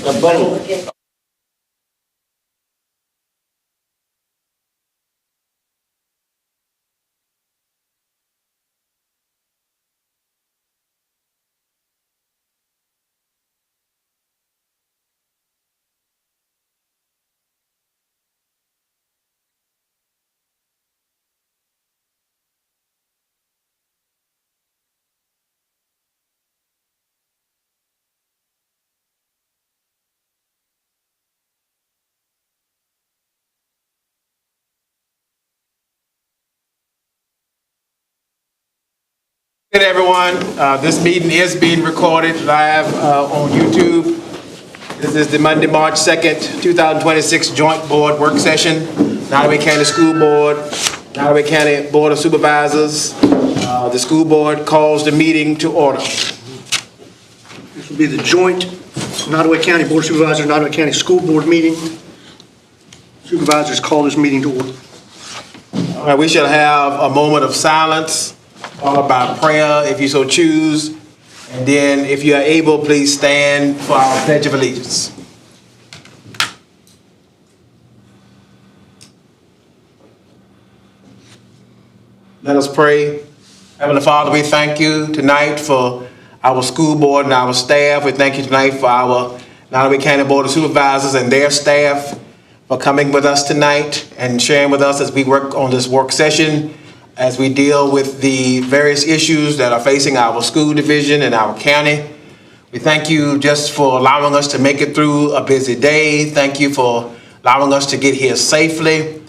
The vote. Good everyone. This meeting is being recorded live on YouTube. This is the Monday, March 2nd, 2026 Joint Board Work Session. Nottoway County School Board, Nottoway County Board of Supervisors. The school board calls the meeting to order. This will be the joint Nottoway County Board of Supervisors, Nottoway County School Board meeting. Supervisors call this meeting to order. All right, we shall have a moment of silence, followed by prayer if you so choose. And then if you are able, please stand for our Pledge of Allegiance. Let us pray. Heavenly Father, we thank you tonight for our school board and our staff. We thank you tonight for our Nottoway County Board of Supervisors and their staff for coming with us tonight and sharing with us as we work on this work session, as we deal with the various issues that are facing our school division and our county. We thank you just for allowing us to make it through a busy day. Thank you for allowing us to get here safely.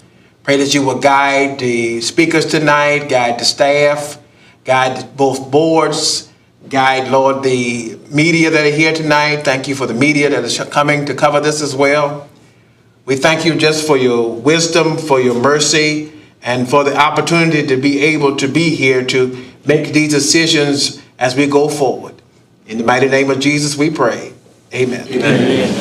Pray that you will guide the speakers tonight, guide the staff, guide both boards, guide, Lord, the media that are here tonight. Thank you for the media that is coming to cover this as well. We thank you just for your wisdom, for your mercy, and for the opportunity to be able to be here to make these decisions as we go forward. In the mighty name of Jesus, we pray. Amen. Amen.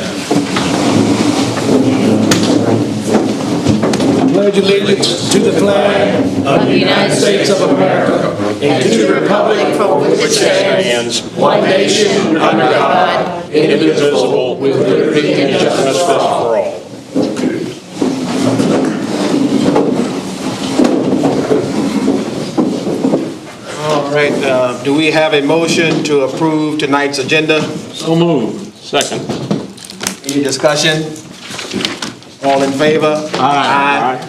I pledge allegiance to the flag of the United States of America and to the republic for which it stands, one nation, under God, indivisible, with liberty and justice for all. All right, do we have a motion to approve tonight's agenda? So moved. Second. Any discussion? All in favor? Aye.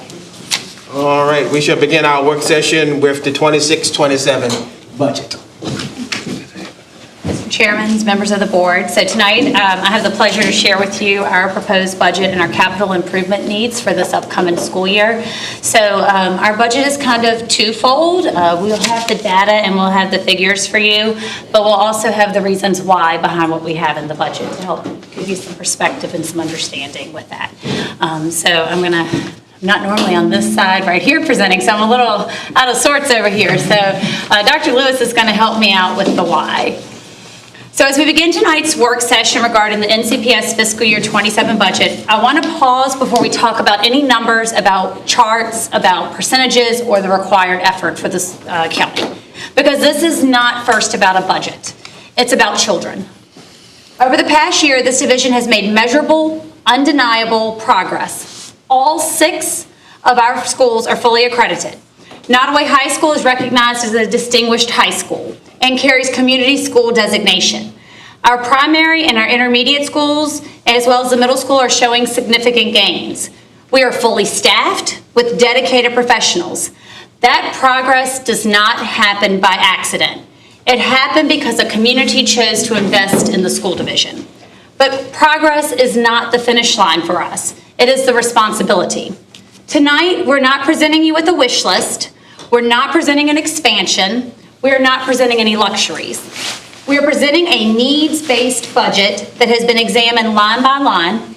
All right, we shall begin our work session with the 26-27 budget. Mr. Chairman, members of the board, so tonight I have the pleasure to share with you our proposed budget and our capital improvement needs for this upcoming school year. So our budget is kind of twofold. We'll have the data and we'll have the figures for you, but we'll also have the reasons why behind what we have in the budget to help give you some perspective and some understanding with that. So I'm not normally on this side right here presenting, so I'm a little out of sorts over here. So Dr. Lewis is going to help me out with the why. So as we begin tonight's work session regarding the NCPS fiscal year 27 budget, I want to pause before we talk about any numbers, about charts, about percentages, or the required effort for this county. Because this is not first about a budget. It's about children. Over the past year, this division has made measurable, undeniable progress. All 6 of our schools are fully accredited. Nottoway High School is recognized as a distinguished high school and carries community school designation. Our primary and our intermediate schools, as well as the middle school, are showing significant gains. We are fully staffed with dedicated professionals. That progress does not happen by accident. It happened because the community chose to invest in the school division. But progress is not the finish line for us. It is the responsibility. Tonight, we're not presenting you with a wish list. We're not presenting an expansion. We are not presenting any luxuries. We are presenting a needs-based budget that has been examined line by line,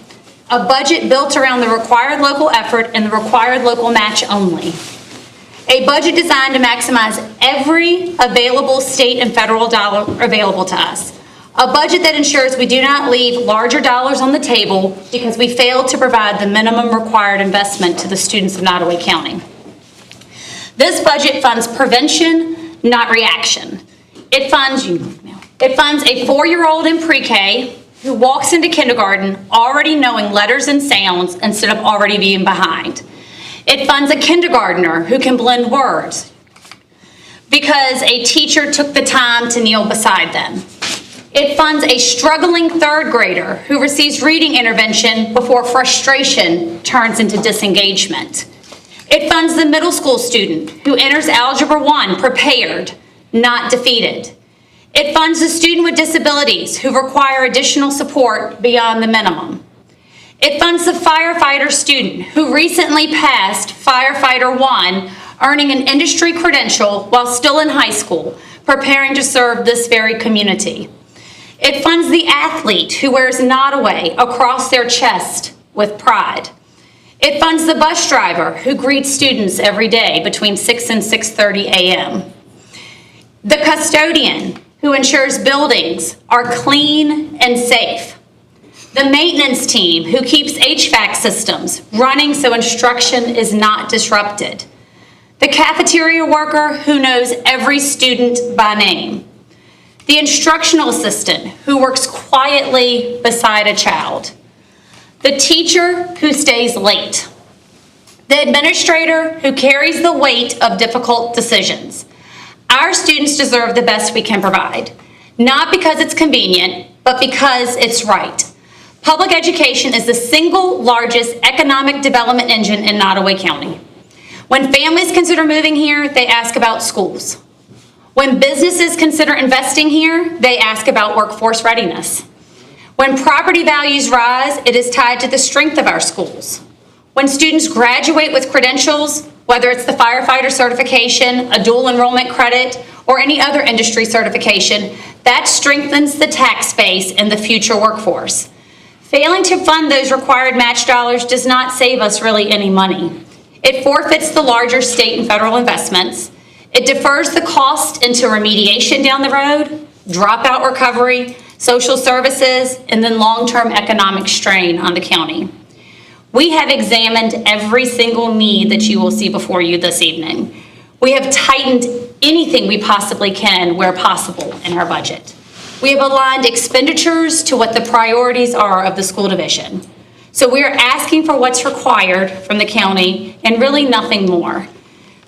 a budget built around the required local effort and the required local match only. A budget designed to maximize every available state and federal dollar available to us. A budget that ensures we do not leave larger dollars on the table because we failed to provide the minimum required investment to the students of Nottoway County. This budget funds prevention, not reaction. It funds a 4-year-old in pre-K who walks into kindergarten already knowing letters and sounds instead of already being behind. It funds a kindergartner who can blend words because a teacher took the time to kneel beside them. It funds a struggling third grader who receives reading intervention before frustration turns into disengagement. It funds the middle school student who enters Algebra 1 prepared, not defeated. It funds the student with disabilities who require additional support beyond the minimum. It funds the firefighter student who recently passed Firefighter 1, earning an industry credential while still in high school, preparing to serve this very community. It funds the athlete who wears Nottoway across their chest with pride. It funds the bus driver who greets students every day between 6 and 6:30 a.m. The custodian who ensures buildings are clean and safe. The maintenance team who keeps HVAC systems running so instruction is not disrupted. The cafeteria worker who knows every student by name. The instructional assistant who works quietly beside a child. The teacher who stays late. The administrator who carries the weight of difficult decisions. Our students deserve the best we can provide, not because it's convenient, but because it's right. Public education is the single largest economic development engine in Nottoway County. When families consider moving here, they ask about schools. When businesses consider investing here, they ask about workforce readiness. When property values rise, it is tied to the strength of our schools. When students graduate with credentials, whether it's the firefighter certification, a dual enrollment credit, or any other industry certification, that strengthens the tax base in the future workforce. Failing to fund those required match dollars does not save us really any money. It forfeits the larger state and federal investments. It defers the cost into remediation down the road, dropout recovery, social services, and then long-term economic strain on the county. We have examined every single need that you will see before you this evening. We have tightened anything we possibly can where possible in our budget. We have aligned expenditures to what the priorities are of the school division. So we are asking for what's required from the county and really nothing more.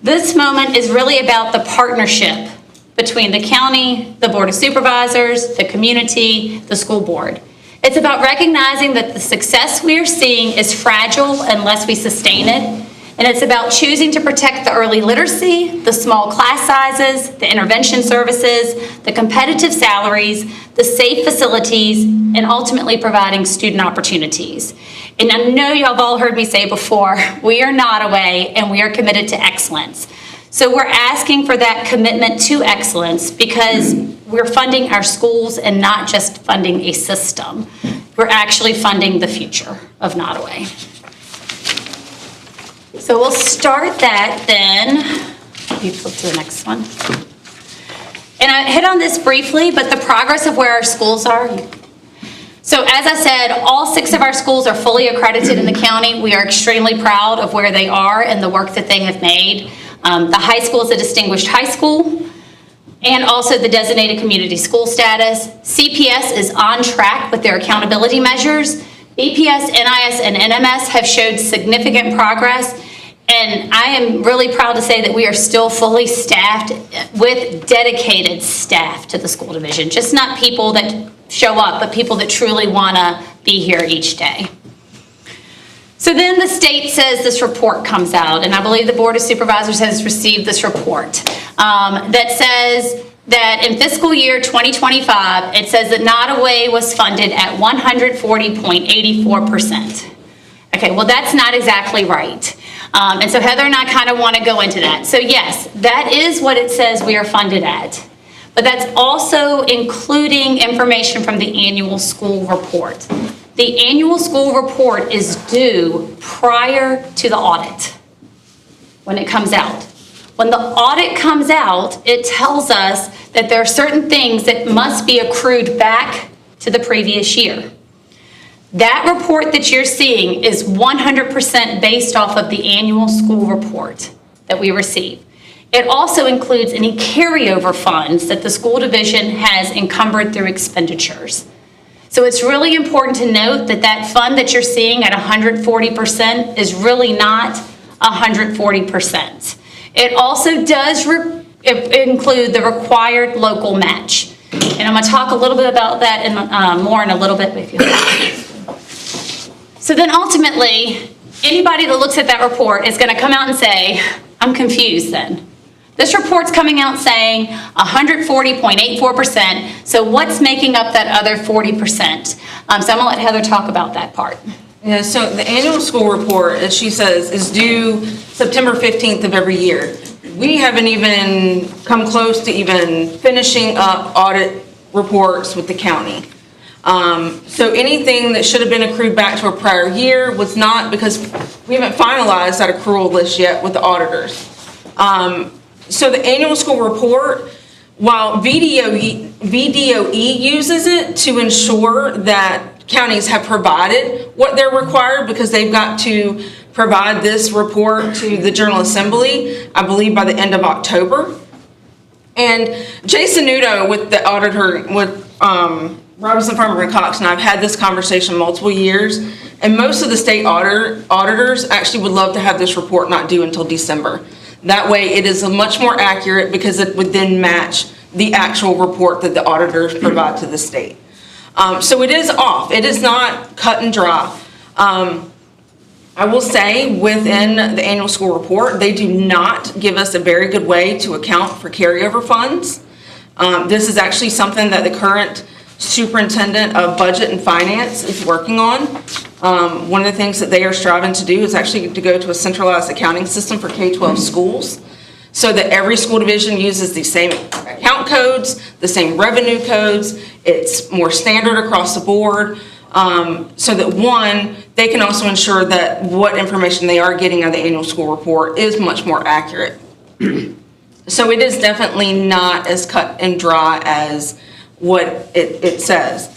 This moment is really about the partnership between the county, the Board of Supervisors, the community, the school board. It's about recognizing that the success we are seeing is fragile unless we sustain it. And it's about choosing to protect the early literacy, the small class sizes, the intervention services, the competitive salaries, the safe facilities, and ultimately providing student opportunities. And I know you have all heard me say before, we are Nottoway and we are committed to excellence. So we're asking for that commitment to excellence because we're funding our schools and not just funding a system. We're actually funding the future of Nottoway. So we'll start that then. You flip to the next one. And I hit on this briefly, but the progress of where our schools are. So as I said, all 6 of our schools are fully accredited in the county. We are extremely proud of where they are and the work that they have made. The high school is a distinguished high school and also the designated community school status. CPS is on track with their accountability measures. BPS, NIS, and NMS have showed significant progress. And I am really proud to say that we are still fully staffed with dedicated staff to the school division. Just not people that show up, but people that truly want to be here each day. So then the state says this report comes out, and I believe the Board of Supervisors has received this report that says that in fiscal year 2025, it says that Nottoway was funded at 140.84%. Okay, well that's not exactly right. And so Heather and I kind of want to go into that. So yes, that is what it says we are funded at. But that's also including information from the annual school report. The annual school report is due prior to the audit when it comes out. When the audit comes out, it tells us that there are certain things that must be accrued back to the previous year. That report that you're seeing is 100% based off of the annual school report that we receive. It also includes any carryover funds that the school division has encumbered through expenditures. So it's really important to note that that fund that you're seeing at 140% is really not 140%. It also does include the required local match. And I'm going to talk a little bit about that more in a little bit. If you So then ultimately, anybody that looks at that report is going to come out and say, I'm confused then. This report's coming out saying 140.84%, so what's making up that other 40%? So I'm going to let Heather talk about that part. Yeah, so the annual school report, as she says, is due September 15th of every year. We haven't even come close to even finishing up audit reports with the county. So anything that should have been accrued back to a prior year was not, because we haven't finalized that accrual list yet with the auditors. So the annual school report, while VDOE uses it to ensure that counties have provided what they're required, because they've got to provide this report to the General Assembly, I believe by the end of October. And Jason Nudo with the auditor, with Robinson, Farmer and Cox, and I've had this conversation multiple years, and most of the state auditors actually would love to have this report not due until December. That way it is much more accurate, because it would then match the actual report that the auditors provide to the state. So it is off. It is not cut and dry. I will say within the annual school report, they do not give us a very good way to account for carryover funds. This is actually something that the current superintendent of budget and finance is working on. One of the things that they are striving to do is actually to go to a centralized accounting system for K-12 schools, so that every school division uses the same account codes, the same revenue codes. It's more standard across the board, so that one, they can also ensure that what information they are getting on the annual school report is much more accurate. So it is definitely not as cut and dry as what it says.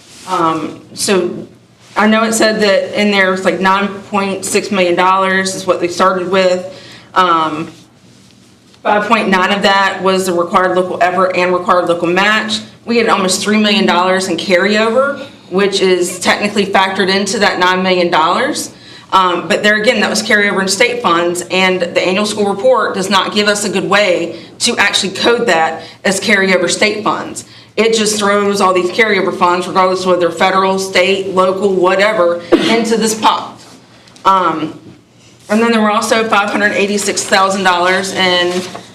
So I know it said that in there it's like $9.6 million is what they started with. 5.9 of that was the required local effort and required local match. We had almost $3 million in carryover, which is technically factored into that $9 million. But there again, that was carryover in state funds, and the annual school report does not give us a good way to actually code that as carryover state funds. It just throws all these carryover funds, regardless of whether they're federal, state, local, whatever, into this pot. And then there were also $586,000 in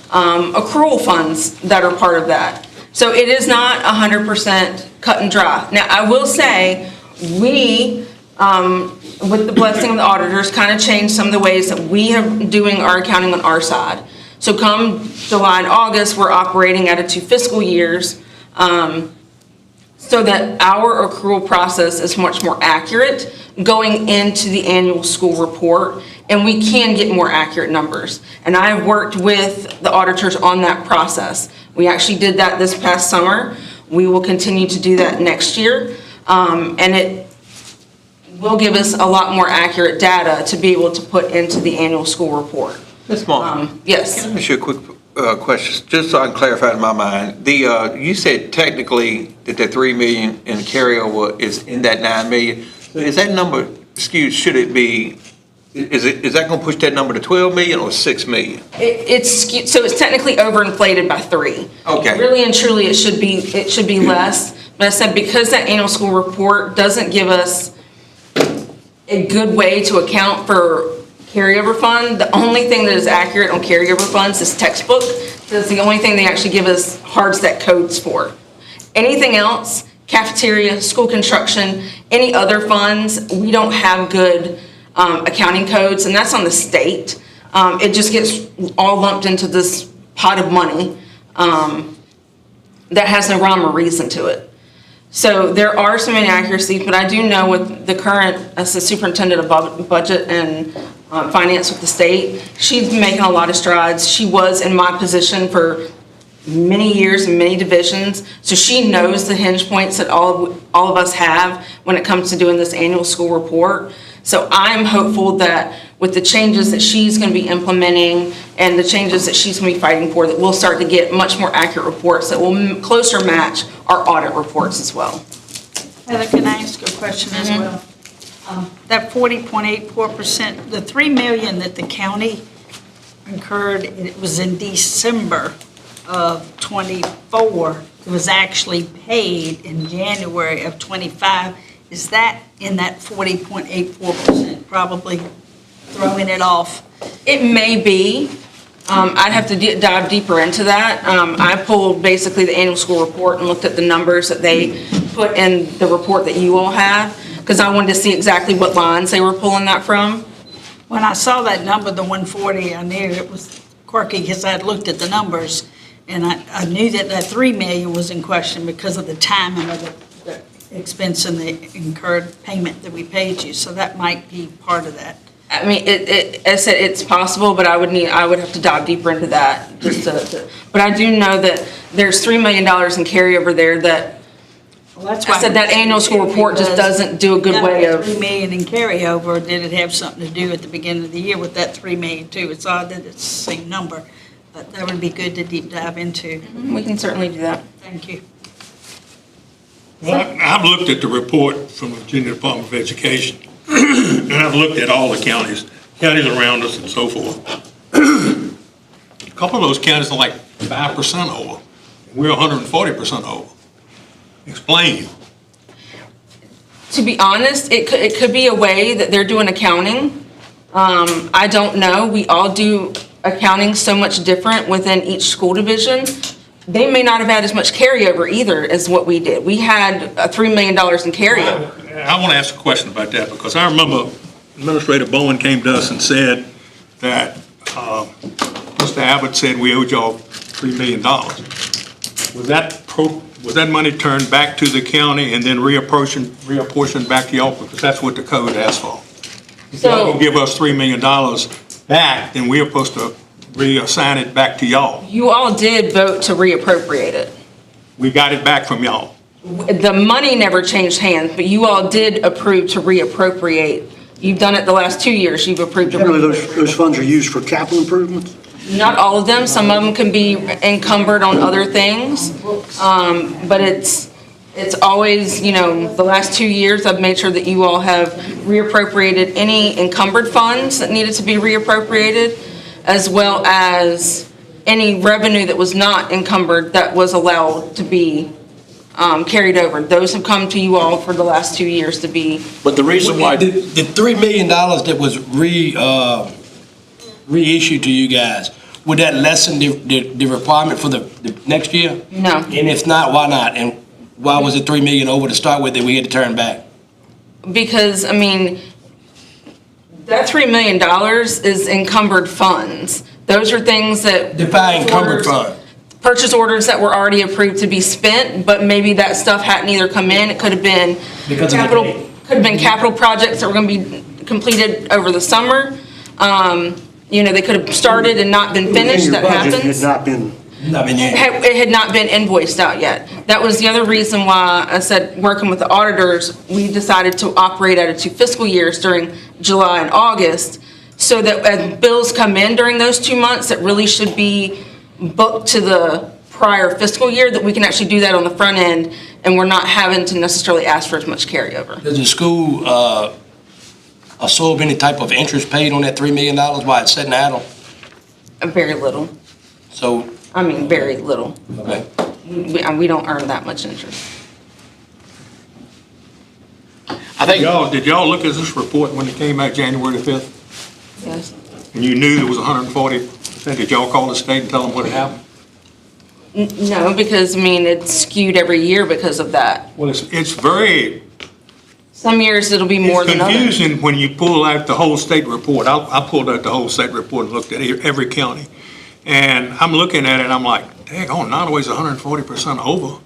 accrual funds that are part of that. So it is not 100% cut and dry. Now, I will say, we, with the blessing of the auditors, kind of changed some of the ways that we are doing our accounting on our side. So come July and August, we're operating out of 2 fiscal years, so that our accrual process is much more accurate going into the annual school report, and we can get more accurate numbers. And I have worked with the auditors on that process. We actually did that this past summer. We will continue to do that next year, and it will give us a lot more accurate data to be able to put into the annual school report. Ms. Martin. Yes. Can I ask you a quick question, just so I can clarify in my mind? You said technically that the $3 million in carryover is in that $9 million. Is that number skewed? Should it be? Is that going to push that number to 12 million or 6 million? It's skewed, so it's technically overinflated by 3. Okay. Really and truly, it should be less. But I said, because that annual school report doesn't give us a good way to account for carryover fund, the only thing that is accurate on carryover funds is textbook. That's the only thing they actually give us hard set codes for. Anything else, cafeteria, school construction, any other funds, we don't have good accounting codes, and that's on the state. It just gets all lumped into this pot of money that has no rhyme or reason to it. So there are some inaccuracies, but I do know with the current, as the superintendent of budget and finance with the state, she's making a lot of strides. She was in my position for many years and many divisions, so she knows the hinge points that all of us have when it comes to doing this annual school report. So I'm hopeful that with the changes that she's going to be implementing and the changes that she's going to be fighting for, that we'll start to get much more accurate reports that will closer match our audit reports as well. Heather, can I ask a question as well? That 40.84%, the $3 million that the county incurred, it was in December of '24. It was actually paid in January of '25. Is that in that 40.84%, probably throwing it off? It may be. I'd have to dive deeper into that. I pulled basically the annual school report and looked at the numbers that they put in the report that you all have, because I wanted to see exactly what lines they were pulling that from. When I saw that number, the 140, I knew it was quirky because I had looked at the numbers, and I knew that that 3 million was in question because of the timing of the expense and the incurred payment that we paid you, so that might be part of that. I mean, as I said, it's possible, but I would have to dive deeper into that. But I do know that there's $3 million in carryover there that, Well, that's I why said that annual school report just doesn't do a good way of. 3 million in carryover, did it have something to do at the beginning of the year with that 3 million too? It's odd that it's the same number, but that would be good to deep dive into. We can certainly do that. Thank you. Well, I've looked at the report from the Virginia Department of Education, and I've looked at all the counties around us and so forth. A couple of those counties are like 5% over. We're 140% over. Explain. To be honest, it could be a way that they're doing accounting. I don't know. We all do accounting so much different within each school division. They may not have had as much carryover either as what we did. We had $3 million in carryover. I want to ask a question about that, because I remember Administrator Bowen came to us and said that Mr. Abbott said we owed y'all $3 million. Was that money turned back to the county and then reapportioned back to y'all? Because that's what the code asks for. If y'all will give us $3 million back, then we're supposed to reassign it back to y'all. You all did vote to reappropriate it. We got it back from y'all. The money never changed hands, but you all did approve to reappropriate. You've done it the last 2 years. You've approved to Generally, those funds are used for capital improvements? Not all of them. Some of them can be encumbered on other things. But it's always, the last 2 years, I've made sure that you all have reappropriated any encumbered funds that needed to be reappropriated, as well as any revenue that was not encumbered that was allowed to be carried over. Those have come to you all for the last 2 years to be. But the reason why the $3 million that was reissued to you guys, would that lessen the requirement for the next year? No. And if not, why not? And why was it $3 million over to start with that we had to turn back? Because, that $3 million is encumbered funds. Those are things that. Define encumbered fund. Purchase orders that were already approved to be spent, but maybe that stuff hadn't either come in. It could have been capital projects that were going to be completed over the summer. They could have started and not been finished. That happens. It had not been invoiced out yet. That was the other reason why I said, working with the auditors, we decided to operate out of 2 fiscal years during July and August, so that as bills come in during those 2 months, it really should be booked to the prior fiscal year, that we can actually do that on the front end, and we're not having to necessarily ask for as much carryover. Does the school absorb any type of interest paid on that $3 million while it's sitting idle? Very little. So. Very little. Okay. We don't earn that much interest. Did y'all look at this report when it came out January the 5th? Yes. And you knew there was 140%? Did y'all call the state and tell them what had happened? No, because, it's skewed every year because of that. Well, it's very. Some years it'll be more than others. It's confusing when you pull out the whole state report. I pulled out the whole state report and looked at every county. And I'm looking at it and I'm like, dang, Nottoway's 140% over.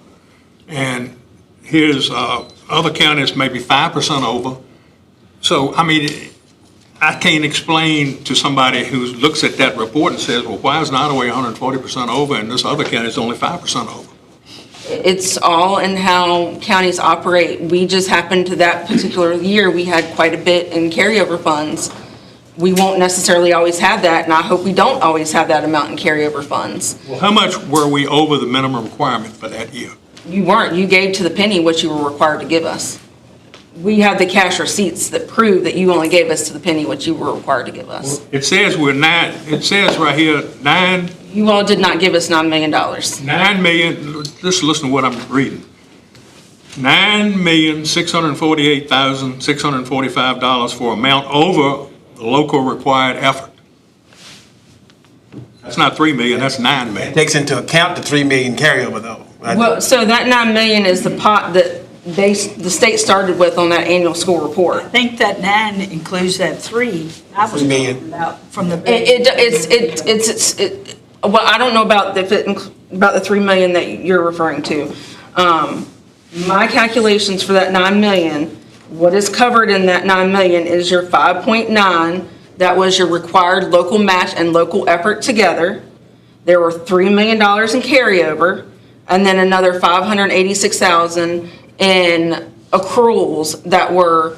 And here's other counties maybe 5% over. So, I can't explain to somebody who looks at that report and says, well, why is Nottoway 140% over and this other county is only 5% over? It's all in how counties operate. We just happened to that particular year, we had quite a bit in carryover funds. We won't necessarily always have that, and I hope we don't always have that amount in carryover funds. Well, how much were we over the minimum requirement for that year? You weren't, you gave to the penny what you were required to give us. We have the cash receipts that prove that you only gave us to the penny what you were required to give us. It says it says right here, 9 You all did not give us $9 million. 9 million, just listen to what I'm reading. $9,648,645 for amount over the local required effort. That's not 3 million, that's 9 million. Takes into account the 3 million carryover though. Right? Well, so that 9 million is the pot that the state started with on that annual school I report. think that 9 includes that 3. I was 3 million. talking about from the. Well, I don't know about about the 3 million that you're referring to. My calculations for that 9 million, what is covered in that 9 million is your 5.9, that was your required local match and local effort together. There were $3 million in carryover, and then another $586,000 in accruals that were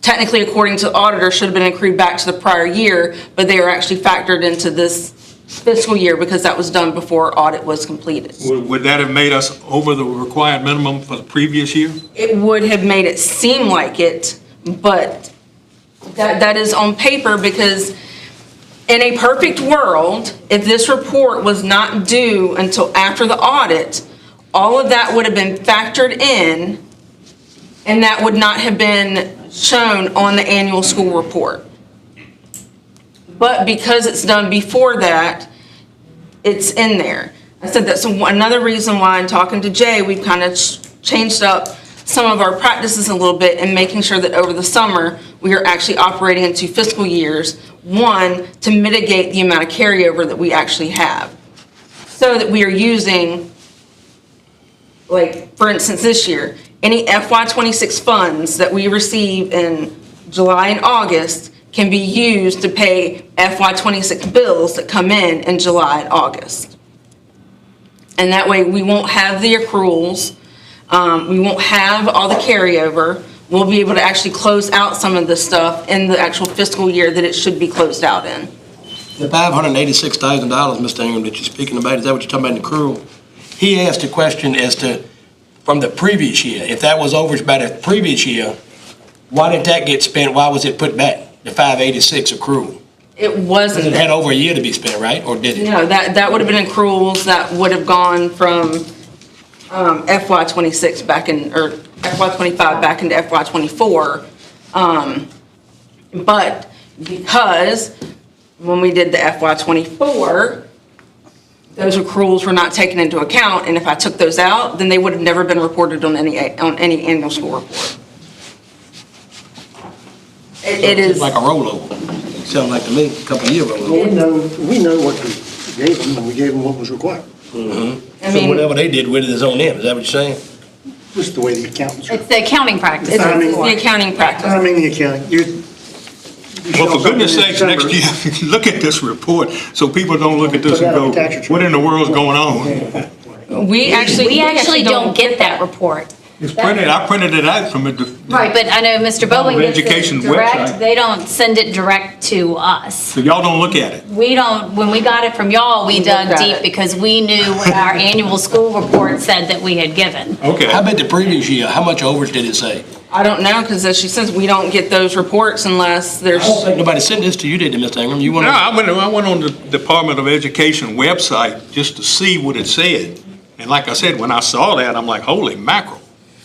technically, according to the auditor, should have been accrued back to the prior year, but they are actually factored into this fiscal year because that was done before audit was completed. Would that have made us over the required minimum for the previous year? It would have made it seem like it, but that is on paper because in a perfect world, if this report was not due until after the audit, all of that would have been factored in and that would not have been shown on the annual school report. But because it's done before that, it's in there. I said that's another reason why in talking to Jay, we've kind of changed up some of our practices a little bit and making sure that over the summer, we are actually operating in 2 fiscal years. One, to mitigate the amount of carryover that we actually have. So that we are using, like, for instance, this year, any FY26 funds that we receive in July and August can be used to pay FY26 bills that come in July and August. And that way, we won't have the accruals, we won't have all the carryover. We'll be able to actually close out some of this stuff in the actual fiscal year that it should be closed out in. The $586,000, Mr. Ingram, that you're speaking about, is that what you're talking about in the accrual? He asked a question as to, from the previous year, if that was over by the previous year, why did that get spent? Why was it put back, the 586 accrual? It Because wasn't. it had over a year to be spent, right? Or did it? No, that would have been accruals that would have gone from FY26 back in, or FY25 back into FY24. But because when we did the FY24, those accruals were not taken into account, and if I took those out, then they would have never been reported on any annual school report. It It's is. like a rollover. Sounded like to me, a couple of year rollover. We know what we gave them, and we gave them what was required. I So mean, whatever they did with it is on them, is that what you're saying? Just the way the accountants are. It's the accounting practice. it's timing. the accounting practice. I mean, the accounting, Well, for goodness sakes, next year, look at this report, so people don't look at this and go, what in the world's going on? We actually don't get that report. It's printed, I printed it out from it. Right, but I know Mr. Bowen gets Education it direct, website. they don't send it direct to us. So y'all don't look at it. We don't, when we got it from y'all, we dug looked at deep it. because we knew what our annual school report said that we had given. Okay. How about the previous year? How much overage did it say? I don't know, because as she says, we don't get those reports unless I there's, don't think nobody sent this to you, did they, Mr. Ingram? You want No, to? I went on the Department of Education website just to see what it said. And like I said, when I saw that, I'm like, holy mackerel.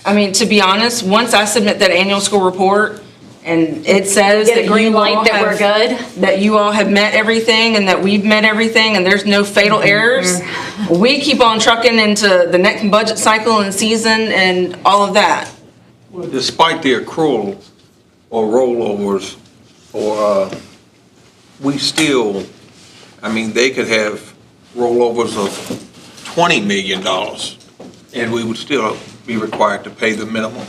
I mean, to be honest, once I submit that annual school report and it says Get that a green you all light that we're good. that you all have met everything and that we've met everything and there's no fatal errors, we keep on trucking into the next budget cycle and season and all of that. Despite the accrual or rollovers, we still, I mean, they could have rollovers of $20 million, and we would still be required to pay the minimum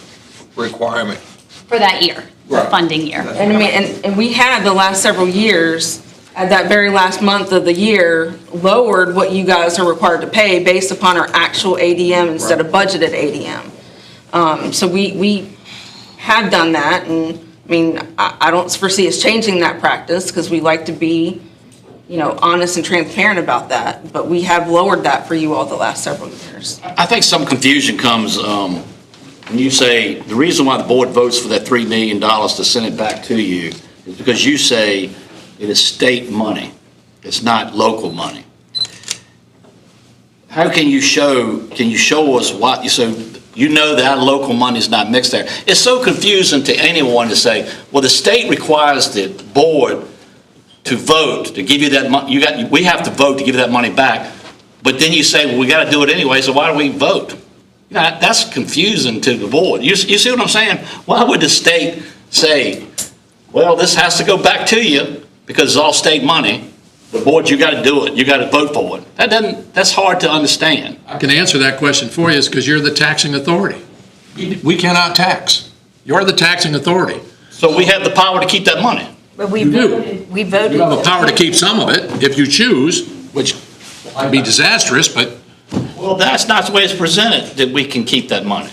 requirement. For that year, the Right. funding year. And I mean, and we had the last several years, at that very last month of the year, lowered what you guys are required to pay based upon our actual ADM instead of budgeted ADM. So we have done that, and I mean, I don't foresee us changing that practice because we like to be honest and transparent about that, but we have lowered that for you all the last several years. I think some confusion comes when you say the reason why the board votes for that $3 million to send it back to you is because you say it is state money. It's not local money. How can you show us what, so you know that local money is not mixed there? It's so confusing to anyone to say, well, the state requires the board to vote to give you that money. We have to vote to give you that money back. But then you say, well, we got to do it anyway, so why do we vote? That's confusing to the board. You see what I'm saying? Why would the state say, well, this has to go back to you because it's all state money? The board, you got to do it. You got to vote for it. That's hard to understand. I can answer that question for you, is because you're the taxing authority. We cannot tax. You're the taxing authority. So we have the power to keep that money. But You do. we voted. You have the power to keep some of it if you choose, which might be disastrous, but Well, that's not the way it's presented, that we can keep that money.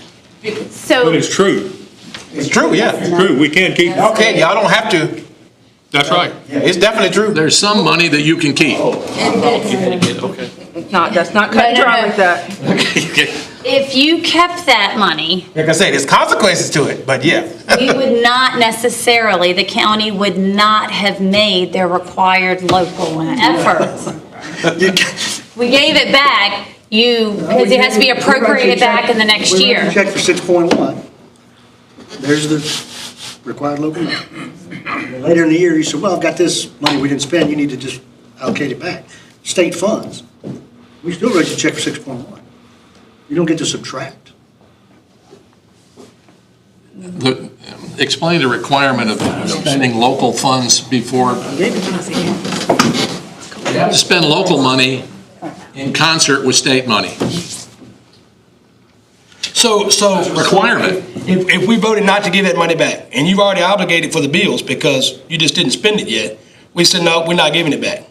So, But it's true. It's true, yeah. It's true. We can't keep. Okay, y'all don't have to. that's right. Yeah, it's definitely true. There's some money that you can keep. Okay. That's not cut and No, no, dry no. like that. if you kept that money, Like I say, there's consequences to it, but yeah. we would not necessarily, the county would not have made their required local efforts. We gave it back, because it has to be appropriated back in the next We year. check for 6.1. There's the required local money. Later in the year, you said, well, I've got this money we didn't spend, you need to just allocate it back. State funds. We still write you a check for 6.1. You don't get to subtract. Explain the requirement of spending local funds before. I gave it to you. You have to spend local money in concert with state money. So Requirement. if we voted not to give that money back, and you've already obligated for the bills because you just didn't spend it yet, we said, no, we're not giving it back.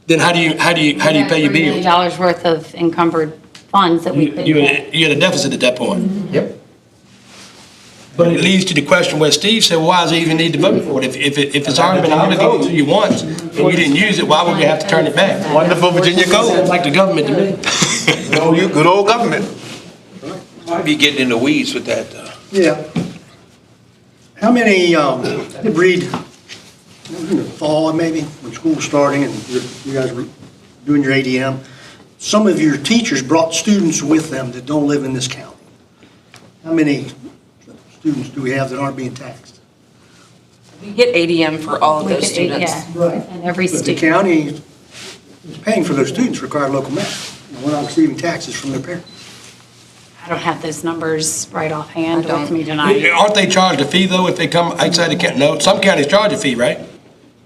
Then how do you pay your $3 million bills? worth of encumbered funds that we could. You had a deficit at that point. Yep. But it leads to the question where Steve said, well, why does he even need to vote for it? If it's already been obligated to you once, and you didn't use it, why would we have to turn it back? Wonderful Virginia Sounds code. like the government to me. Good old government. Might be getting in the weeds with that, though. Yeah. How many, I did read, in the fall maybe, when school was starting and you guys were doing your ADM, some of your teachers brought students with them that don't live in this county. How many students do we have that aren't being taxed? We get ADM for all of We those could- students. yeah, and every But the student. county is paying for those students required local match. And we're not receiving taxes from their parents. I don't have those numbers right offhand I don't. with me tonight. Aren't they charged a fee though if they come outside the county? No, some counties charge a fee, right?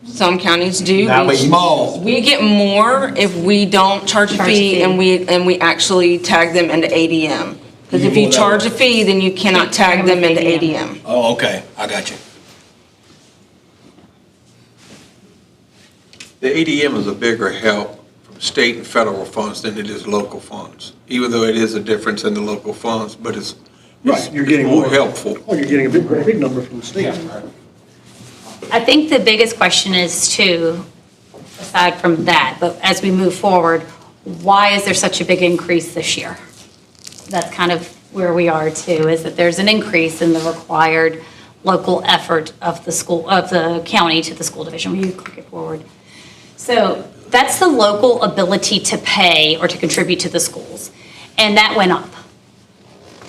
Some counties do. Nah, but you- Small. We get more if we don't charge a Charge a fee fee. and we actually tag them into ADM. Because if you charge a fee, then you cannot tag them into ADM. Oh, okay, I got you. The ADM is a bigger help from state and federal funds than it is local funds, even though it is a difference in the local funds, but it's You're getting more more. helpful. Oh, you're getting a big number from the state. I think the biggest question is too, aside from that, but as we move forward, why is there such a big increase this year? That's kind of where we are too, is that there's an increase in the required local effort of the school, of the county to the school division. Will you click it forward? So that's the local ability to pay or to contribute to the schools. And that went up.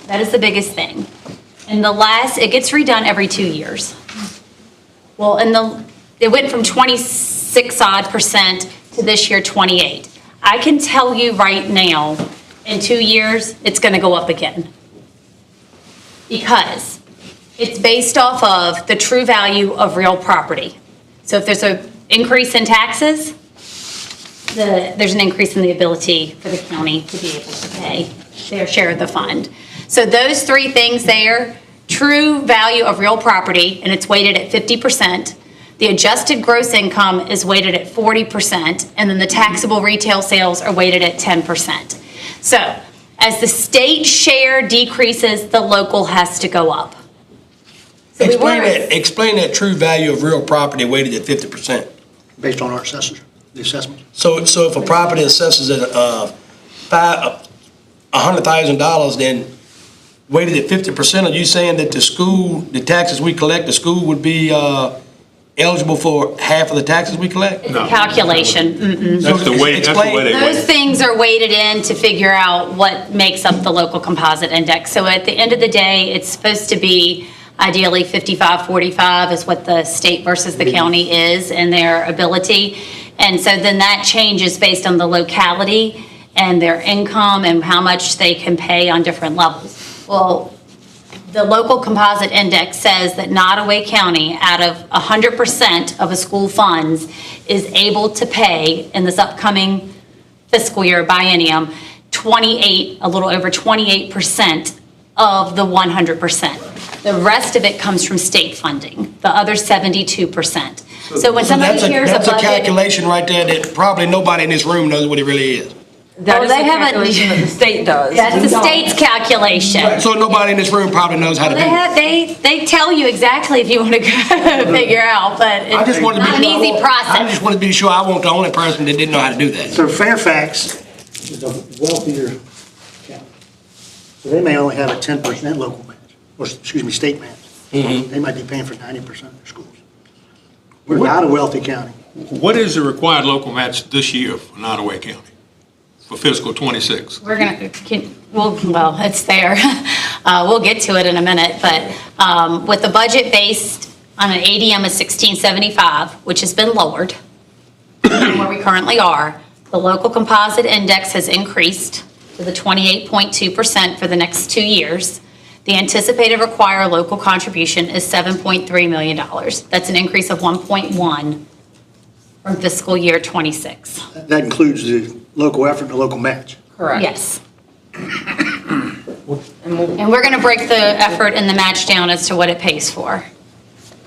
That is the biggest thing. And it gets redone every 2 years. Well, it went from 26% to this year 28. I can tell you right now, in 2 years, it's gonna go up again. Because it's based off of the true value of real property. So if there's an increase in taxes, there's an increase in the ability for the county to be able to pay their share of the fund. So those three things there, true value of real property, and it's weighted at 50%. The adjusted gross income is weighted at 40%, and then the taxable retail sales are weighted at 10%. So as the state share decreases, the local has to go up. So Explain that true value of real property weighted at 50%. Based on our assessors. the assessment. So if a property assesses at $100,000, then weighted at 50%, are you saying that the taxes we collect, the school would be eligible for half of the taxes we collect? It's a calculation. That's the way they Those things are weighted in to figure out what makes up the local composite index. So at the end of the day, it's supposed to be ideally 55-45 is what the state versus the county is in their ability. And so then that changes based on the locality and their income and how much they can pay on different levels. Well, the local composite index says that Nottoway County, out of 100% of a school funds, is able to pay in this upcoming fiscal year biennium, a little over 28% of the 100%. The rest of it comes from state funding, the other 72%. So when somebody hears a That's a budget. calculation right there that probably nobody in this room knows what it really is. That is they the haven't- calculation that the state does. That's the state's calculation. So nobody in this room probably knows how to do it. They tell you exactly if you want to go figure out, but I it's just wanted to be not an sure. easy I process. just wanted to be sure I wasn't the only person that didn't know how to do that. So Fairfax is a wealthier county. So they may only have a 10% local match, or excuse me, state match. They might be paying for 90% of their schools. We're not a wealthy county. What is the required local match this year for Nottoway County for fiscal '26? We're gonna, well, it's there. We'll get to it in a minute, but with the budget based on an ADM of 1675, which has been lowered from where we currently are, the local composite index has increased to the 28.2% for the next 2 years. The anticipated required local contribution is $7.3 million. That's an increase of 1.1 from fiscal year '26. That includes the local effort and the local match. Correct. Yes. And we're going to break the effort and the match down as to what it pays for.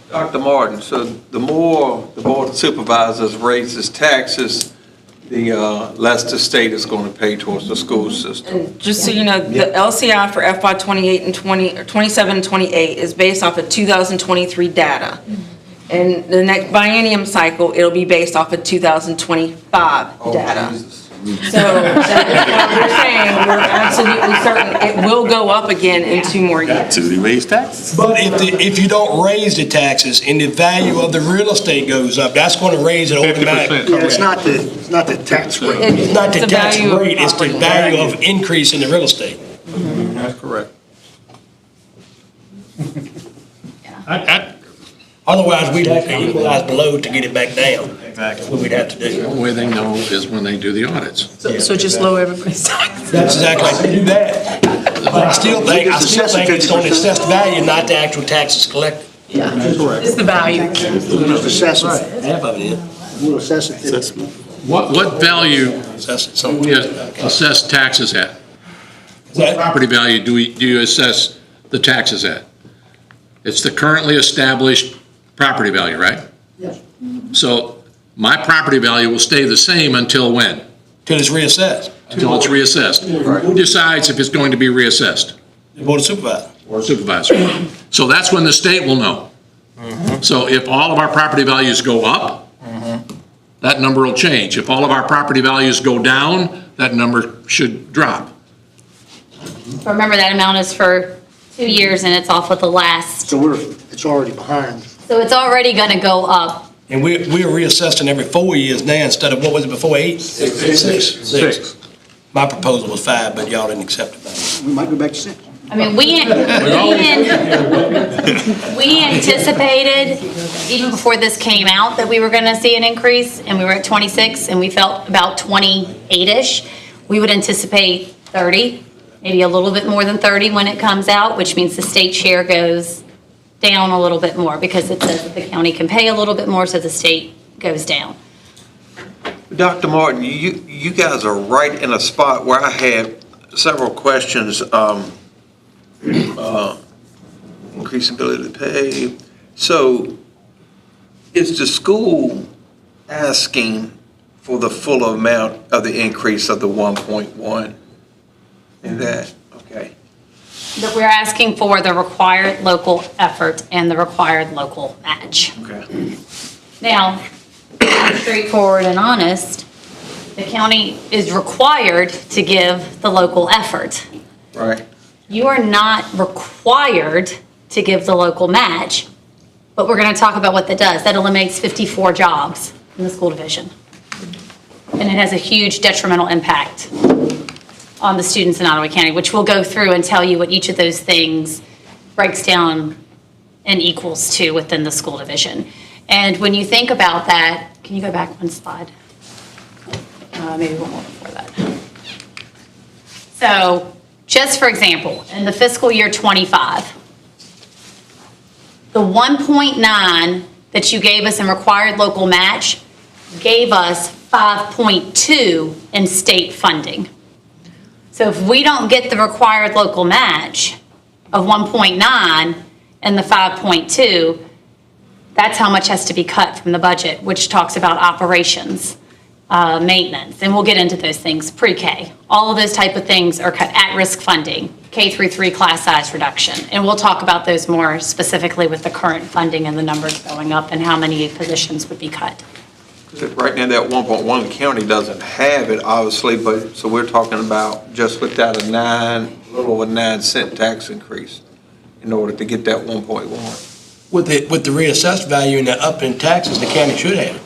Dr. Martin, so the more the Board of Supervisors raises taxes, the less the state is going to pay towards the school system. And just so you know, the LCI for FY '28 and 27 and 28 is based off of 2023 data. And the next biennium cycle, it'll be based off of 2025 data. So that's why we're saying we're absolutely certain it will go up again in 2 more years. To raise taxes. But if you don't raise the taxes and the value of the real estate goes up, that's going to raise it automatically. 50%. Yeah, it's not the tax rate. It's not the tax value of rate, it's the property. value of increase in the real estate. That's correct. Otherwise, we'd have to equalize below to get it back down. Exactly. That's what we'd have to do. The only way they know is when they do the audits. So just lower everybody's taxes. That's exactly right, they do that. But I still think it's on assessed value, not the actual taxes collected. It's the value. Just assess it. Half of it is. We'll assess it. What value Assess it, do so. you assess taxes at? That- Property value do you assess the taxes at? It's the currently established property value, right? Yes. So my property value will stay the same until when? Till it's reassessed. Until it's reassessed. Who decides if it's going to be reassessed? The Board of Supervisors. Or supervisor. So that's when the state will know. So if all of our property values go up, that number will change. If all of our property values go down, that number should drop. Remember, that amount is for 2 years and it's off of the last. So it's already behind. So it's already going to go up. And we're reassessing every 4 years now instead of, what was it before, 8? Six. My proposal was 5, but y'all didn't accept it. We might go back to 6. I mean, we anticipated, even before this came out, that we were going to see an increase, and we were at 26, and we felt about 28-ish. We would anticipate 30, maybe a little bit more than 30 when it comes out, which means the state share goes down a little bit more, because it says that the county can pay a little bit more, so the state goes down. Dr. Martin, you guys are right in a spot where I had several questions. Increasing ability to pay. So is the school asking for the full amount of the increase of the 1.1 in that? Okay. That we're asking for the required local effort and the required local match. Okay. Now, straightforward and honest, the county is required to give the local effort. Right. You are not required to give the local match, but we're going to talk about what that does. That eliminates 54 jobs in the school division. And it has a huge detrimental impact on the students in Nottoway County, which we'll go through and tell you what each of those things breaks down and equals to within the school division. And when you think about that, can you go back one slide? Maybe one more before that. So, just for example, in the fiscal year 25, the 1.9 that you gave us in required local match gave us 5.2 in state funding. So if we don't get the required local match of 1.9 and the 5.2, that's how much has to be cut from the budget, which talks about operations, maintenance, and we'll get into those things, pre-K. All of those type of things are cut, at-risk funding, K-3 class size reduction. And we'll talk about those more specifically with the current funding and the numbers going up and how many positions would be cut. Right now, that 1.1, the county doesn't have it, obviously, but, so we're talking about just without a little over 9-cent tax increase in order to get that 1.1. With the reassessed value and the up in taxes, the county should have.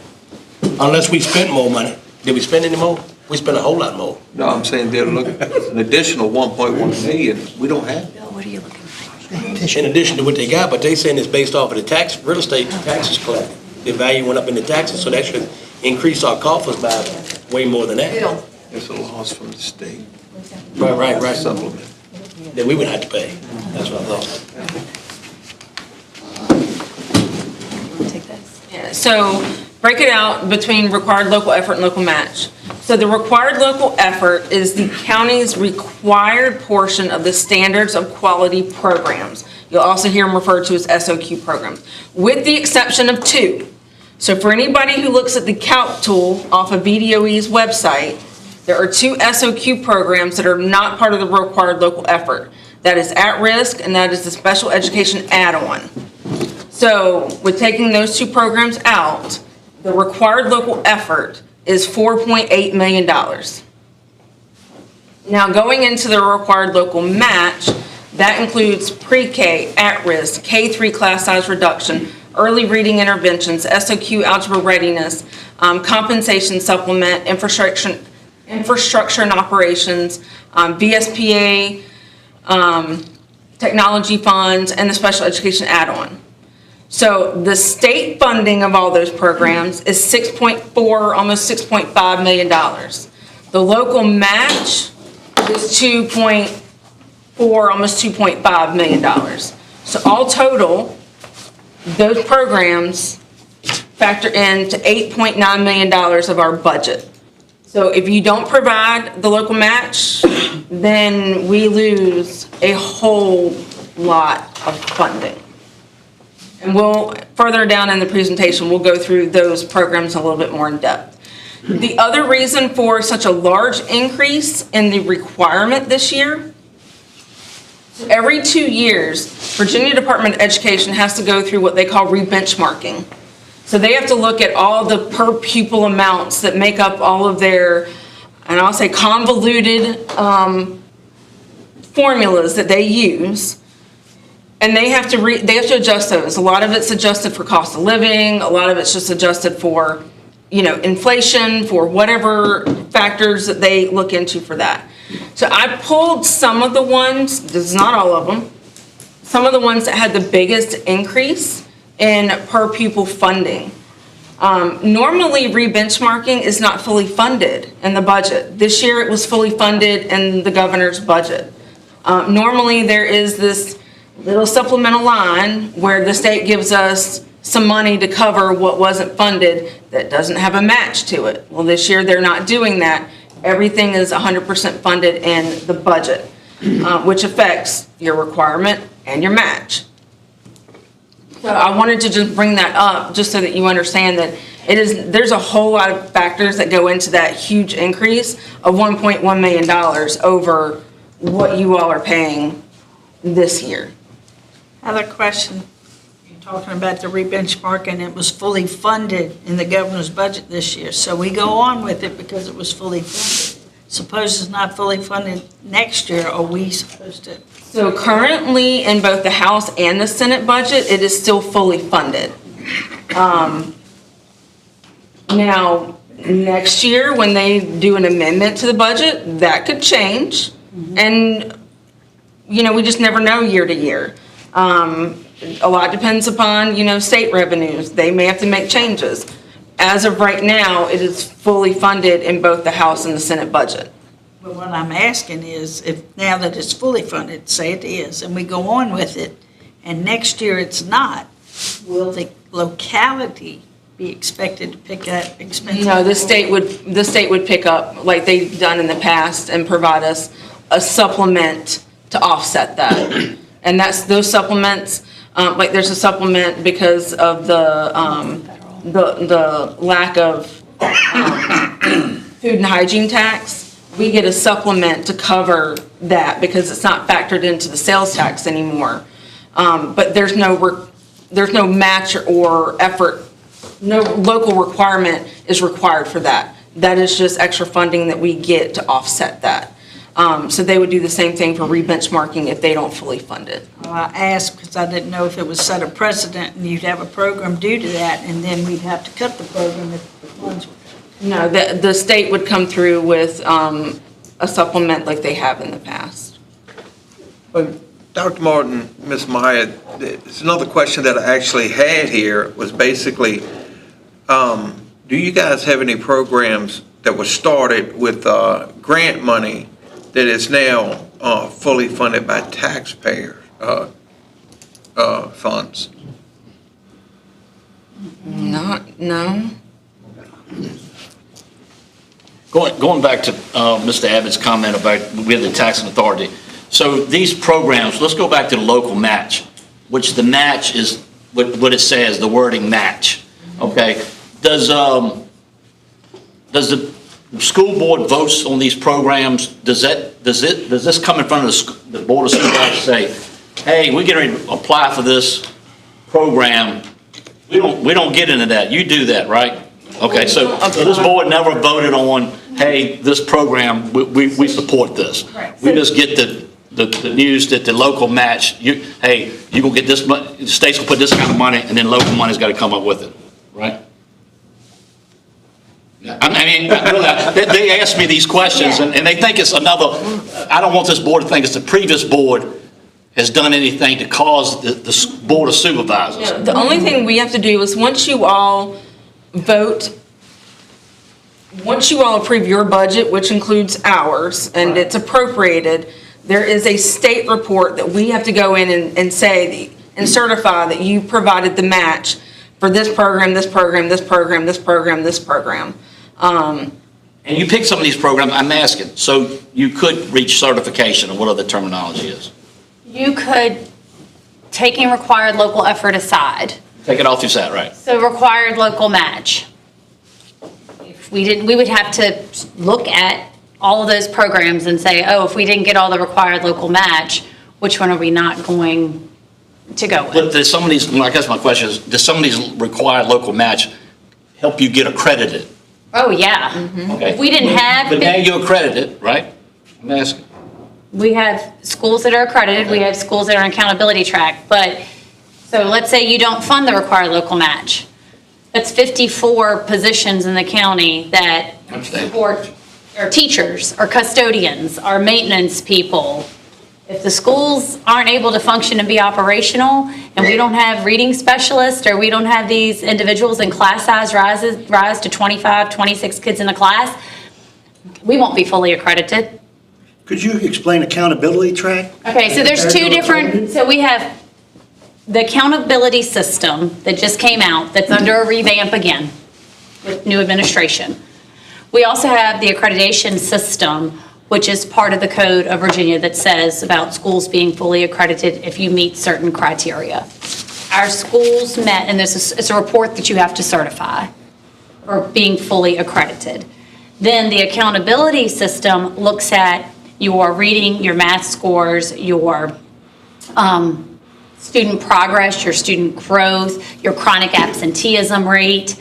Unless we spent more money. Did we spend any more? We spent a whole lot more. No, I'm saying they're looking, an additional 1.1 million, we don't have it. Bill, what are you looking for? In addition to what they got, but they saying it's based off of the real estate taxes collected. The value went up in the taxes, so that should increase our coffers by way more than that. It's a loss from the state. Right. Supplement. That we would have to pay. That's what I thought. Take this. Yeah, so break it out between required local effort and local match. So the required local effort is the county's required portion of the standards of quality programs. You'll also hear them referred to as SOQ programs, with the exception of 2. So for anybody who looks at the calc tool off of BDOE's website, there are 2 SOQ programs that are not part of the required local effort. That is at risk, and that is the special education add-on. So with taking those 2 programs out, the required local effort is $4.8 million. Now going into the required local match, that includes pre-K, at-risk, K-3 class size reduction, early reading interventions, SOQ algebra readiness, compensation supplement, infrastructure and operations, VSPA, technology funds, and the special education add-on. So the state funding of all those programs is $6.4, almost $6.5 million. The local match is $2.4, almost $2.5 million. So all total, those programs factor into $8.9 million of our budget. So if you don't provide the local match, then we lose a whole lot of funding. And we'll, further down in the presentation, we'll go through those programs a little bit more in depth. The other reason for such a large increase in the requirement this year, every 2 years, Virginia Department of Education has to go through what they call re-benchmarking. So they have to look at all the per pupil amounts that make up all of their, and I'll say convoluted formulas that they use. And they have to adjust those. A lot of it's adjusted for cost of living. A lot of it's just adjusted for, inflation, for whatever factors that they look into for that. So I pulled some of the ones, this is not all of them, some of the ones that had the biggest increase in per pupil funding. Normally re-benchmarking is not fully funded in the budget. This year it was fully funded in the governor's budget. Normally there is this little supplemental line where the state gives us some money to cover what wasn't funded that doesn't have a match to it. Well, this year they're not doing that. Everything is 100% funded in the budget, which affects your requirement and your match. So I wanted to just bring that up just so that you understand that there's a whole lot of factors that go into that huge increase of $1.1 million over what you all are paying this year. Other question. talking about the re-benchmarking, it was fully funded in the governor's budget this year. So we go on with it because it was fully funded. Suppose it's not fully funded next year, are we supposed to? So currently, in both the House and the Senate budget, it is still fully funded. Now, next year, when they do an amendment to the budget, that could change. And, we just never know year to year. A lot depends upon, state revenues. They may have to make changes. As of right now, it is fully funded in both the House and the Senate budget. But what I'm asking is, if now that it's fully funded, say it is, and we go on with it, and next year it's not, will the locality be expected to pick up expenses? No, the state would pick up, like they've done in the past, and provide us a supplement to offset that. And those supplements, like there's a supplement because of the lack of food and hygiene tax. We get a supplement to cover that because it's not factored into the sales tax anymore. But there's no match or effort, no local requirement is required for that. That is just extra funding that we get to offset that. So they would do the same thing for re-benchmarking if they don't fully fund it. Well, I asked because I didn't know if it was set a precedent and you'd have a program due to that, and then we'd have to cut the program if the funds were cut. No, the state would come through with a supplement like they have in the past. Dr. Martin, Ms. Meyer, it's another question that I actually had here was basically, do you guys have any programs that were started with grant money that is now fully funded by taxpayer funds? No. Going back to Mr. Abbott's comment about with the taxing authority. So these programs, let's go back to the local match, which the match is what it says, the wording match. Okay. Does the school board votes on these programs? Does this come in front of the board of supervisors and say, hey, we're going to apply for this program? We don't get into that. You do that, right? Okay, so this board never voted on, hey, this program, we support this. We just get the news that the local match, hey, you're going to get this, the state's going to put this kind of money, and then local money's got to come up with it, right? I mean, really, they ask me these questions, and they think it's another, I don't want this board to think it's the previous board has done anything to cause the board of supervisors. Yeah, the only thing we have to do is once you all approve your budget, which includes ours, and it's appropriated, there is a state report that we have to go in and say and certify that you provided the match for this program, this program, this program, this program, this program. And you pick some of these programs, I'm asking, so you could reach certification, or whatever the terminology is. You could, taking required local effort aside. Take it off your side, right? So required local match. If we didn't, we would have to look at all of those programs and say, oh, if we didn't get all the required local match, which one are we not going to go with? But does some of these, I guess my question is, does some of these required local match help you get accredited? Oh, yeah. Okay. If we didn't have. But now you're accredited, right? I'm asking. We have schools that are accredited, we have schools that are on accountability track, but, so let's say you don't fund the required local match. That's 54 positions in the county that support, our teachers, our custodians, our maintenance people. If the schools aren't able to function and be operational, and we don't have reading specialists, or we don't have these individuals and class size rise to 25, 26 kids in a class, we won't be fully accredited. Could you explain accountability track? Okay, so there's two different, so we have the accountability system that just came out that's under a revamp again with new administration. We also have the accreditation system, which is part of the Code of Virginia that says about schools being fully accredited if you meet certain criteria. Our schools met, and it's a report that you have to certify for being fully accredited. Then the accountability system looks at your reading, your math scores, your student progress, your student growth, your chronic absenteeism rate,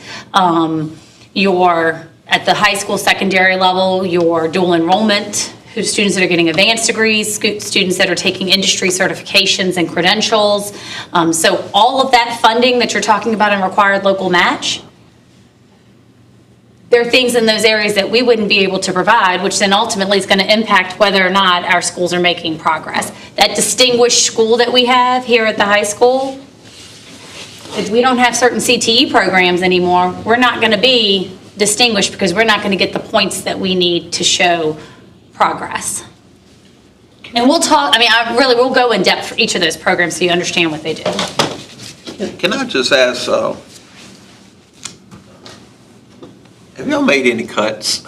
your, at the high school, secondary level, your dual enrollment, who students that are getting advanced degrees, students that are taking industry certifications and credentials. So all of that funding that you're talking about in required local match, there are things in those areas that we wouldn't be able to provide, which then ultimately is going to impact whether or not our schools are making progress. That distinguished school that we have here at the high school, if we don't have certain CTE programs anymore, we're not going to be distinguished because we're not going to get the points that we need to show progress. And we'll talk, I mean, we'll go in depth for each of those programs so you understand what they do. Can I just ask, have y'all made any cuts?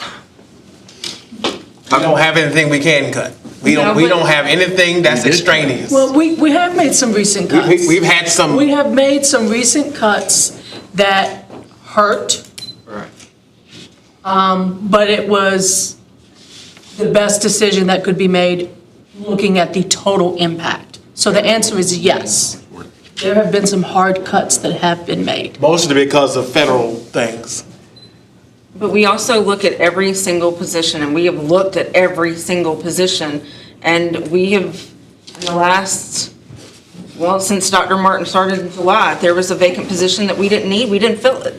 We don't have anything we can cut. We don't have anything that's extraneous. Well, we have made some recent cuts. We've had some. We have made some recent cuts that hurt. Right. But it was the best decision that could be made looking at the total impact. So the answer is yes. There have been some hard cuts that have been made. Mostly because of federal things. But we also look at every single position, and we have looked at every single position, and we have, in the last, well, since Dr. Martin started in July, there was a vacant position that we didn't need, we didn't fill it.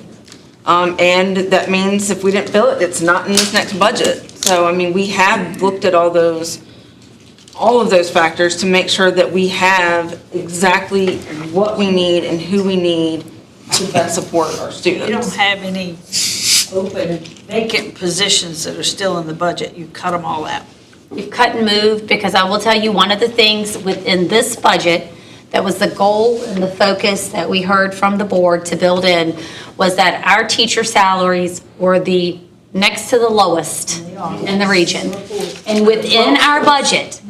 And that means if we didn't fill it, it's not in this next budget. So, I mean, we have looked at all of those factors to make sure that we have exactly what we need and who we need to best support our students. You don't have any open vacant positions that are still in the budget. You cut them all out. We've cut and moved because I will tell you, one of the things within this budget that was the goal and the focus that we heard from the board to build in was that our teacher salaries were the next to the lowest in the region. And within our budget,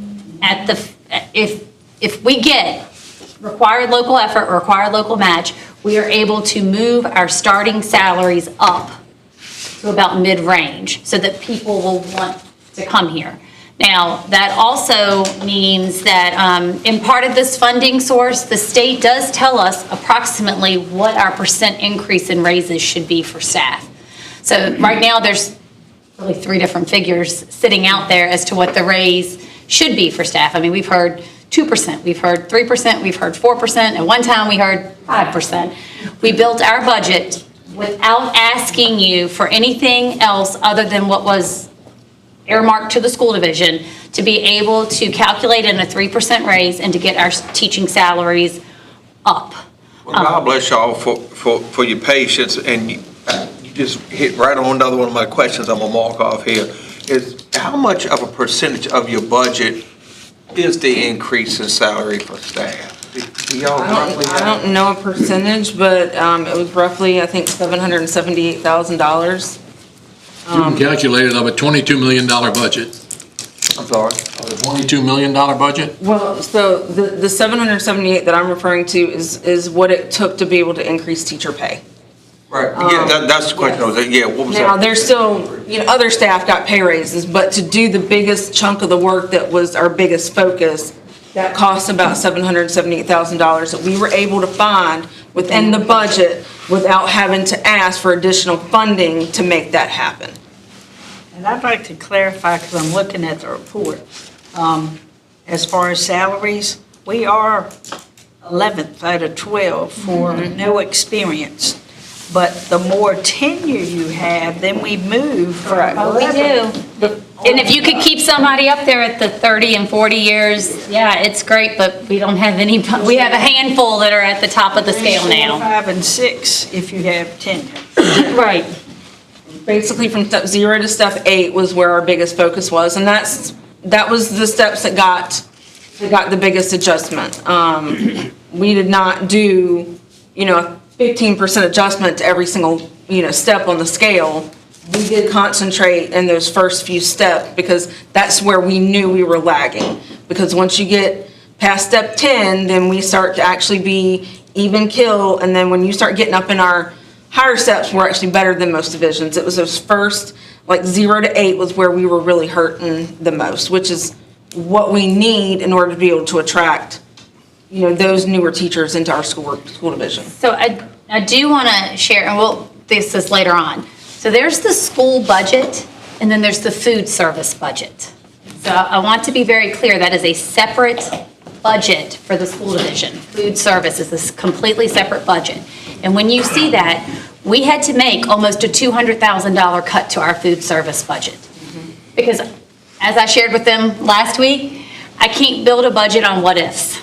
if we get required local effort or required local match, we are able to move our starting salaries up to about mid-range so that people will want to come here. Now, that also means that in part of this funding source, the state does tell us approximately what our percent increase in raises should be for staff. So right now, there's really 3 different figures sitting out there as to what the raise should be for staff. I mean, we've heard 2%, we've heard 3%, we've heard 4%, and one time we heard 5%. We built our budget without asking you for anything else other than what was earmarked to the school division to be able to calculate in a 3% raise and to get our teaching salaries up. Well, God bless y'all for your patience, and you just hit right on another one of my questions I'm gonna mark off here, is how much of a percentage of your budget is the increase in salary for staff? Do y'all roughly I don't know a percentage, but it was roughly, I think, $778,000. You can calculate it of a $22 million budget. I'm sorry? Of a $22 million budget? Well, so the 778 that I'm referring to is what it took to be able to increase teacher pay. Right, yeah, that's the question I was, yeah, what was that? Now, there's still, other staff got pay raises, but to do the biggest chunk of the work that was our biggest focus, that cost about $778,000 that we were able to find within the budget without having to ask for additional funding to make that happen. And I'd like to clarify, because I'm looking at the report, as far as salaries, we are 11th out of 12 for no experience. But the more tenure you have, then we move from 11. We do. And if you could keep somebody up there at the 30 and 40 years, yeah, it's great, but we don't have any, we have a handful that are at the top of the scale now. 5 and 6 if you have tenure. Right. Basically, from step 0 to step 8 was where our biggest focus was, and that was the steps that got the biggest adjustment. We did not do, a 15% adjustment to every single, step on the scale. We did concentrate in those first few steps because that's where we knew we were lagging. Because once you get past step 10, then we start to actually be even kill, and then when you start getting up in our higher steps, we're actually better than most divisions. It was those first, 0 to 8 was where we were really hurting the most, which is what we need in order to be able to attract those newer teachers into our school division. So I do want to share, and we'll do this later on. So there's the school budget, and then there's the food service budget. So I want to be very clear, that is a separate budget for the school division. Food service is this completely separate budget. And when you see that, we had to make almost a $200,000 cut to our food service budget. Because as I shared with them last week, I can't build a budget on what ifs,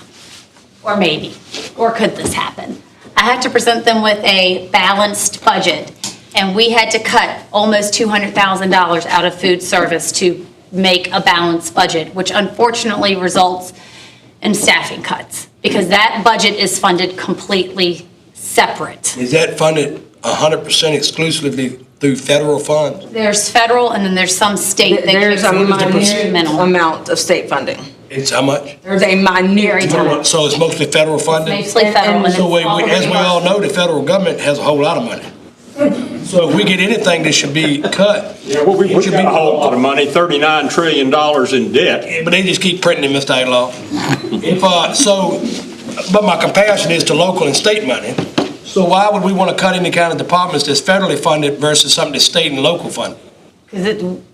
or maybe, or could this happen. I have to present them with a balanced budget, and we had to cut almost $200,000 out of food service to make a balanced budget, which unfortunately results in staffing cuts, because that budget is funded completely separate. Is that funded 100% exclusively through federal funds? There's federal, and then there's some state that There's gives a minute minimal. amount of state funding. It's how much? There's a minute. tiny. So it's mostly federal funding? Mostly federal. and So it's all as we all know, the federal government has a whole lot of money. So if we get anything that should be cut. Yeah, well, we got a whole lot of money, $39 trillion in debt. But they just keep printing it, Mr. Aglaw. But my comparison is to local and state money. So why would we want to cut any kind of departments that's federally funded versus something that's state and local funded?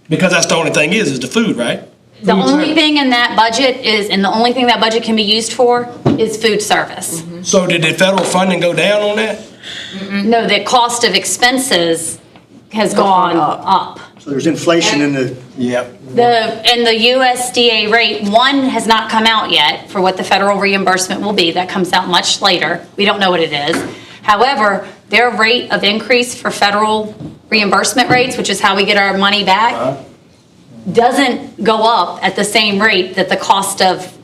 Because that's the only thing is the food, right? The only thing in that budget is, and the only thing that budget can be used for is food service. So did the federal funding go down on that? No, the cost of expenses has gone up. So there's inflation in the, Yep. And the USDA rate, one has not come out yet for what the federal reimbursement will be. That comes out much later. We don't know what it is. However, their rate of increase for federal reimbursement rates, which is how we get our money back, doesn't go up at the same rate that the cost of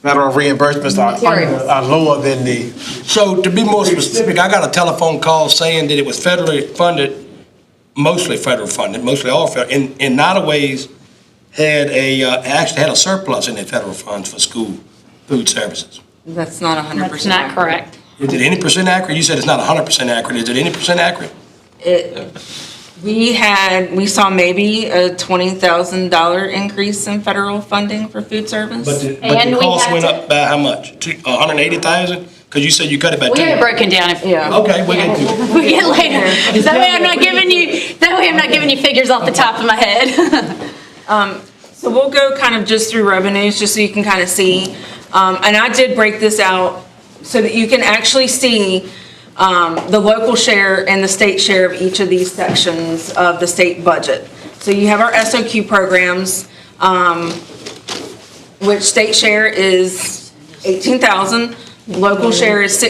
Federal reimbursements Materials. are lower than the, So to be more specific, I got a telephone call saying that it was federally funded, mostly federal funded, mostly all federal, and Nottoway's actually had a surplus in their federal funds for school food services. That's not 100%. That's not correct. Is it any percent accurate? You said it's not 100% accurate. Is it any percent accurate? We saw maybe a $20,000 increase in federal funding for food service. But the And we cost have went to- up by how much? 180,000? Because you said you cut it by 10. We have it broken down. Yeah. Okay, we'll get to it. We get later. That way I'm not giving you figures off the top of my head. So we'll go kind of just through revenues, just so you can kind of see. And I did break this out so that you can actually see the local share and the state share of each of these sections of the state budget. So you have our SOQ programs, which state share is 18,000, local share is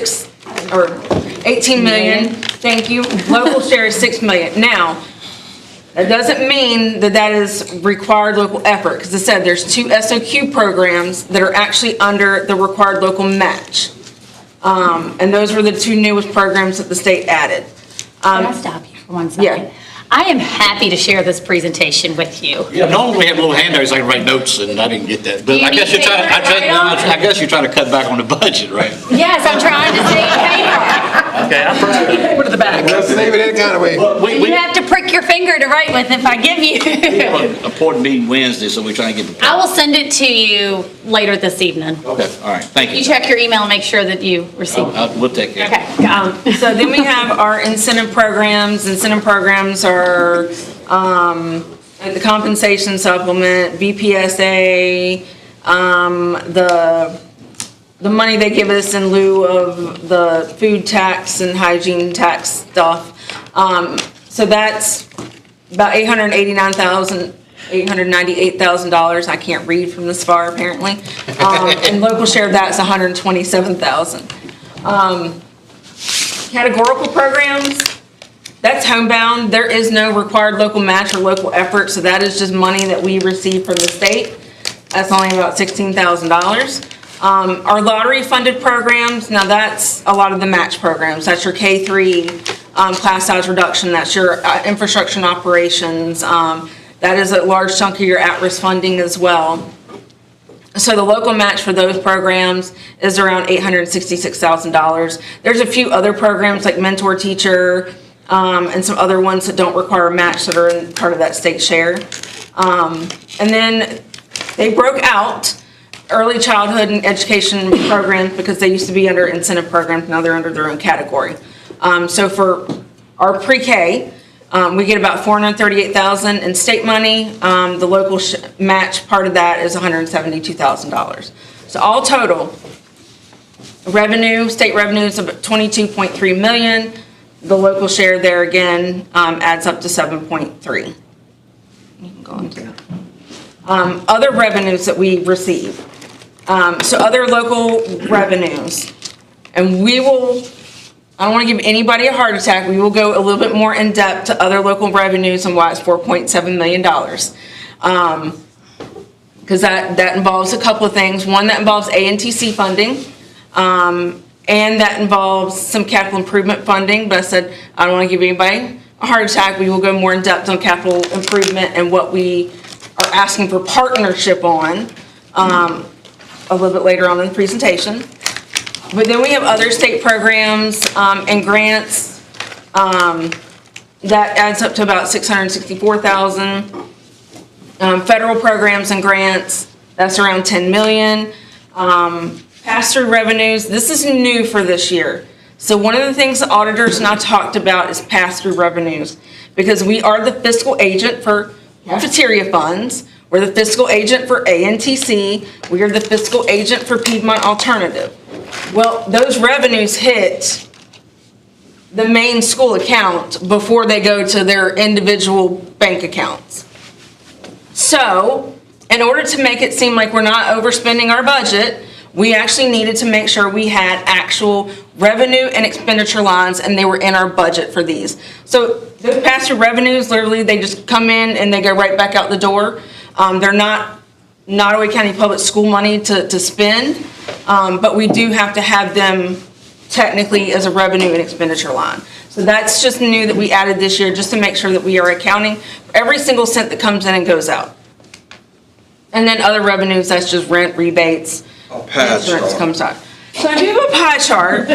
18 million. Thank you. Local share is 6 million. Now, that doesn't mean that that is required local effort, because I said there's 2 SOQ programs that are actually under the required local match. And those were the 2 newest programs that the state added. Can I stop you for 1 second? Yeah. I am happy to share this presentation with you. Yeah, normally we have little handouts, I can write notes, and I didn't get that. But Do you I guess need you're trying, paper to write on? I guess you're trying to cut back on the budget, right? Yes, I'm trying to save paper. Okay, I appreciate Put it in the back. let's save it that kind of way. it. You have to prick your finger to write with if I give We you. have an important meeting Wednesday, so we're trying to get the. I will send it to you later this evening. Okay, all right, thank you. You check your email and make sure that you receive it. We'll take care of it. Okay. So then we have our incentive programs. Incentive programs are the compensation supplement, VPSA, the money they give us in lieu of the food tax and hygiene tax stuff. So that's about $898,000. I can't read from this far, apparently. And local share of that's $127,000. Categorical programs, that's homebound. There is no required local match or local effort, so that is just money that we receive from the state. That's only about $16,000. Our lottery funded programs, now that's a lot of the match programs. That's your K-3 class size reduction, that's your infrastructure and operations. That is a large chunk of your at-risk funding as well. So the local match for those programs is around $866,000. There's a few other programs like Mentor Teacher, and some other ones that don't require a match that are in part of that state share. And then they broke out early childhood and education programs, because they used to be under incentive programs, now they're under their own category. So for our pre-K, we get about $438,000 in state money. The local match part of that is $172,000. So all total, revenue, state revenue is about $22.3 million. The local share there again adds up to 7.3. You can go on to that. Other revenues that we receive. So other local revenues, and we will, I don't want to give anybody a heart attack, we will go a little bit more in depth to other local revenues and why it's $4.7 million. Because that involves a couple of things. One, that involves A&TC funding, and that involves some capital improvement funding, but I said I don't want to give anybody a heart attack. We will go more in depth on capital improvement and what we are asking for partnership on a little bit later on in the presentation. But then we have other state programs and grants. That adds up to about $664,000. Federal programs and grants, that's around $10 million. Pass-through revenues, this is new for this year. So one of the things the auditors and I talked about is pass-through revenues, because we are the fiscal agent for cafeteria funds, we're the fiscal agent for A&TC, we are the fiscal agent for Piedmont Alternative. Well, those revenues hit the main school account before they go to their individual bank accounts. So, in order to make it seem like we're not overspending our budget, we actually needed to make sure we had actual revenue and expenditure lines, and they were in our budget for these. So those pass-through revenues, literally, they just come in and they go right back out the door. They're not Nottoway County Public School money to spend, but we do have to have them technically as a revenue and expenditure line. So that's just new that we added this year, just to make sure that we are accounting for every single cent that comes in and goes out. And then other revenues, that's just rent, rebates, insurance comes out. So I do have a pie chart,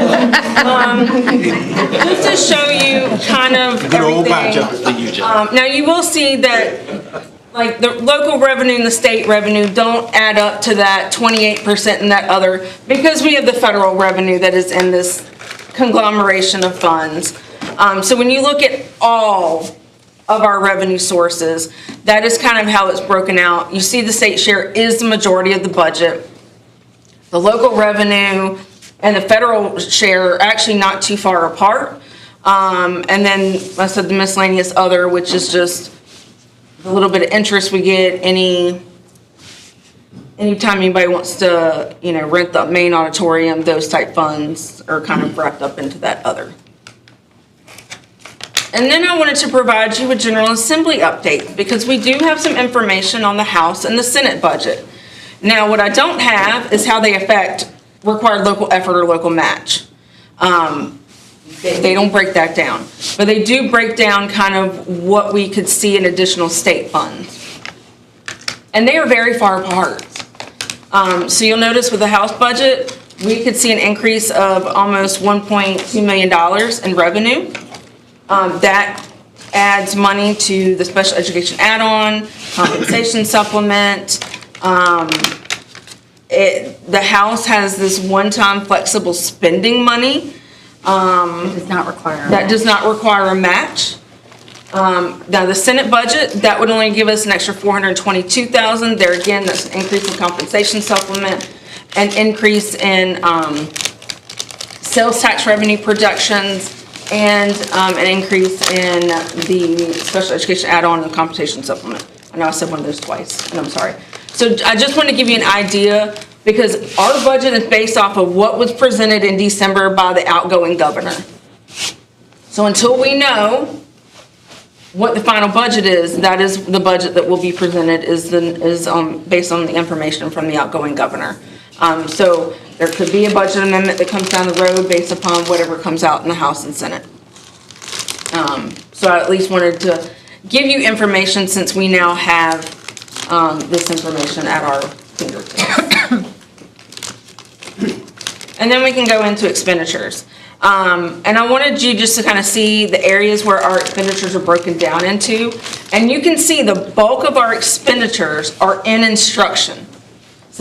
just to show you kind of Good old pie everything. chart. Now you will see that, like, the local revenue and the state revenue don't add up to that 28% and that other, because we have the federal revenue that is in this conglomeration of funds. So when you look at all of our revenue sources, that is kind of how it's broken out. You see the state share is the majority of the budget. The local revenue and the federal share are actually not too far apart. And then, like I said, the miscellaneous other, which is just the little bit of interest we get anytime anybody wants to, rent the main auditorium, those type funds are kind of wrapped up into that other. And then I wanted to provide you a General Assembly update, because we do have some information on the House and the Senate budget. Now, what I don't have is how they affect required local effort or local match. They don't break that down, but they do break down kind of what we could see in additional state funds. And they are very far apart. So you'll notice with the House budget, we could see an increase of almost $1.2 million in revenue. That adds money to the special education add-on, compensation supplement. The House has this one-time flexible spending money. Does not require. That does not require a match. Now the Senate budget, that would only give us an extra $422,000. There again, that's an increase in compensation supplement, an increase in sales tax revenue projections, and an increase in the special education add-on and compensation supplement. I know I said one of those twice, and I'm sorry. So I just want to give you an idea, because our budget is based off of what was presented in December by the outgoing governor. So until we know what the final budget is, that is the budget that will be presented is based on the information from the outgoing governor. So there could be a budget amendment that comes down the road based upon whatever comes out in the House and Senate. So I at least wanted to give you information, since we now have this information at our fingertips. And then we can go into expenditures. And I wanted you just to kind of see the areas where our expenditures are broken down into. And you can see the bulk of our expenditures are in instruction.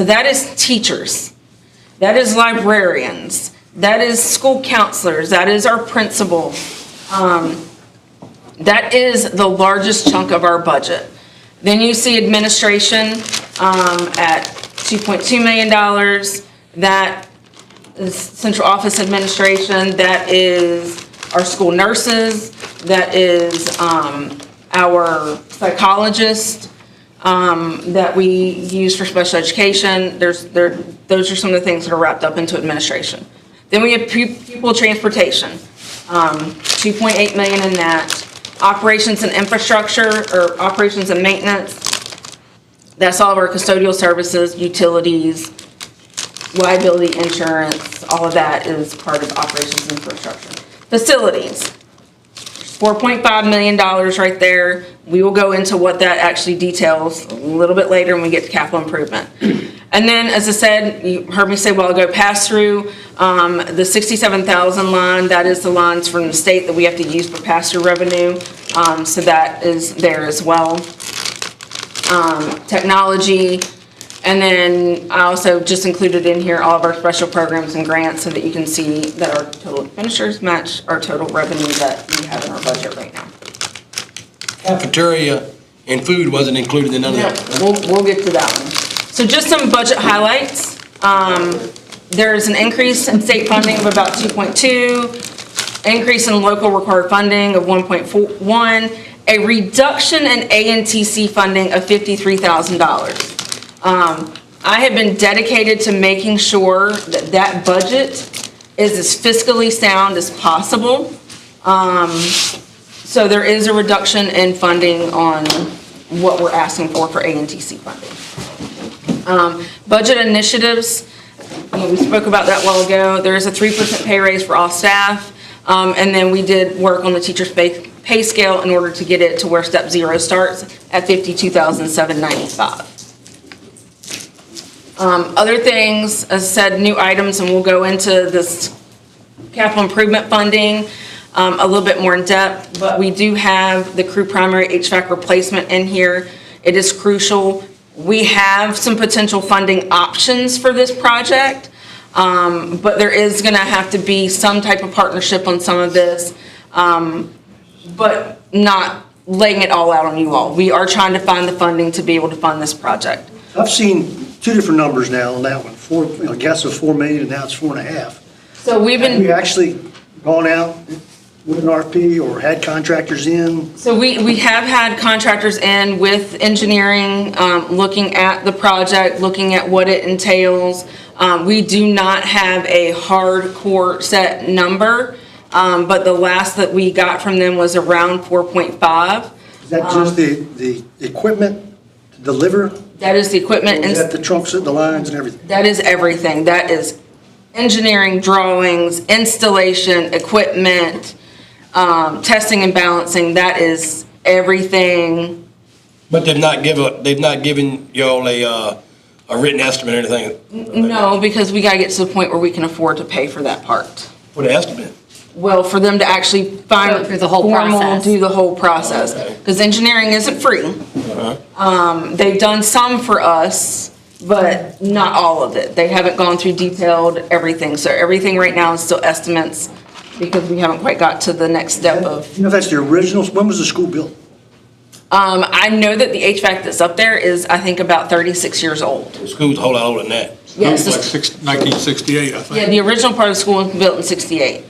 So that is teachers, that is librarians, that is school counselors, that is our principal. That is the largest chunk of our budget. Then you see administration at $2.2 million. That is central office administration. That is our school nurses. That is our psychologist that we use for special education. Those are some of the things that are wrapped up into administration. Then we have pupil transportation, 2.8 million in that. Operations and infrastructure, or operations and maintenance, that's all of our custodial services, utilities, liability insurance, all of that is part of operations and infrastructure. Facilities, $4.5 million right there. We will go into what that actually details a little bit later when we get to capital improvement. And then, as I said, you heard me say a while ago, pass through, the 67,000 line, that is the lines from the state that we have to use for pass-through revenue. So that is there as well. Technology, and then I also just included in here all of our special programs and grants so that you can see that our total expenditures match our total revenue that we have in our budget right now. Cafeteria and food wasn't included in none of that. We'll get to that one. So just some budget highlights. There's an increase in state funding of about 2.2, increase in local required funding of 1.1, a reduction in ANTC funding of $53,000. I have been dedicated to making sure that that budget is as fiscally sound as possible. So there is a reduction in funding on what we're asking for ANTC funding. Budget initiatives, we spoke about that a while ago. There is a 3% pay raise for all staff. And then we did work on the teacher's pay scale in order to get it to where step 0 starts at $52,795. Other things, as I said, new items, and we'll go into this capital improvement funding a little bit more in depth, but we do have the crew primary HVAC replacement in here. It is crucial. We have some potential funding options for this project, but there is going to have to be some type of partnership on some of this, but not laying it all out on you all. We are trying to find the funding to be able to fund this project. I've seen two different numbers now on that one. A guess of 4 million, and now it's 4.5. So we've Have we been, actually gone out with an RFP or had contractors in? so we have had contractors in with engineering, looking at the project, looking at what it entails. We do not have a hardcore set number, but the last that we got from them was around 4.5. Is that just the equipment to deliver? That is the equipment. Is that the trunks, the lines and everything? That is everything. That is engineering, drawings, installation, equipment, testing and balancing. That is everything. But they've not given y'all a written estimate or anything? No, because we gotta get to the point where we can afford to pay for that part. What estimate? Well, for them to actually find. Go through the whole formal, process. do the whole process. Because engineering isn't free. They've done some for us, but not all of it. They haven't gone through detailed everything. So everything right now is still estimates because we haven't quite got to the next step of. You know if that's the original, when was the school built? I know that the HVAC that's up there is, I think, about 36 years old. The school's a whole lot older than that. Yes, Like 1968, I think. yeah, the original part of the school was built in 68.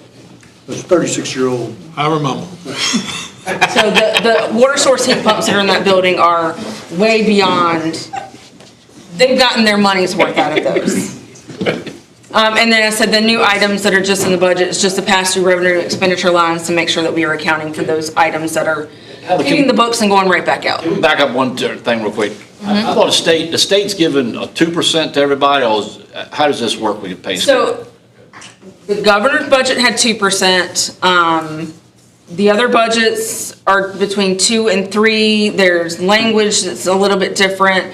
It's 36-year-old. I remember. So the water source heat pumps that are in that building are way beyond, they've gotten their money's worth out of those. And then I said the new items that are just in the budget is just the pass-through revenue expenditure lines to make sure that we are accounting for those items that are hitting the books and going right back out. Back up one thing real quick. I thought the state's giving a 2% to everybody, or how does this work with your pay scale? So the governor's budget had 2%. The other budgets are between 2 and 3. There's language that's a little bit different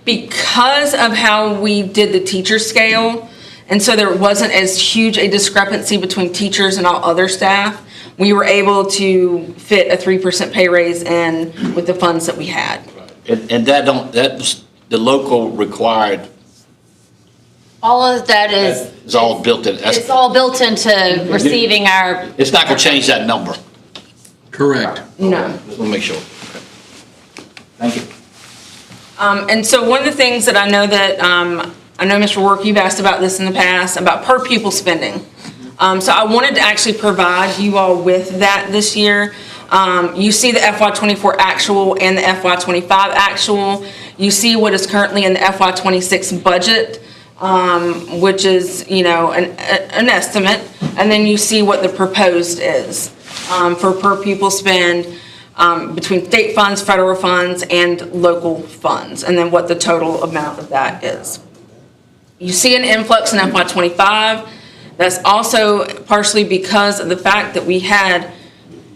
because of how we did the teacher scale. And so there wasn't as huge a discrepancy between teachers and all other staff. We were able to fit a 3% pay raise in with the funds that we had. And that was the local required All of that is. It's all built in. It's all built into receiving our. It's not going to change that number. Correct. No. Just want to make sure. Thank you. And so one of the things that I know Mr. Work, you've asked about this in the past, about per pupil spending. So I wanted to actually provide you all with that this year. You see the FY24 actual and the FY25 actual. You see what is currently in the FY26 budget, which is, an estimate. And then you see what the proposed is for per pupil spend between state funds, federal funds, and local funds, and then what the total amount of that is. You see an influx in FY25. That's also partially because of the fact that we had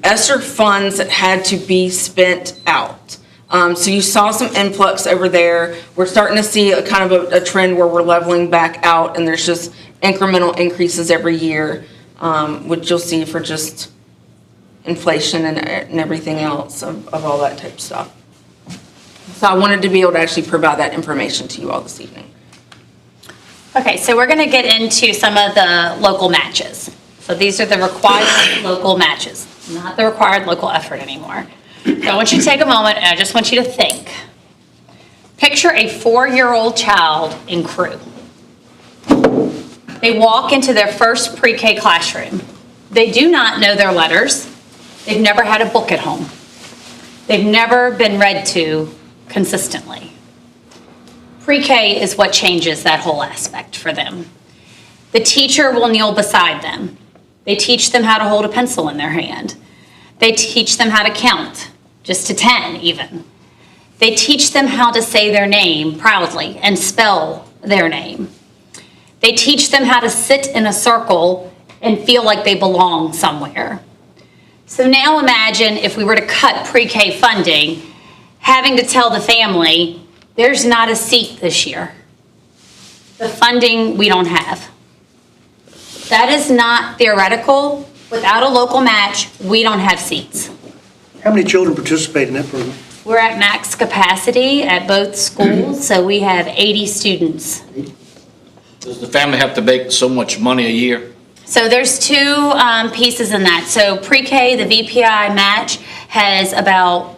ESSER funds that had to be spent out. So you saw some influx over there. We're starting to see a kind of a trend where we're leveling back out, and there's just incremental increases every year, which you'll see for just inflation and everything else of all that type of stuff. So I wanted to be able to actually provide that information to you all this evening. Okay, so we're going to get into some of the local matches. So these are the required local matches, not the required local effort anymore. So I want you to take a moment, and I just want you to think. Picture a 4-year-old child in Crew. They walk into their first pre-K classroom. They do not know their letters. They've never had a book at home. They've never been read to consistently. Pre-K is what changes that whole aspect for them. The teacher will kneel beside them. They teach them how to hold a pencil in their hand. They teach them how to count, just to 10 even. They teach them how to say their name proudly and spell their name. They teach them how to sit in a circle and feel like they belong somewhere. So now imagine if we were to cut pre-K funding, having to tell the family, there's not a seat this year. The funding we don't have. That is not theoretical. Without a local match, we don't have seats. How many children participate in that program? We're at max capacity at both schools, so we have 80 students. Does the family have to make so much money a year? So there's two pieces in that. So pre-K, the VPI match has about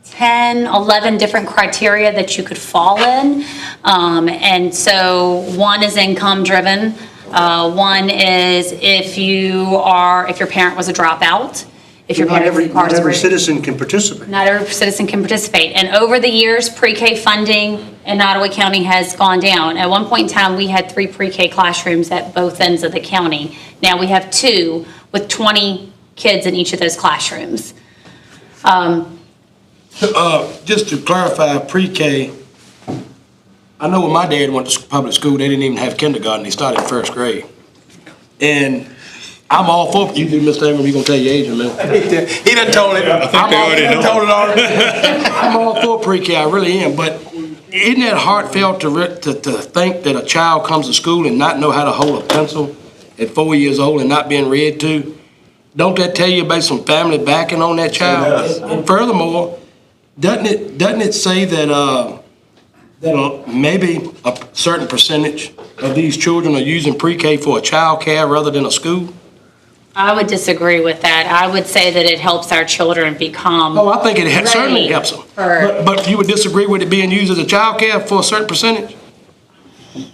10, 11 different criteria that you could fall in. And so one is income driven. One is if your parent was a dropout. If your parent was Not every citizen can participate. Not every citizen can participate. And over the years, pre-K funding in Nottoway County has gone down. At one point in time, we had 3 pre-K classrooms at both ends of the county. Now we have 2 with 20 kids in each of those classrooms. Just to clarify, pre-K, I know when my dad went to public school, they didn't even have kindergarten. They started in 1st grade. And I'm all for, you do, Mr. Ingram, you gonna tell your age in a minute. He done told it. I think they already told it already. I'm all for pre-K, I really am, but isn't that heartfelt to think that a child comes to school and not know how to hold a pencil at 4 years old and not being read to? Don't that tell you about some family backing on that child? And furthermore, doesn't it say that maybe a certain percentage of these children are using pre-K for a child care rather than a school? I would disagree with that. I would say that it helps our children become. Oh, I think it certainly helps them. But you would disagree with it being used as a child care for a certain percentage?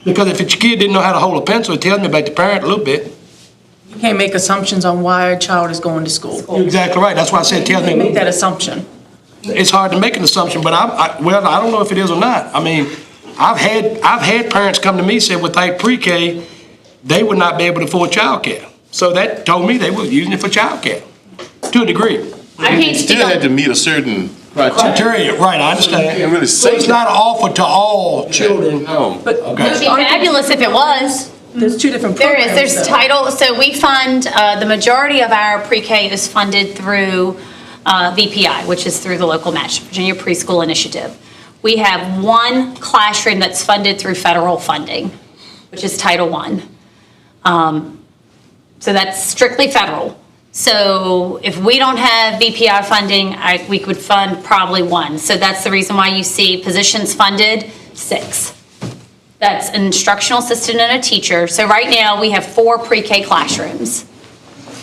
Because if your kid didn't know how to hold a pencil, it tells me about the parent a little bit. You can't make assumptions on why a child is going to school. You're exactly right. That's why I said tell me. Make that assumption. It's hard to make an assumption, but I don't know if it is or not. I mean, I've had parents come to me and say without pre-K, they would not be able to afford child care. So that told me they were using it for child care, to a degree. I can't Still had to meet a certain Criteria, right, I understand. Can't really So say it's not offered to all children. no. But It would be fabulous if it was. there's 2 different There programs. is, there's though. title, so we fund, the majority of our pre-K is funded through VPI, which is through the local match, Virginia Preschool Initiative. We have 1 classroom that's funded through federal funding, which is Title I. So that's strictly federal. So if we don't have VPI funding, we could fund probably 1. So that's the reason why you see positions funded 6. That's an instructional assistant and a teacher. So right now, we have 4 pre-K classrooms.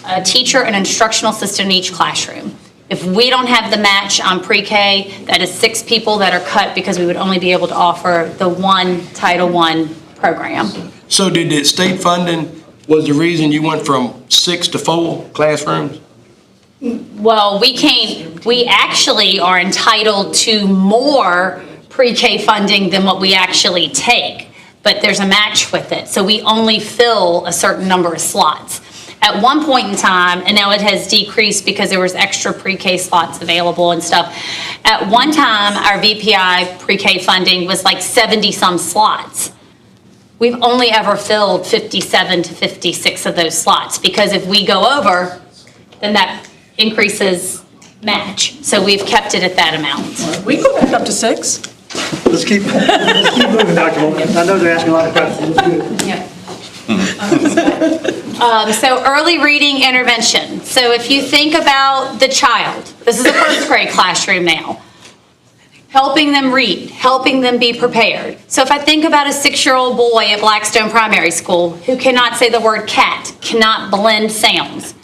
A teacher and instructional assistant in each classroom. If we don't have the match on pre-K, that is 6 people that are cut because we would only be able to offer the one Title I program. So did the state funding, was the reason you went from 6 to 4 classrooms? Well, we actually are entitled to more pre-K funding than what we actually take, but there's a match with it. So we only fill a certain number of slots. At one point in time, and now it has decreased because there was extra pre-K slots available and stuff. At one time, our VPI pre-K funding was like 70-some slots. We've only ever filled 57 to 56 of those slots, because if we go over, then that increases match. So we've kept it at that amount. We can go back up to 6. Let's keep moving, Dr. Moore. I know they're asking a lot of questions. Yeah. So early reading intervention. So if you think about the child, this is a first grade classroom now. Helping them read, helping them be prepared. So if I think about a 6-year-old boy at Blackstone Primary School who cannot say the word cat, cannot blend sounds.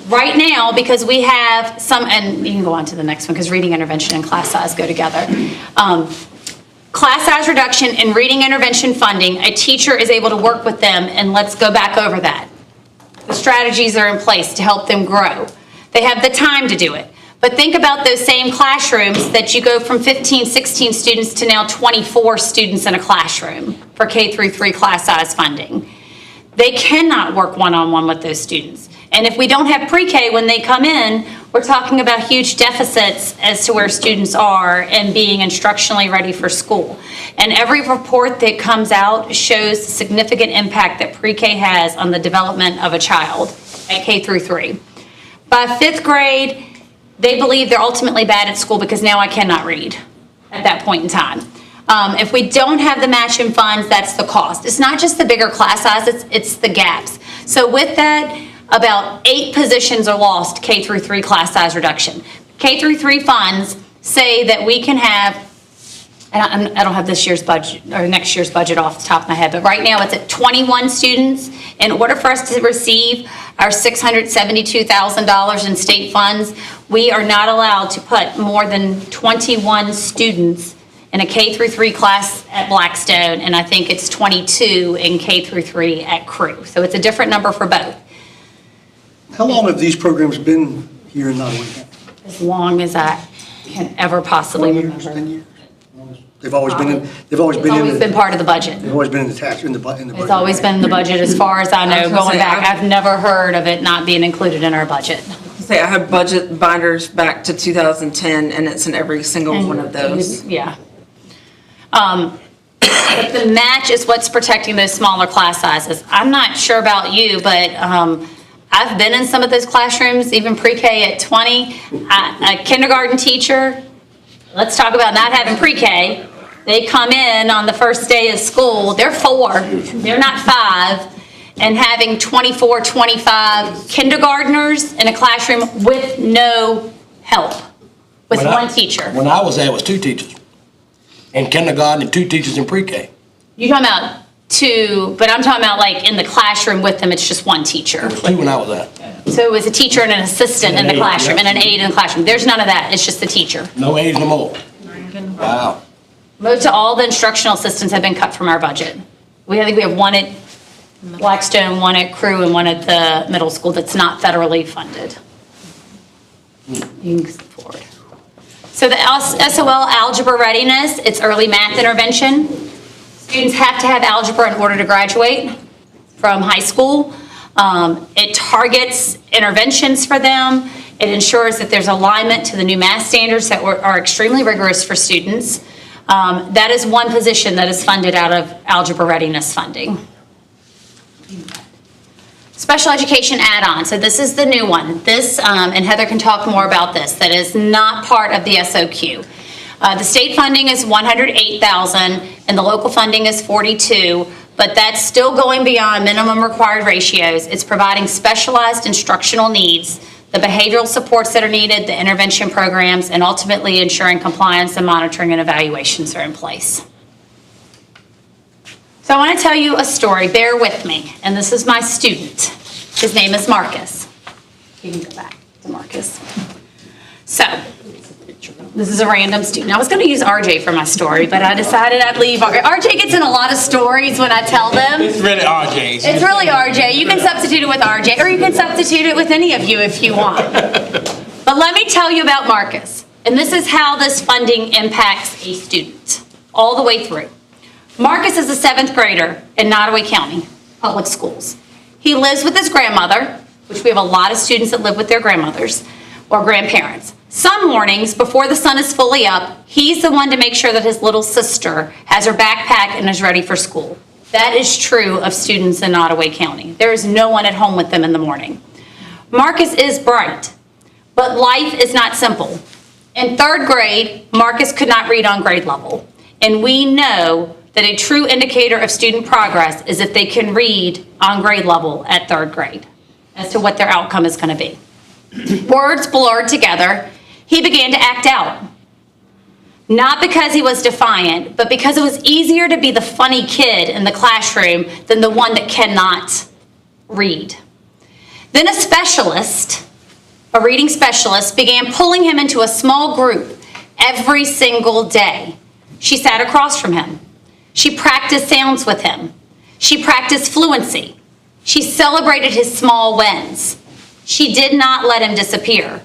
Right now, because we have some, and you can go on to the next one because reading intervention and class size go together. Class size reduction and reading intervention funding, a teacher is able to work with them, and let's go back over that. The strategies are in place to help them grow. They have the time to do it. But think about those same classrooms that you go from 15, 16 students to now 24 students in a classroom for K-3 class size funding. They cannot work one-on-one with those students. And if we don't have pre-K when they come in, we're talking about huge deficits as to where students are and being instructionally ready for school. And every report that comes out shows the significant impact that pre-K has on the development of a child at K-3. By 5th grade, they believe they're ultimately bad at school because now I cannot read at that point in time. If we don't have the matching funds, that's the cost. It's not just the bigger class size, it's the gaps. So with that, about 8 positions are lost K-3 class size reduction. K-3 funds say that we can have, and I don't have this year's budget or next year's budget off the top of my head, but right now it's at 21 students. In order for us to receive our $672,000 in state funds, we are not allowed to put more than 21 students in a K-3 class at Blackstone, and I think it's 22 in K-3 at Crew. So it's a different number for both. How long have these programs been here in Nottoway? As long as I can ever possibly 10 remember. years? They've always been in, they've always It's been always in, been part of the budget. they've always been in the tax, in the budget. It's always been in the budget as far as I know, was gonna going say, back. I've never heard of it not being included in our budget. Say, I have budget binders back to 2010, and it's in every single one of those. Yeah. But the match is what's protecting those smaller class sizes. I'm not sure about you, but I've been in some of those classrooms, even pre-K at 20. A kindergarten teacher, let's talk about not having pre-K. They come in on the first day of school, they're 4, they're not 5, and having 24, 25 kindergartners in a classroom with no help, with one teacher. When I was there, it was 2 teachers. In kindergarten and 2 teachers in pre-K. You're talking about 2, but I'm talking about like in the classroom with them, it's just 1 teacher. 2 when I was there. So it was a teacher and an assistant in the classroom and an aide in the classroom. There's none of that, it's just the teacher. No aides no more. Wow. Most of all the instructional assistants have been cut from our budget. I think we have 1 at Blackstone, 1 at Crew, and 1 at the middle school that's not federally funded. You can skip forward. So the SOL algebra readiness, it's early math intervention. Students have to have algebra in order to graduate from high school. It targets interventions for them. It ensures that there's alignment to the new math standards that are extremely rigorous for students. That is one position that is funded out of algebra readiness funding. Special education add-on, so this is the new one. This, and Heather can talk more about this, that is not part of the SOQ. The state funding is $108,000 and the local funding is $42,000, but that's still going beyond minimum required ratios. It's providing specialized instructional needs, the behavioral supports that are needed, the intervention programs, and ultimately ensuring compliance and monitoring and evaluations are in place. So I want to tell you a story. Bear with me. And this is my student. His name is Marcus. You can go back to Marcus. So, this is a random student. I was going to use RJ for my story, but I decided I'd leave. RJ gets in a lot of stories when I tell them. It's really RJ's. It's really RJ. You can substitute it with RJ, or you can substitute it with any of you if you want. But let me tell you about Marcus. And this is how this funding impacts a student, all the way through. Marcus is a 7th grader in Nottoway County Public Schools. He lives with his grandmother, which we have a lot of students that live with their grandmothers or grandparents. Some mornings, before the sun is fully up, he's the one to make sure that his little sister has her backpack and is ready for school. That is true of students in Nottoway County. There is no one at home with them in the morning. Marcus is bright, but life is not simple. In 3rd grade, Marcus could not read on grade level. And we know that a true indicator of student progress is if they can read on grade level at 3rd grade as to what their outcome is going to be. Words blurred together. He began to act out. Not because he was defiant, but because it was easier to be the funny kid in the classroom than the one that cannot read. Then a specialist, a reading specialist, began pulling him into a small group every single day. She sat across from him. She practiced sounds with him. She practiced fluency. She celebrated his small wins. She did not let him disappear.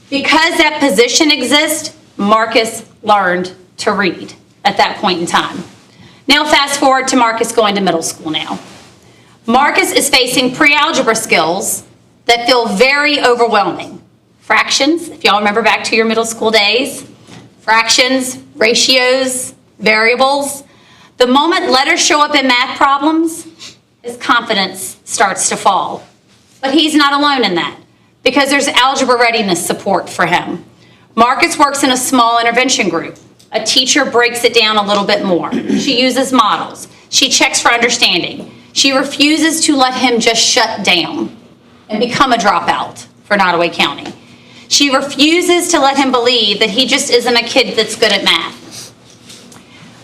Because that position exists, Marcus learned to read at that point in time. Now fast forward to Marcus going to middle school now. Marcus is facing pre-algebra skills that feel very overwhelming. Fractions, if y'all remember back to your middle school days, fractions, ratios, variables. The moment letters show up in math problems, his confidence starts to fall. But he's not alone in that, because there's algebra readiness support for him. Marcus works in a small intervention group. A teacher breaks it down a little bit more. She uses models. She checks for understanding. She refuses to let him just shut down and become a dropout for Nottoway County. She refuses to let him believe that he just isn't a kid that's good at math.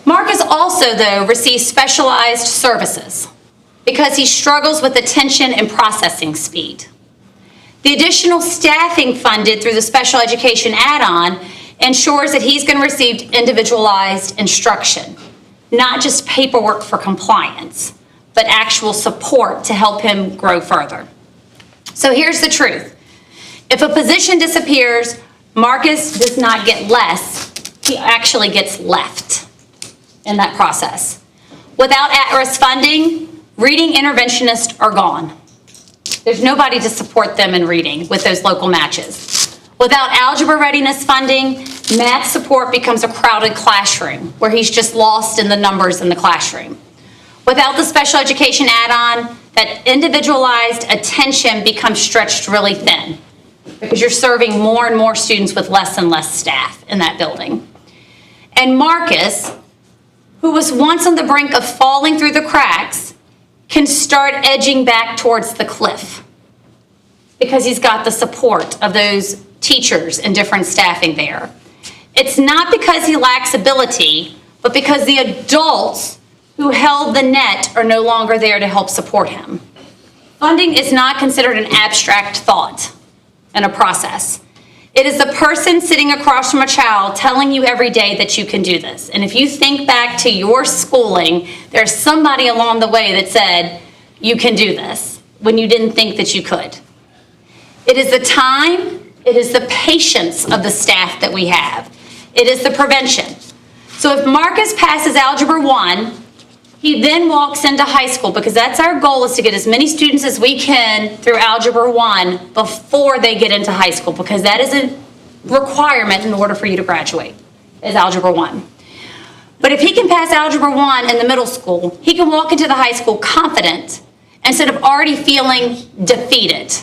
Marcus also, though, receives specialized services because he struggles with attention and processing speed. The additional staffing funded through the special education add-on ensures that he's going to receive individualized instruction, not just paperwork for compliance, but actual support to help him grow further. So here's the truth. If a position disappears, Marcus does not get less, he actually gets left in that process. Without at-risk funding, reading interventionists are gone. There's nobody to support them in reading with those local matches. Without algebra readiness funding, math support becomes a crowded classroom where he's just lost in the numbers in the classroom. Without the special education add-on, that individualized attention becomes stretched really thin because you're serving more and more students with less and less staff in that building. And Marcus, who was once on the brink of falling through the cracks, can start edging back towards the cliff because he's got the support of those teachers and different staffing there. It's not because he lacks ability, but because the adults who held the net are no longer there to help support him. Funding is not considered an abstract thought and a process. It is the person sitting across from a child telling you every day that you can do this. And if you think back to your schooling, there's somebody along the way that said, you can do this, when you didn't think that you could. It is the time, it is the patience of the staff that we have. It is the prevention. So if Marcus passes Algebra 1, he then walks into high school, because that's our goal, is to get as many students as we can through Algebra 1 before they get into high school, because that is a requirement in order for you to graduate, is Algebra 1. But if he can pass Algebra 1 in the middle school, he can walk into the high school confident instead of already feeling defeated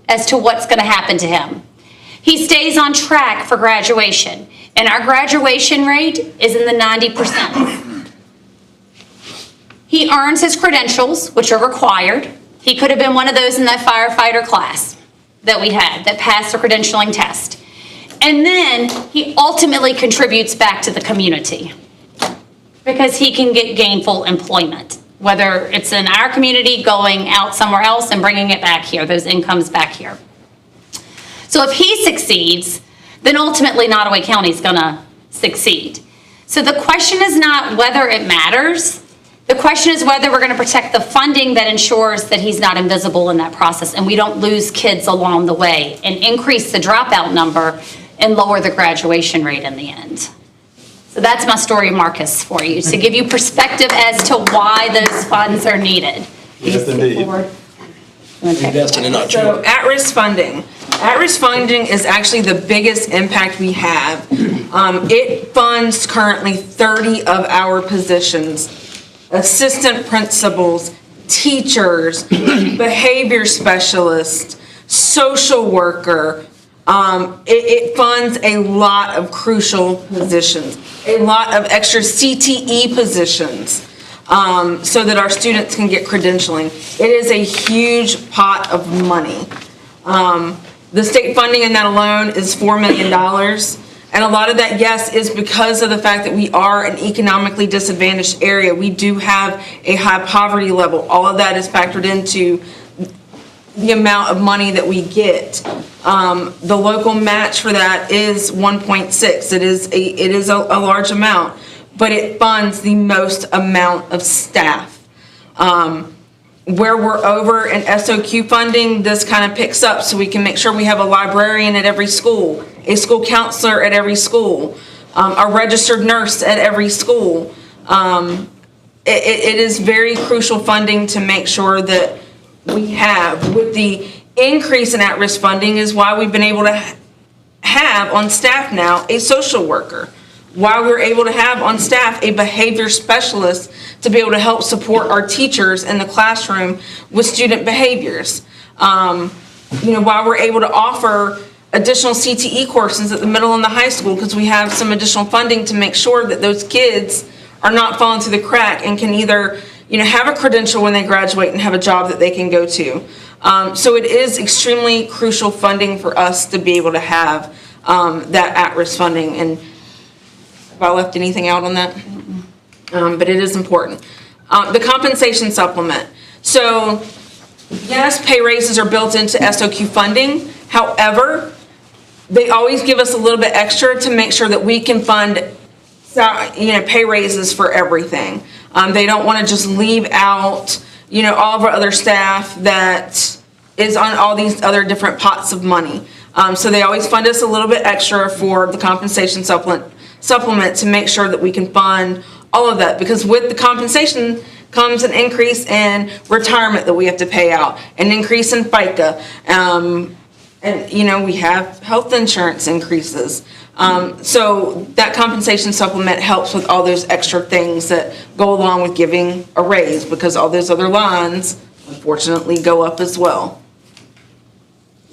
as to what's going to happen to him. He stays on track for graduation, and our graduation rate is in the 90%. He earns his credentials, which are required. He could have been one of those in that firefighter class that we had that passed the credentialing test. And then he ultimately contributes back to the community. Because he can get gainful employment, whether it's in our community, going out somewhere else and bringing it back here, those incomes back here. So if he succeeds, then ultimately Nottoway County is gonna succeed. So the question is not whether it matters. The question is whether we're gonna protect the funding that ensures that he's not invisible in that process and we don't lose kids along the way and increase the dropout number and lower the graduation rate in the end. So that's my story, Marcus, for you, to give you perspective as to why those funds are needed. Yes, indeed. Investing in our So children. at-risk funding. At-risk funding is actually the biggest impact we have. It funds currently 30 of our positions. Assistant principals, teachers, behavior specialists, social worker. It funds a lot of crucial positions, a lot of extra CTE positions, so that our students can get credentialing. It is a huge pot of money. The state funding in that alone is $4 million. And a lot of that, yes, is because of the fact that we are an economically disadvantaged area. We do have a high poverty level. All of that is factored into the amount of money that we get. The local match for that is 1.6. It is a large amount, but it funds the most amount of staff. Where we're over in SOQ funding, this kind of picks up so we can make sure we have a librarian at every school, a school counselor at every school, a registered nurse at every school. It is very crucial funding to make sure that we have. With the increase in at-risk funding is why we've been able to have on staff now a social worker, why we're able to have on staff a behavior specialist to be able to help support our teachers in the classroom with student behaviors. Why we're able to offer additional CTE courses at the middle and the high school because we have some additional funding to make sure that those kids are not falling through the crack and can either have a credential when they graduate and have a job that they can go to. So it is extremely crucial funding for us to be able to have that at-risk funding. And have I left anything out on that? But it is important. The compensation supplement. So yes, pay raises are built into SOQ funding. However, they always give us a little bit extra to make sure that we can fund pay raises for everything. They don't want to just leave out, all of our other staff that is on all these other different pots of money. So they always fund us a little bit extra for the compensation supplement to make sure that we can fund all of that. Because with the compensation comes an increase in retirement that we have to pay out, an increase in FICA, and we have health insurance increases. So that compensation supplement helps with all those extra things that go along with giving a raise, because all those other lines unfortunately go up as well.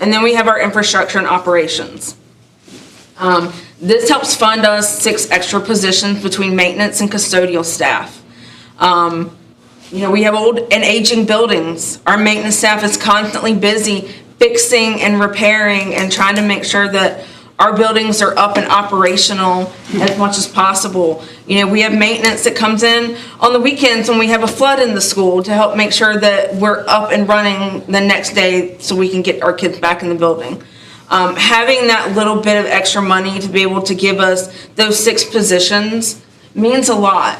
And then we have our infrastructure and operations. This helps fund us 6 extra positions between maintenance and custodial staff. We have old and aging buildings. Our maintenance staff is constantly busy fixing and repairing and trying to make sure that our buildings are up and operational as much as possible. We have maintenance that comes in on the weekends when we have a flood in the school to help make sure that we're up and running the next day so we can get our kids back in the building. Having that little bit of extra money to be able to give us those 6 positions means a lot.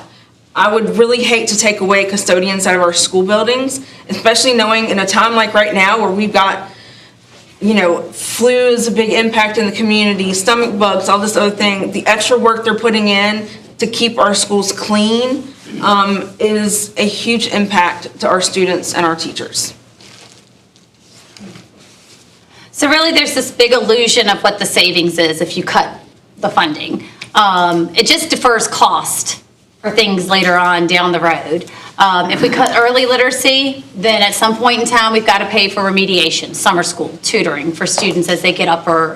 I would really hate to take away custodians out of our school buildings, especially knowing in a time like right now where we've got flu is a big impact in the community, stomach bugs, all this other thing. The extra work they're putting in to keep our schools clean is a huge impact to our students and our teachers. So really, there's this big illusion of what the savings is if you cut the funding. It just defers cost for things later on down the road. If we cut early literacy, then at some point in time, we've got to pay for remediation, summer school, tutoring for students as they get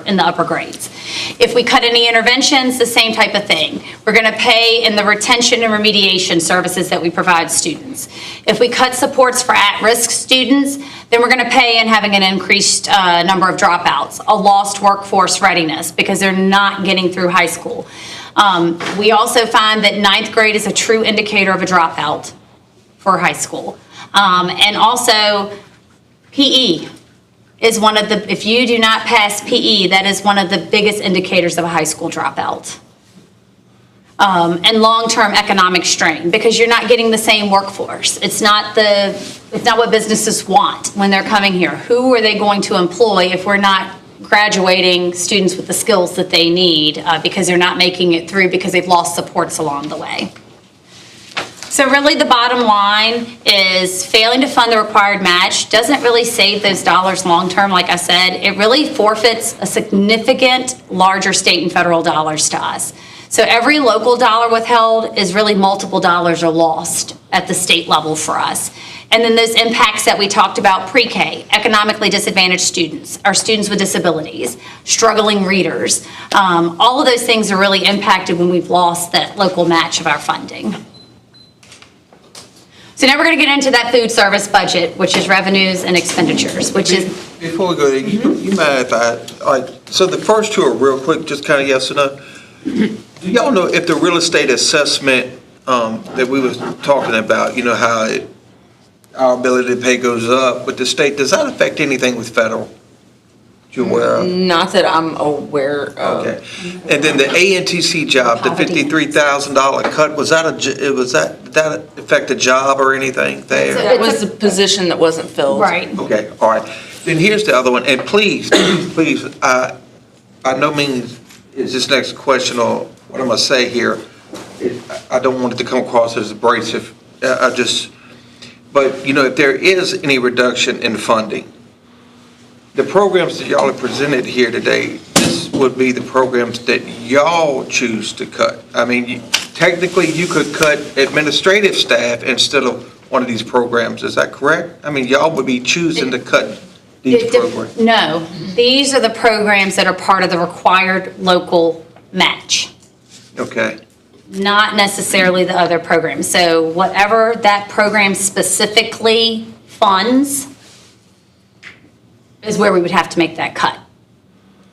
in the upper grades. If we cut any interventions, the same type of thing. We're going to pay in the retention and remediation services that we provide students. If we cut supports for at-risk students, then we're going to pay in having an increased number of dropouts, a lost workforce readiness because they're not getting through high school. We also find that ninth grade is a true indicator of a dropout for high school. And also, PE is one of the, if you do not pass PE, that is one of the biggest indicators of a high school dropout. And long-term economic strain, because you're not getting the same workforce. It's not what businesses want when they're coming here. Who are they going to employ if we're not graduating students with the skills that they need because they're not making it through because they've lost supports along the way? So really the bottom line is failing to fund the required match doesn't really save those dollars long-term. Like I said, it really forfeits a significant larger state and federal dollars to us. So every local dollar withheld is really multiple dollars are lost at the state level for us. And then those impacts that we talked about pre-K, economically disadvantaged students, our students with disabilities, struggling readers, all of those things are really impacted when we've lost that local match of our funding. So now we're going to get into that food service budget, which is revenues and expenditures, which is... Before we go there, you mind if so the first two are real quick, just kind of yes or no. Do y'all know if the real estate assessment that we was talking about, you know, how our ability to pay goes up with the state, does that affect anything with federal? You aware of? Not that I'm aware of. Okay. And then the ANTC job, the $53,000 cut, did that affect a job or anything there? That was the position that wasn't filled. Right. Okay, all right. Then here's the other one, and please, by no means is this next question or what I'm gonna say here, I don't want it to come across as abrasive. But you know, if there is any reduction in funding, the programs that y'all have presented here today, this would be the programs that y'all choose to cut. I mean, technically you could cut administrative staff instead of one of these programs, is that correct? I mean, y'all would be choosing to cut these programs. No, these are the programs that are part of the required local match. Okay. Not necessarily the other programs. So whatever that program specifically funds is where we would have to make that cut.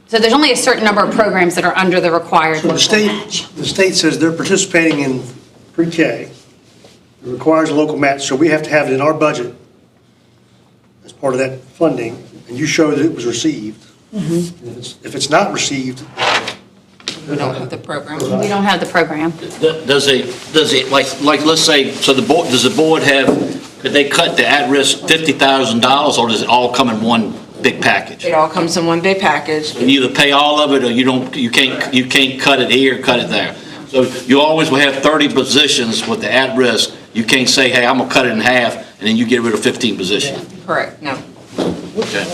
So there's only a certain number of programs that are under the required So local match. the state says they're participating in pre-K. It requires a local match, so we have to have it in our budget as part of that funding, and you show that it was received. If it's not received, We don't have the program. We don't have the program. Does it, like, let's say, so does the board have, could they cut the at-risk $50,000, or does it all come in one big package? It all comes in one big package. And you either pay all of it, or you can't cut it here, cut it there. So you always will have 30 positions with the at-risk. You can't say, hey, I'm gonna cut it in half, and then you get rid of 15 positions. Correct, no. Okay.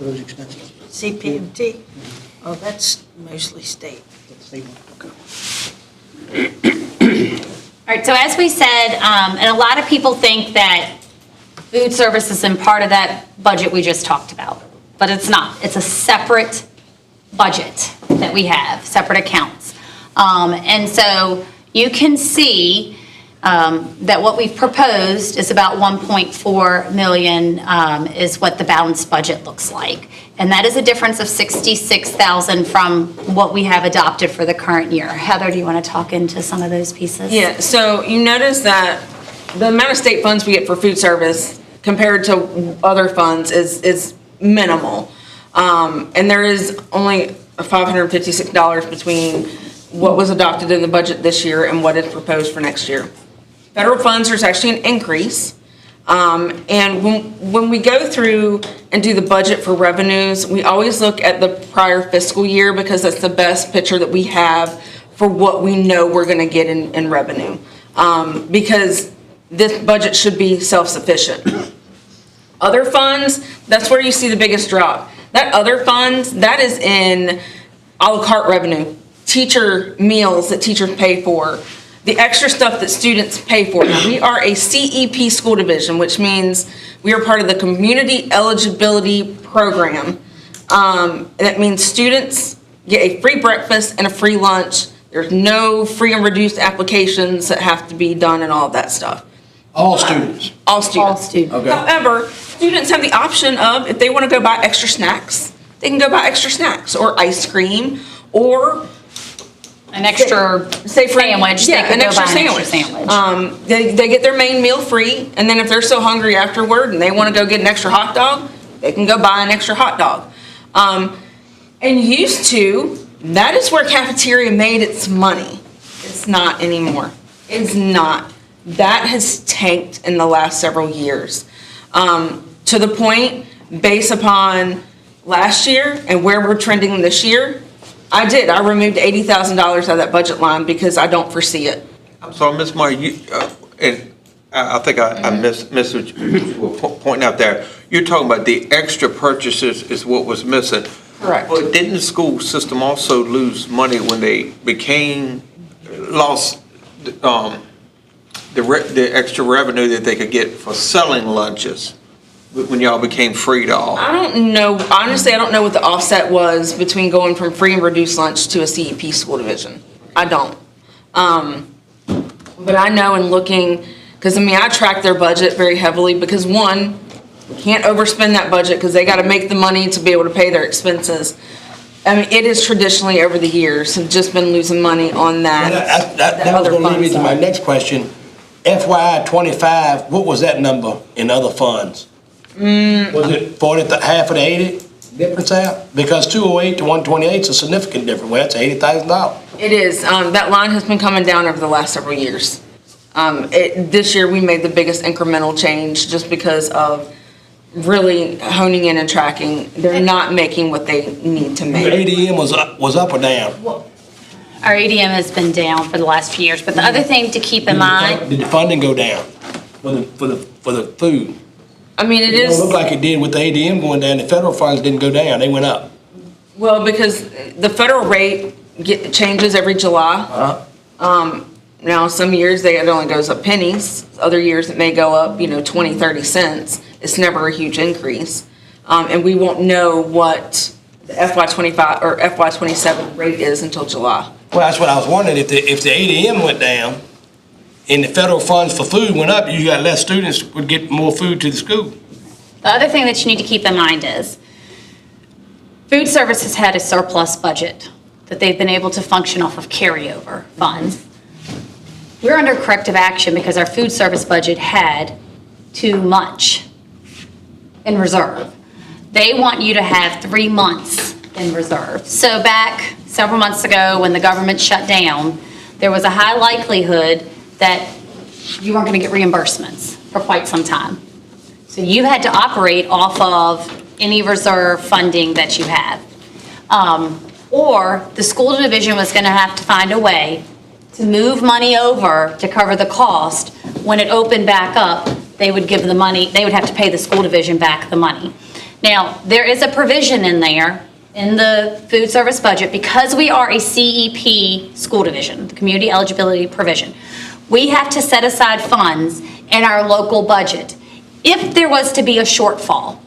for those expenses. CPMT? Oh, that's mostly state. All right, so as we said, and a lot of people think that food service is in part of that budget we just talked about, but it's not. It's a separate budget that we have, separate accounts. And so you can see that what we've proposed is about 1.4 million is what the balanced budget looks like. And that is a difference of 66,000 from what we have adopted for the current year. Heather, do you want to talk into some of those pieces? Yeah, so you notice that the amount of state funds we get for food service compared to other funds is minimal. And there is only $556 between what was adopted in the budget this year and what is proposed for next year. Federal funds, there's actually an increase. And when we go through and do the budget for revenues, we always look at the prior fiscal year because that's the best picture that we have for what we know we're gonna get in revenue. Because this budget should be self-sufficient. Other funds, that's where you see the biggest drop. That other funds, that is in a la carte revenue, teacher meals that teachers pay for, the extra stuff that students pay for. Now, we are a CEP school division, which means we are part of the Community Eligibility Program. That means students get a free breakfast and a free lunch. There's no free and reduced applications that have to be done and all of that stuff. All students? All students. All students. Okay. However, students have the option of, if they want to go buy extra snacks, they can go buy extra snacks or ice cream or An extra sandwich. They Yeah, could an go extra buy an extra sandwich. They get their main meal free, and then if they're so hungry afterward and they want to go get an extra hot dog, they can go buy an extra hot dog. And used to, that is where cafeteria made its money. It's not anymore. It's not. That has tanked in the last several years. To the point, based upon last year and where we're trending this year, I removed $80,000 out of that budget line because I don't foresee it. I'm sorry, Ms. Meyer, and I think I missed what you were pointing out there. You're talking about the extra purchases is what was missing. Correct. But didn't the school system also lose money when they lost the extra revenue that they could get for selling lunches when y'all became free to all? I don't know, honestly, I don't know what the offset was between going from free and reduced lunch to a CEP school division. I don't. But I know in looking, because I track their budget very heavily because one, we can't overspend that budget because they got to make the money to be able to pay their expenses. It is traditionally over the years have just been losing money on that. That was going to lead me to my next question. FY '25, what was that number in other funds? Was it 40, half of the 80 difference out? Because 208 to 128 is a significant difference. Well, that's $80,000. It is. That line has been coming down over the last several years. This year we made the biggest incremental change just because of really honing in and tracking. They're not making what they need to make. Your ADM was up or down? Our ADM has been down for the last few years, but the other thing to keep in mind, Did the funding go down for the food? It It is. don't look like it did with the ADM going down. The federal funds didn't go down, they went up. Well, because the federal rate changes every July. Now, some years it only goes up pennies. Other years it may go up, 20, 30 cents. It's never a huge increase. And we won't know what the FY25 or FY27 rate is until July. Well, that's what I was wondering, if the ADM went down and the federal funds for food went up, you got less students would get more food to the school. the other thing that you need to keep in mind is food service has had a surplus budget that they've been able to function off of carryover funds. We're under corrective action because our food service budget had too much in reserve. They want you to have 3 months in reserve. So back several months ago, when the government shut down, there was a high likelihood that you weren't going to get reimbursements for quite some time. So you had to operate off of any reserve funding that you have. Or the school division was going to have to find a way to move money over to cover the cost. When it opened back up, they would give the money, they would have to pay the school division back the money. Now, there is a provision in there in the food service budget because we are a CEP school division, the community eligibility provision. We have to set aside funds in our local budget. If there was to be a shortfall,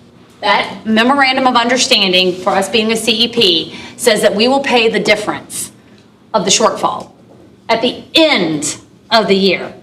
that memorandum of understanding for us being a CEP says that we will pay the difference of the shortfall at the end of the year.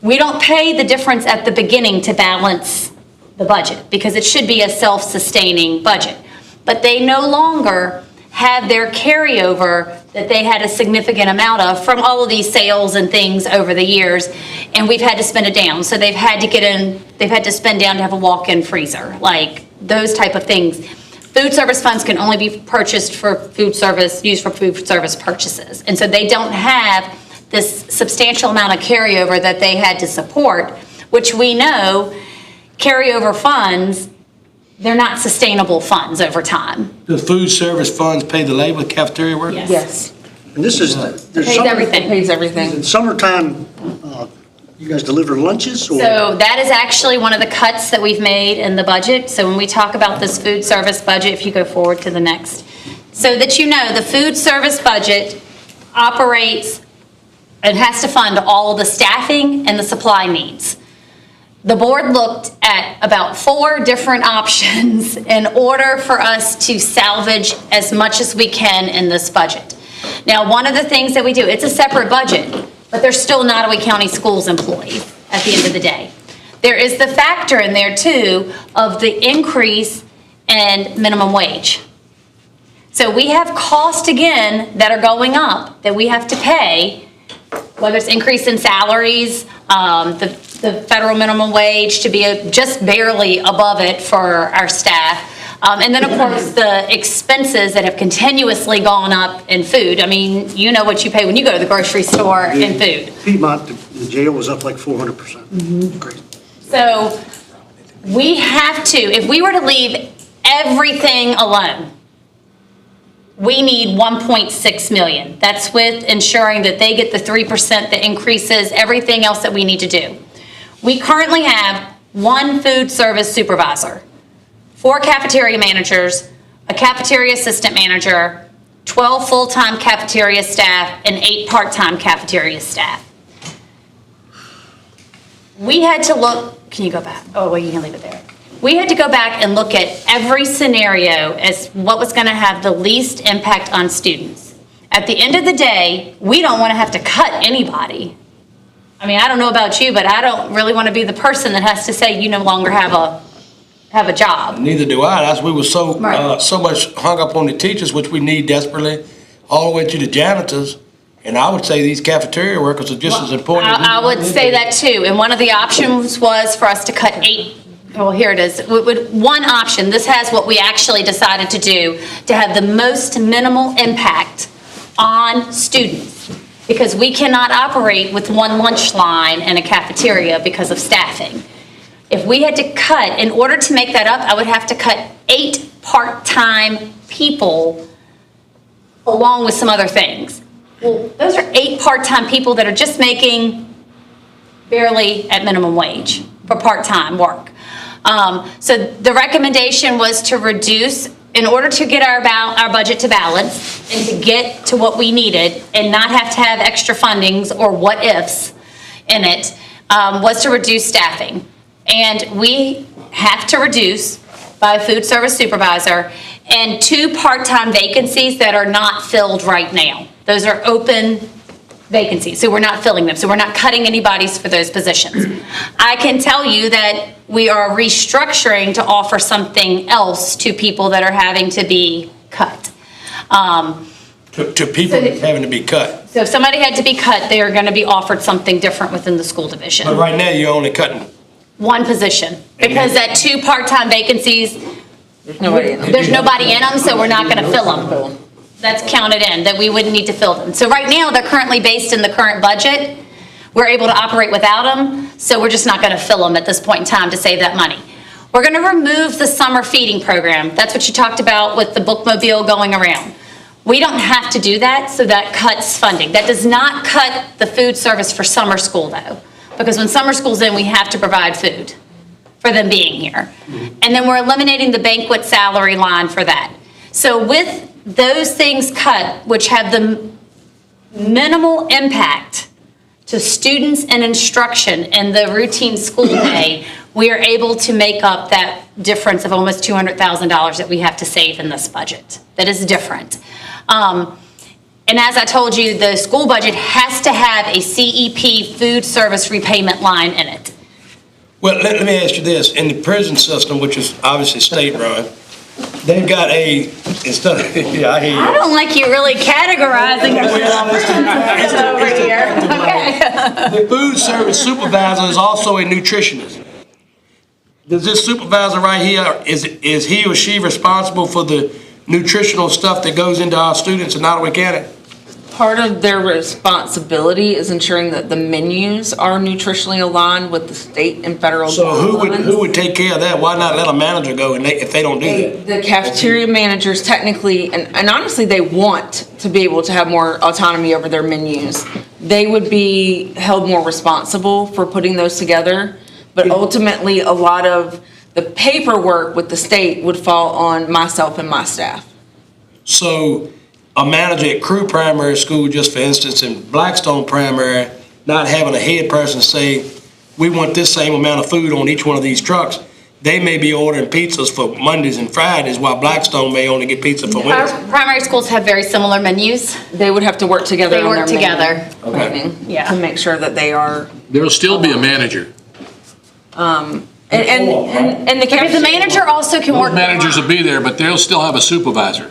We don't pay the difference at the beginning to balance the budget because it should be a self-sustaining budget. But they no longer have their carryover that they had a significant amount of from all of these sales and things over the years, and we've had to spend it down. So they've had to spend down to have a walk-in freezer, like those type of things. Food service funds can only be purchased for food service, used for food service purchases. And so they don't have this substantial amount of carryover that they had to support, which we know carryover funds, they're not sustainable funds over time. The food service funds pay the labor, cafeteria work? Yes. And this is, there's Pays everything. It pays everything. In summertime, you guys deliver lunches or? So that is actually one of the cuts that we've made in the budget. So when we talk about this food service budget, if you go forward to the next, so that you know, the food service budget operates and has to fund all of the staffing and the supply needs. The board looked at about 4 different options in order for us to salvage as much as we can in this budget. Now, one of the things that we do, it's a separate budget, but there's still Nottoway County Schools employees at the end of the day. There is the factor in there too of the increase in minimum wage. So we have costs again that are going up that we have to pay, whether it's increase in salaries, the federal minimum wage to be just barely above it for our staff. And then, of course, the expenses that have continuously gone up in food. I mean, you know what you pay when you go to the grocery store in food. Piedmont, the jail was up like 400%. Crazy. So we have to, if we were to leave everything alone, we need 1.6 million. That's with ensuring that they get the 3% that increases everything else that we need to do. We currently have 1 food service supervisor, 4 cafeteria managers, a cafeteria assistant manager, 12 full-time cafeteria staff, and 8 part-time cafeteria staff. We had to look, can you go back? Oh, well, you can leave it there. We had to go back and look at every scenario as what was going to have the least impact on students. At the end of the day, we don't want to have to cut anybody. I mean, I don't know about you, but I don't really want to be the person that has to say you no longer have a job. Neither do I. That's we were so Right. so much hung up on the teachers, which we need desperately, all the way to the janitors. And I would say these cafeteria workers are just as important. I would say that too. And one of the options was for us to cut 8. Well, here it is. One option, this has what we actually decided to do to have the most minimal impact on students. Because we cannot operate with 1 lunch line in a cafeteria because of staffing. If we had to cut, in order to make that up, I would have to cut 8 part-time people along with some other things. Well, those are 8 part-time people that are just making barely at minimum wage for part-time work. So the recommendation was to reduce, in order to get our budget to balance and to get to what we needed and not have to have extra fundings or what ifs in it, was to reduce staffing. And we have to reduce by a food service supervisor and 2 part-time vacancies that are not filled right now. Those are open vacancies, so we're not filling them. So we're not cutting anybody's for those positions. I can tell you that we are restructuring to offer something else to people that are having to be cut. To people having to be cut. So if somebody had to be cut, they are going to be offered something different within the school division. But right now, you're only cutting. 1 position, because that 2 part-time vacancies, There's nobody in them. there's nobody in them, so we're not going to fill them. That's counted in, that we wouldn't need to fill them. So right now, they're currently based in the current budget. We're able to operate without them, so we're just not going to fill them at this point in time to save that money. We're going to remove the summer feeding program. That's what you talked about with the bookmobile going around. We don't have to do that, so that cuts funding. That does not cut the food service for summer school, though, because when summer school's in, we have to provide food for them being here. And then we're eliminating the banquet salary line for that. So with those things cut, which have the minimal impact to students and instruction in the routine school day, we are able to make up that difference of almost $200,000 that we have to save in this budget. That is different. And as I told you, the school budget has to have a CEP food service repayment line in it. Well, let me ask you this. In the prison system, which is obviously state-run, they've got instead of, yeah, I hear you. I don't like you really categorizing over here. Okay. The food service supervisor is also a nutritionist. Does this supervisor right here, is he or she responsible for the nutritional stuff that goes into our students in Nottoway County? Part of their responsibility is ensuring that the menus are nutritionally aligned with the state and federal So guidelines. who would take care of that? Why not let a manager go if they don't do that? The cafeteria managers technically, and honestly, they want to be able to have more autonomy over their menus. They would be held more responsible for putting those together, but ultimately, a lot of the paperwork with the state would fall on myself and my staff. So a manager at Crew Primary School, just for instance, in Blackstone Primary, not having a head person say, we want this same amount of food on each one of these trucks, they may be ordering pizzas for Mondays and Fridays, while Blackstone may only get pizza for Our Wednesdays. primary schools have very similar menus. They would have to work together They on work their menu together. planning Yeah. to make sure that they are, There'll still be a manager. and the Because the manager also can work. Those managers will be there, but they'll still have a supervisor.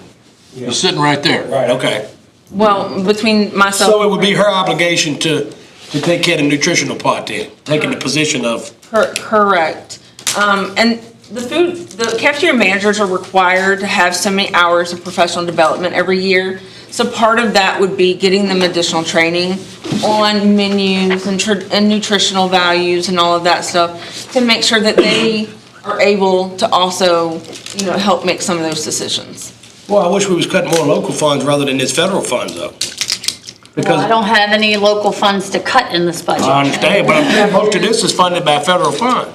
It's sitting right there. Right, okay. Well, between myself. So it would be her obligation to take care of the nutritional part then, taking the position of, Correct. And the cafeteria managers are required to have so many hours of professional development every year. So part of that would be getting them additional training on menus and nutritional values and all of that stuff to make sure that they are able to also, help make some of those decisions. well, I wish we was cutting more local funds rather than this federal funds though. Well, I Because don't have any local funds to cut in this budget. I understand, but I'm saying most of this is funded by federal fund.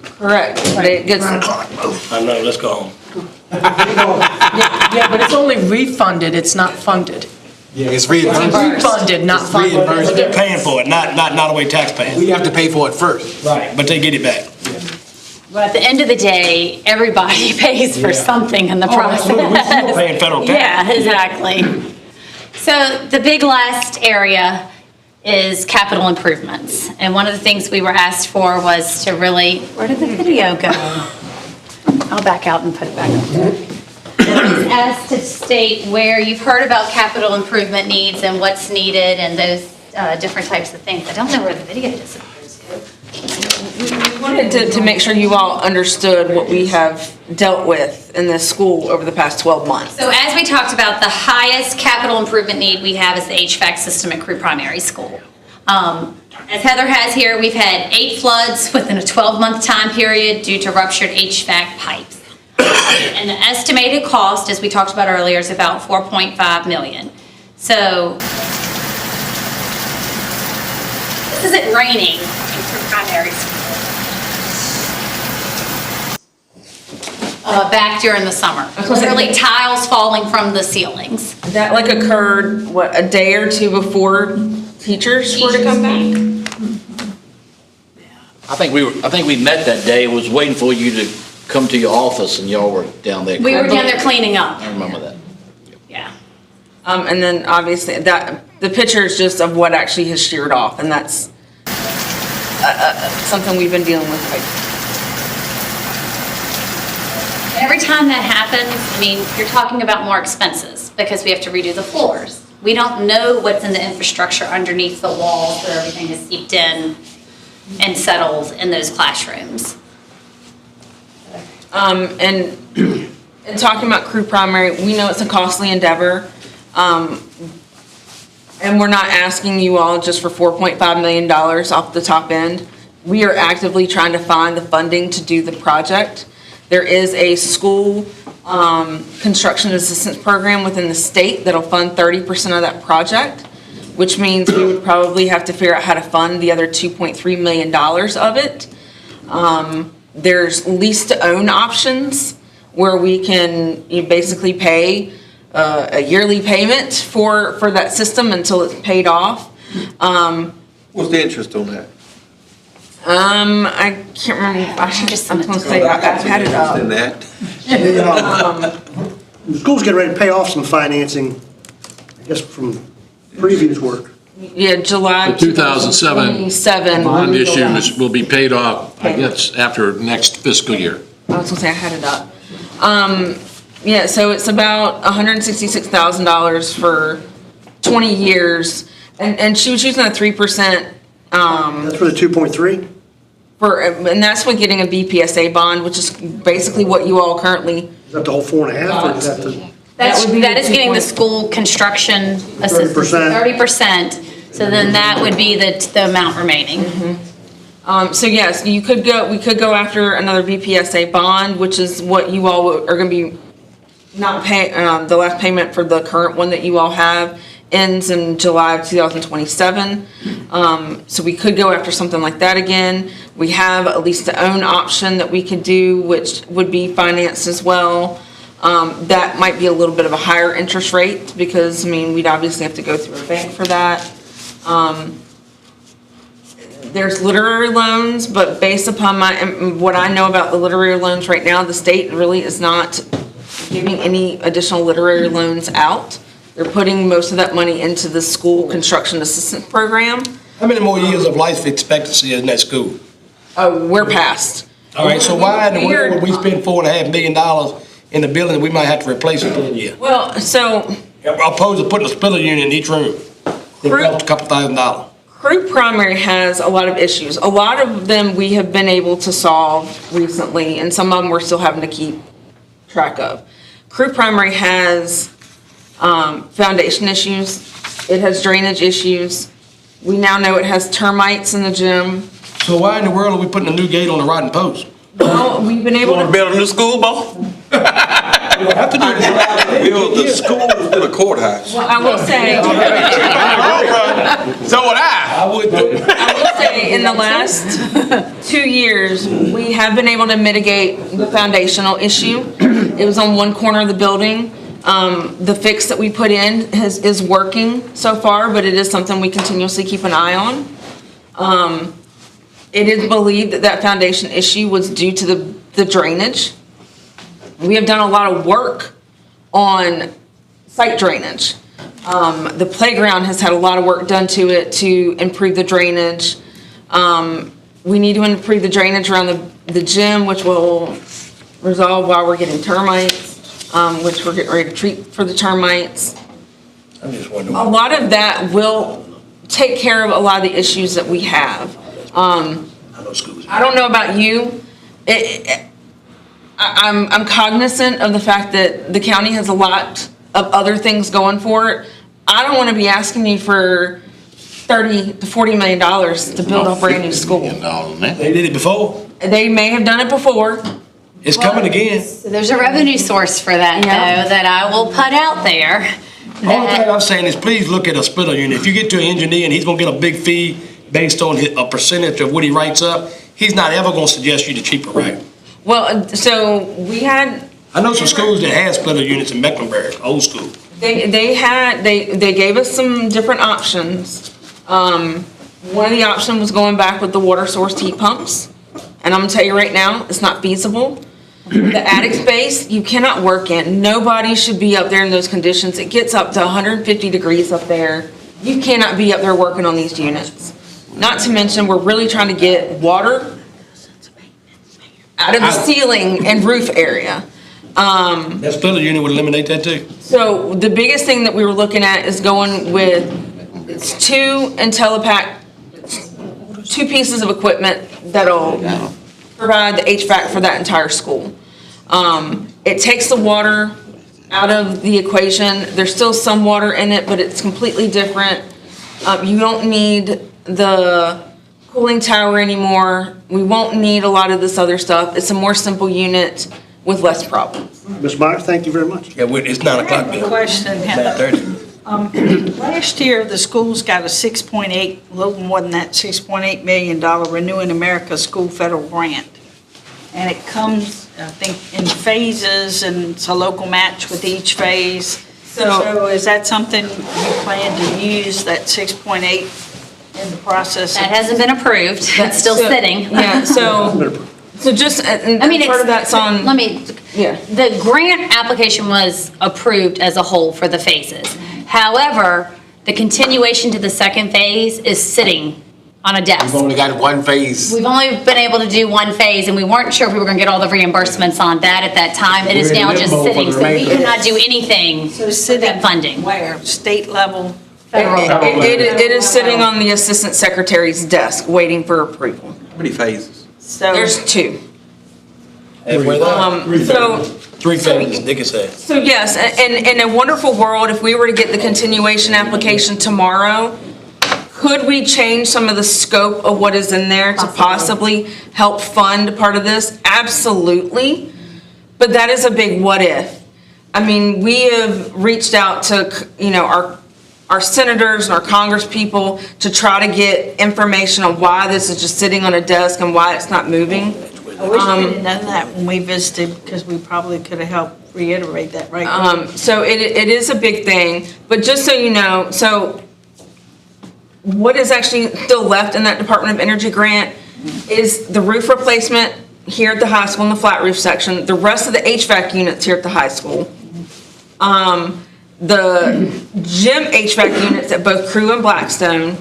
Correct. But it gets, I know, let's go home. Yeah, but it's only refunded, it's not funded. Yeah, it's reimbursed. Refunded, not funded. reimbursed. They're paying for it, not away taxpayers. We have to pay for it first. Right, but they get it back. But at the end of the day, everybody pays for something in the process. Absolutely, we're still paying federal tax. Yeah, exactly. So the big last area is capital improvements. And one of the things we were asked for was to really, where did the video go? I'll back out and put it back up there. It's asked to state where you've heard about capital improvement needs and what's needed and those different types of things. I don't know where the video disappears to. we wanted to make sure you all understood what we have dealt with in this school over the past 12 months. So as we talked about, the highest capital improvement need we have is the HVAC system at Crew Primary School. As Heather has here, we've had 8 floods within a 12-month time period due to ruptured HVAC pipes. And the estimated cost, as we talked about earlier, is about $4.5 million. So this isn't raining in Crew Primary School. Back during the summer. Literally tiles falling from the ceilings. That occurred, a day or two before teachers were to come back? I think we met that day, was waiting for you to come to your office and y'all were down there. We were down there cleaning up. I remember that. Yeah. And then obviously the picture is just of what actually has sheared off, and that's something we've been dealing with. Every time that happens, you're talking about more expenses because we have to redo the floors. We don't know what's in the infrastructure underneath the walls where everything is seeped in and settled in those classrooms. And talking about Crew Primary, we know it's a costly endeavor. And we're not asking you all just for $4.5 million off the top end. We are actively trying to find the funding to do the project. There is a school construction assistance program within the state that'll fund 30% of that project, which means we would probably have to figure out how to fund the other $2.3 million of it. There's lease to own options where we can basically pay a yearly payment for that system until it's paid off. What's the interest on that? I can't remember. I should just, I'm gonna say, I've had it up. In that? The school's getting ready to pay off some financing, I guess, from previous work. Yeah, July. The 2007 27. bond issue will be paid off, I guess, after next fiscal year. I was gonna say I had it up. Yeah, so it's about $166,000 for 20 years, and she was using a 3%. That's for the 2.3? And that's with getting a BPSA bond, which is basically what you all currently. Is that the whole 4.5, or is that the? That is getting the school construction assistance, 30%. So then that would be the amount remaining. So yes, we could go after another BPSA bond, which is what you all are gonna be not paying, the last payment for the current one that you all have ends in July of 2027. So we could go after something like that again. We have a lease to own option that we could do, which would be financed as well. That might be a little bit of a higher interest rate because, we'd obviously have to go through a bank for that. There's literary loans, but based upon what I know about the literary loans right now, the state really is not giving any additional literary loans out. They're putting most of that money into the school construction assistance program. How many more years of life expectancy is in that school? Oh, we're past. All right, so why in the world would we spend $4.5 million in the building, we might have to replace it in a year. Well, so Opposed to putting a spiller unit in each room. It costs a couple $1,000. Crew Primary has a lot of issues. A lot of them we have been able to solve recently, and some of them we're still having to keep track of. Crew Primary has foundation issues. It has drainage issues. We now know it has termites in the gym. So why in the world are we putting a new gate on the rotten post? Well, we've been able to. Build a new school, Bo? We don't have to do this. Build the school in a courthouse. Well, I will say, So would I. I would do. I will say, in the last 2 years, we have been able to mitigate the foundational issue. It was on one corner of the building. The fix that we put in is working so far, but it is something we continuously keep an eye on. It is believed that that foundation issue was due to the drainage. We have done a lot of work on site drainage. The playground has had a lot of work done to it to improve the drainage. We need to improve the drainage around the gym, which will resolve while we're getting termites, which we're getting ready to treat for the termites. I'm just wondering. A lot of that will take care of a lot of the issues that we have. I know schools. I don't know about you. I'm cognizant of the fact that the county has a lot of other things going for it. I don't want to be asking you for $30 to $40 million to build a brand new school. They did it before. They may have done it before. It's coming again. So there's a revenue source for that, Yeah. though, that I will put out there. All thing I'm saying is please look at a splitter unit. If you get to an engineer and he's gonna get a big fee based on a percentage of what he writes up, he's not ever gonna suggest you the cheaper rate. Well, so we had, I know some schools that have splitter units in Mecklenburg, old school. they gave us some different options. One of the options was going back with the water source heat pumps. And I'm gonna tell you right now, it's not feasible. The attic space, you cannot work in. Nobody should be up there in those conditions. It gets up to 150 degrees up there. You cannot be up there working on these units. Not to mention, we're really trying to get water out of the ceiling and roof area. That splitter unit would eliminate that too. So the biggest thing that we were looking at is going with, it's two IntelliPack, two pieces of equipment that'll provide the HVAC for that entire school. It takes the water out of the equation. There's still some water in it, but it's completely different. You don't need the cooling tower anymore. We won't need a lot of this other stuff. It's a more simple unit with less problems. Ms. Meyer, thank you very much. Yeah, it's 9 o'clock. I have a question, Heather. 9:30. Last year, the schools got a 6.8, a little more than that, $6.8 million Renewing America School federal grant. And it comes, I think, in phases, and it's a local match with each phase. So is that something you plan to use, that 6.8, in the process? That hasn't been approved. It's still So- sitting. Yeah, so just, and I mean, part of that's on. let me, Yeah. the grant application was approved as a whole for the phases. However, the continuation to the second phase is sitting on a desk. We've only got one phase. We've only been able to do one phase, and we weren't sure if we were gonna get all the reimbursements on that at that time. It is We're in now just limbo for sitting, the so we remainder. cannot do anything So with sitting that funding. where? State level? It is sitting on the assistant secretary's desk, waiting for approval. How many phases? So There's two. Halfway there. So, 3 phases, Dick said. so yes, in a wonderful world, if we were to get the continuation application tomorrow, could we change some of the scope of what is in there to possibly help fund part of this? Absolutely. But that is a big what if. I mean, we have reached out to, our senators and our congress people to try to get information on why this is just sitting on a desk and why it's not moving. I wish we had done that when we visited, because we probably could have helped reiterate that right now. So it is a big thing, but just so you know, so what is actually still left in that Department of Energy grant is the roof replacement here at the high school in the flat roof section, the rest of the HVAC units here at the high school, the gym HVAC units at both Crew and Blackstone.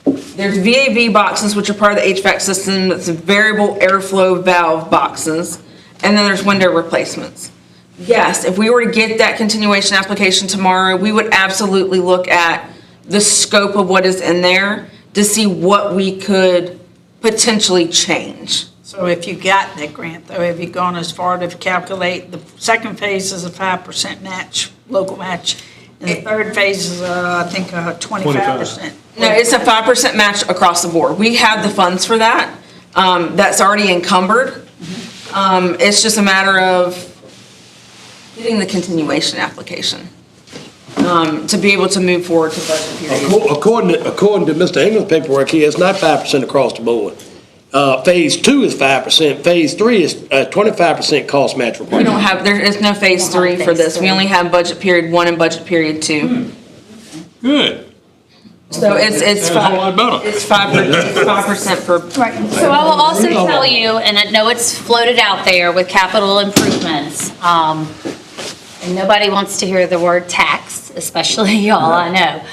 There's VAV boxes, which are part of the HVAC system. That's variable airflow valve boxes. And then there's window replacements. yes, if we were to get that continuation application tomorrow, we would absolutely look at the scope of what is in there to see what we could potentially change. So if you got that grant, though, have you gone as far to calculate, the second phase is a 5% match, local match, and the third phase is, I think, 25%? No, it's a 5% match across the board. We have the funds for that. That's already encumbered. It's just a matter of getting the continuation application to be able to move forward to budget period. According to Mr. Ingram's paperwork, he has not 5% across the board. Phase 2 is 5%, phase 3 is 25% cost match We requirement. don't have, there is no phase 3 for this. We only have budget period 1 and budget period 2. Good. So it's That's a whole lot better. It's 5% for. Right. So I will also tell you, and I know it's floated out there with capital improvements, and nobody wants to hear the word tax, especially y'all, I know.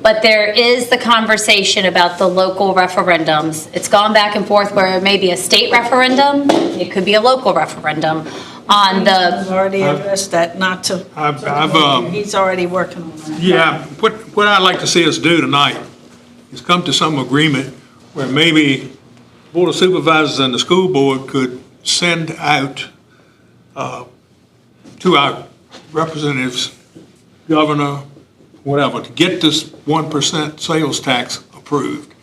But there is the conversation about the local referendums. It's gone back and forth where it may be a state referendum, it could be a local referendum on the. I've already addressed that, not to. He's already working on that. Yeah, what I'd like to see us do tonight is come to some agreement where maybe Board of Supervisors and the school board could send out to our representatives, governor, whatever, to get this 1% sales tax approved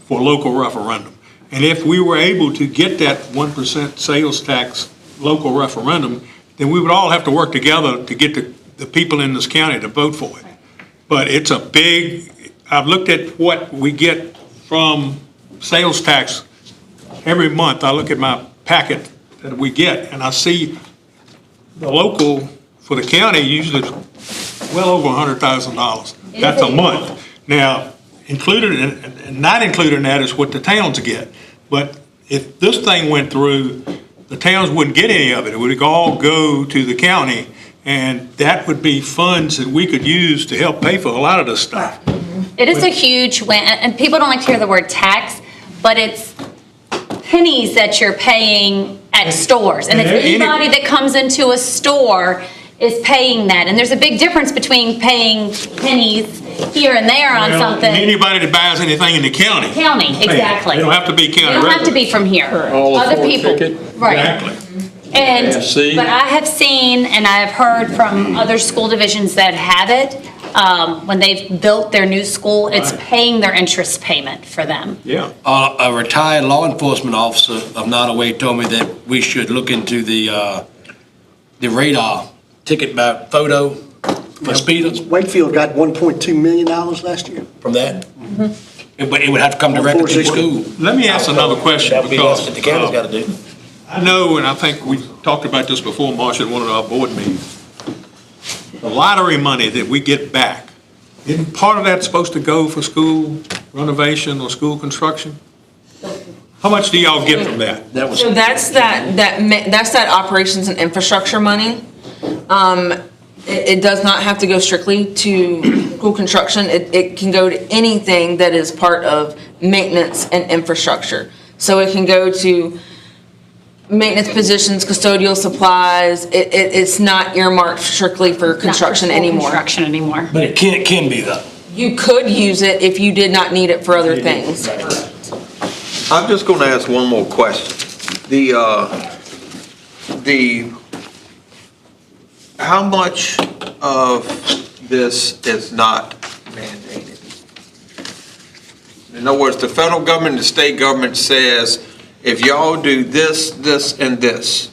for local referendum. And if we were able to get that 1% sales tax local referendum, then we would all have to work together to get the people in this county to vote for it. But it's a big, I've looked at what we get from sales tax every month. I look at my packet that we get, and I see the local for the county usually well over $100,000. That's a month. Now, included and not included in that is what the towns get. But if this thing went through, the towns wouldn't get any of it. It would all go to the county, and that would be funds that we could use to help pay for a lot of this stuff. It is a huge win, and people don't like to hear the word tax, but it's pennies that you're paying at stores. And it's anybody that comes into a store is paying that. And there's a big difference between paying pennies here and there on something. Anybody that buys anything in the county. County, exactly. They don't have to be county They don't have to be from here. Other people. Right. Exactly. And, but I have seen, and I have heard from other school divisions that have it, when they've built their new school, it's paying their interest payment for them. Yeah. A retired law enforcement officer of Nottoway told me that we should look into the radar ticket by photo for speeders. Wakefield got $1.2 million last year. From that? But it would have to come directly to the school. Let me ask another question. That would be because what the county's got to do. I know, and I think we talked about this before, Marcia, at one of our board meetings. The lottery money that we get back, isn't part of that supposed to go for school renovation or school construction? How much do y'all get from that? So that's that operations and infrastructure money. It does not have to go strictly to school construction. It can go to anything that is part of maintenance and infrastructure. So it can go to maintenance positions, custodial supplies. It's not earmarked strictly for construction anymore. Construction anymore. But it can be though. You could use it if you did not need it for other things. I'm just going to ask one more question. How much of this is not mandated? In other words, the federal government and the state government says, if y'all do this, this, and this,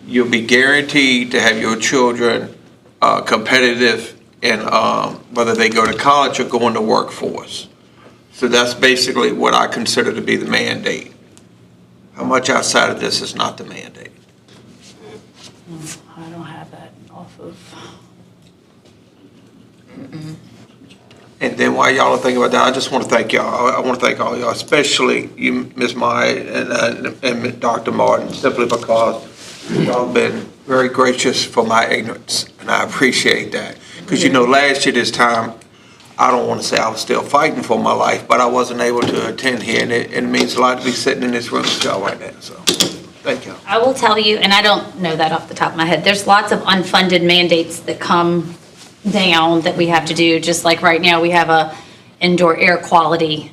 you'll be guaranteed to have your children competitive in whether they go to college or go into workforce. So that's basically what I consider to be the mandate. How much outside of this is not the mandate? I don't have that off of. And then while y'all are thinking about that, I just want to thank y'all. I want to thank all y'all, especially you, Ms. Maya and Dr. Martin, simply because y'all have been very gracious for my ignorance, and I appreciate that. Because you know, last year this time, I don't want to say I was still fighting for my life, but I wasn't able to attend here, and it means a lot to be sitting in this room with y'all right now. So, Thank you. I will tell you, and I don't know that off the top of my head, there's lots of unfunded mandates that come down that we have to do, just like right now, we have a indoor air quality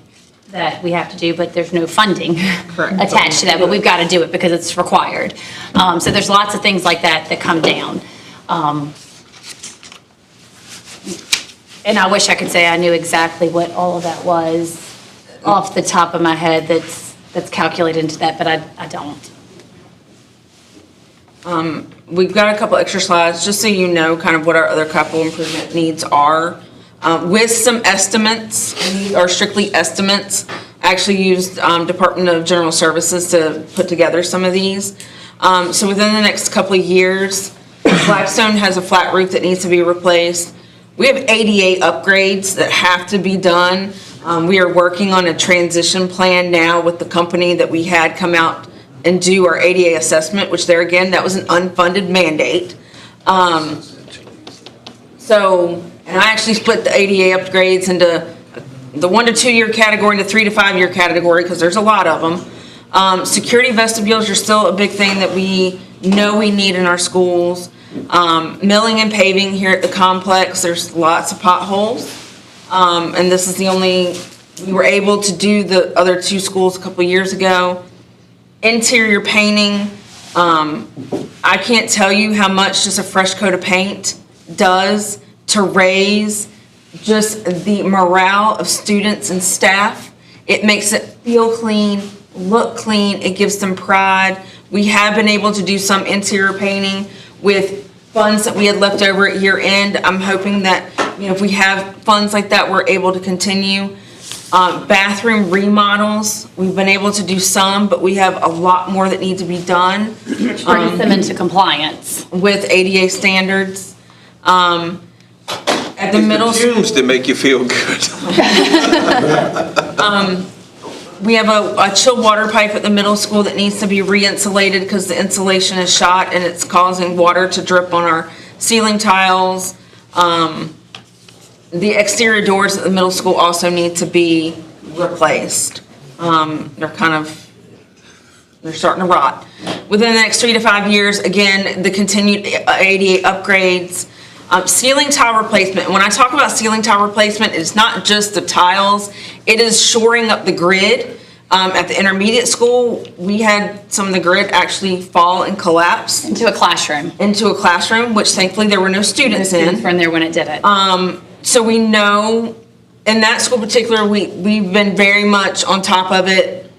that we have to do, but there's no funding attached to that, but we've got to do it because it's required. So there's lots of things like that that come down. And I wish I could say I knew exactly what all of that was off the top of my head that's calculated into that, but I don't. We've got a couple extra slides, just so you know kind of what our other capital improvement needs are. With some estimates, and these are strictly estimates. I actually used Department of General Services to put together some of these. So within the next couple of years, Blackstone has a flat roof that needs to be replaced. We have ADA upgrades that have to be done. We are working on a transition plan now with the company that we had come out and do our ADA assessment, which there again, that was an unfunded mandate. And I actually split the ADA upgrades into the 1 to 2 year category and the 3 to 5 year category, because there's a lot of them. Security vestibules are still a big thing that we know we need in our schools. Milling and paving here at the complex, there's lots of potholes. And this is we were able to do the other 2 schools a couple years ago. Interior painting, I can't tell you how much just a fresh coat of paint does to raise just the morale of students and staff. It makes it feel clean, look clean, it gives them pride. We have been able to do some interior painting with funds that we had left over at year end. I'm hoping that, if we have funds like that, we're able to continue. Bathroom remodels, we've been able to do some, but we have a lot more that need to be done. Which brings them into compliance. With ADA standards. At the middle school. Fumes that make you feel good. We have a chilled water pipe at the middle school that needs to be re-insulated because the insulation is shot and it's causing water to drip on our ceiling tiles. The exterior doors at the middle school also need to be replaced. They're starting to rot. Within the next 3 to 5 years, again, the continued ADA upgrades. Ceiling tile replacement. When I talk about ceiling tile replacement, it's not just the tiles, it is shoring up the grid. At the intermediate school, we had some of the grid actually fall and collapse. Into a classroom. Which thankfully there were no students in. Were in there when it did it. So we know, in that school in particular, we've been very much on top of it,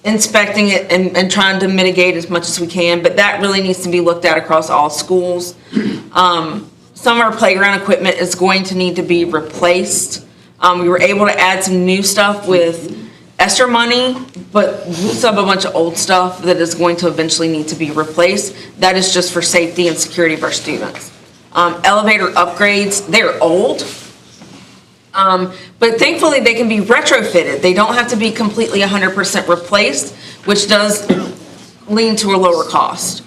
inspecting it and trying to mitigate as much as we can, but that really needs to be looked at across all schools. Some of our playground equipment is going to need to be replaced. We were able to add some new stuff with ESSER money, but we still have a bunch of old stuff that is going to eventually need to be replaced. That is just for safety and security of our students. Elevator upgrades, they're old. But thankfully they can be retrofitted. They don't have to be completely 100% replaced, which does lean to a lower cost.